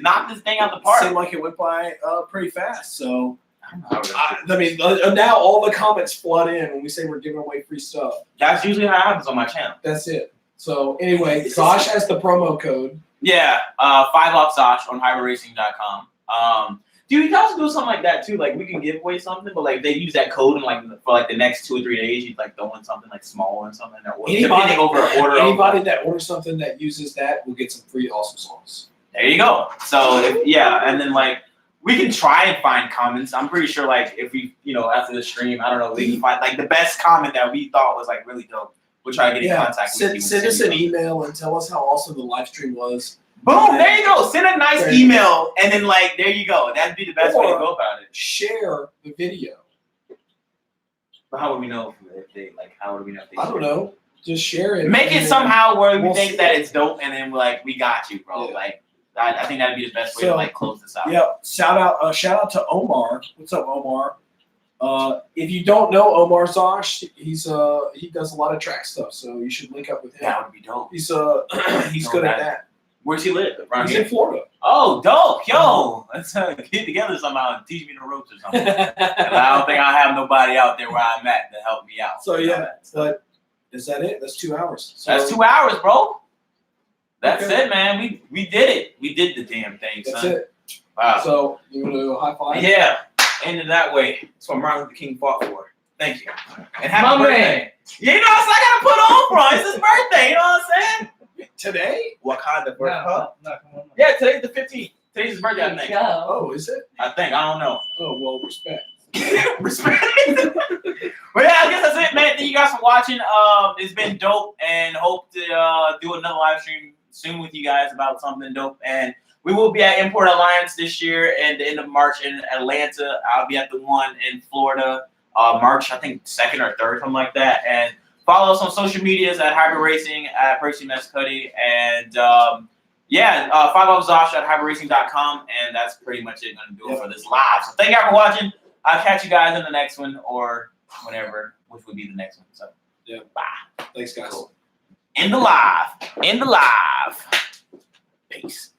knocked this thing out the park. Seemed like it went by pretty fast. So, I now all the comments flood in when we say we're giving away free stuff. That's usually how it happens on my channel. That's it. So anyway, Zosh has the promo code. Yeah, 5 off Zosh on hyperracing.com. Dude, you guys do something like that too. Like we can give away something, but like they use that code and like for like the next 2 or 3 days, you like throwing something like small or something. Anybody that orders something that uses that will get some free awesome sauce. There you go. So and then like we can try and find comments. I'm pretty sure like if we after the stream, I don't know, we can find like the best comment that we thought was like really dope. We'll try to get in contact with you. Send us an email and tell us how awesome the live stream was. Boom! There you go. Send a nice email, and then like there you go. That'd be the best way to go about it. Share the video. But how would we know if they like? How would we know if they? I don't know. Just share it. Make it somehow where we think that it's dope, and then we're like, we got you, bro. Yeah. Like I think that'd be the best way to like close this out. Yeah. Shout out to Omar. What's up, Omar? If you don't know Omar Zosh, he does a lot of track stuff, so you should link up with him. That would be dope. He's good at that. Where's he live? He's in Florida. Oh, dope. Yo, let's get together somehow and teach me the ropes or something. I don't think I have nobody out there where I'm at to help me out. So yeah, but is that it? That's 2 hours. So, that's 2 hours, bro. That's it, man. We did it. We did the damn thing, son. That's it. Wow. So you want to high five? Yeah. Ended that way. That's what Martin Luther King fought for. Thank you. And happy birthday. Yeah, you know what I gotta put on for him. It's his birthday. You know what I'm saying? Today? Wakanda birthday. No. Yeah, today's the 15th. Today's his birthday, I think. Oh, is it? I think. I don't know. Oh, well, respect. Respect. But yeah, I guess that's it, man. Thank you guys for watching. It's been dope, and hope to do another live stream soon with you guys about something dope. And we will be at Import Alliance this year and the end of March in Atlanta. I'll be at the one in Florida, March, I think 2nd or 3rd, something like that. And follow us on social medias at Hyper Racing, at Percy Mescuddy, and 5 off Zosh at hyperracing.com. And that's pretty much it. Going to do it for this live. So thank you for watching. I'll catch you guys in the next one or whenever, which would be the next one. So yeah, bye. Thanks, guys. Cool. In the live. Peace.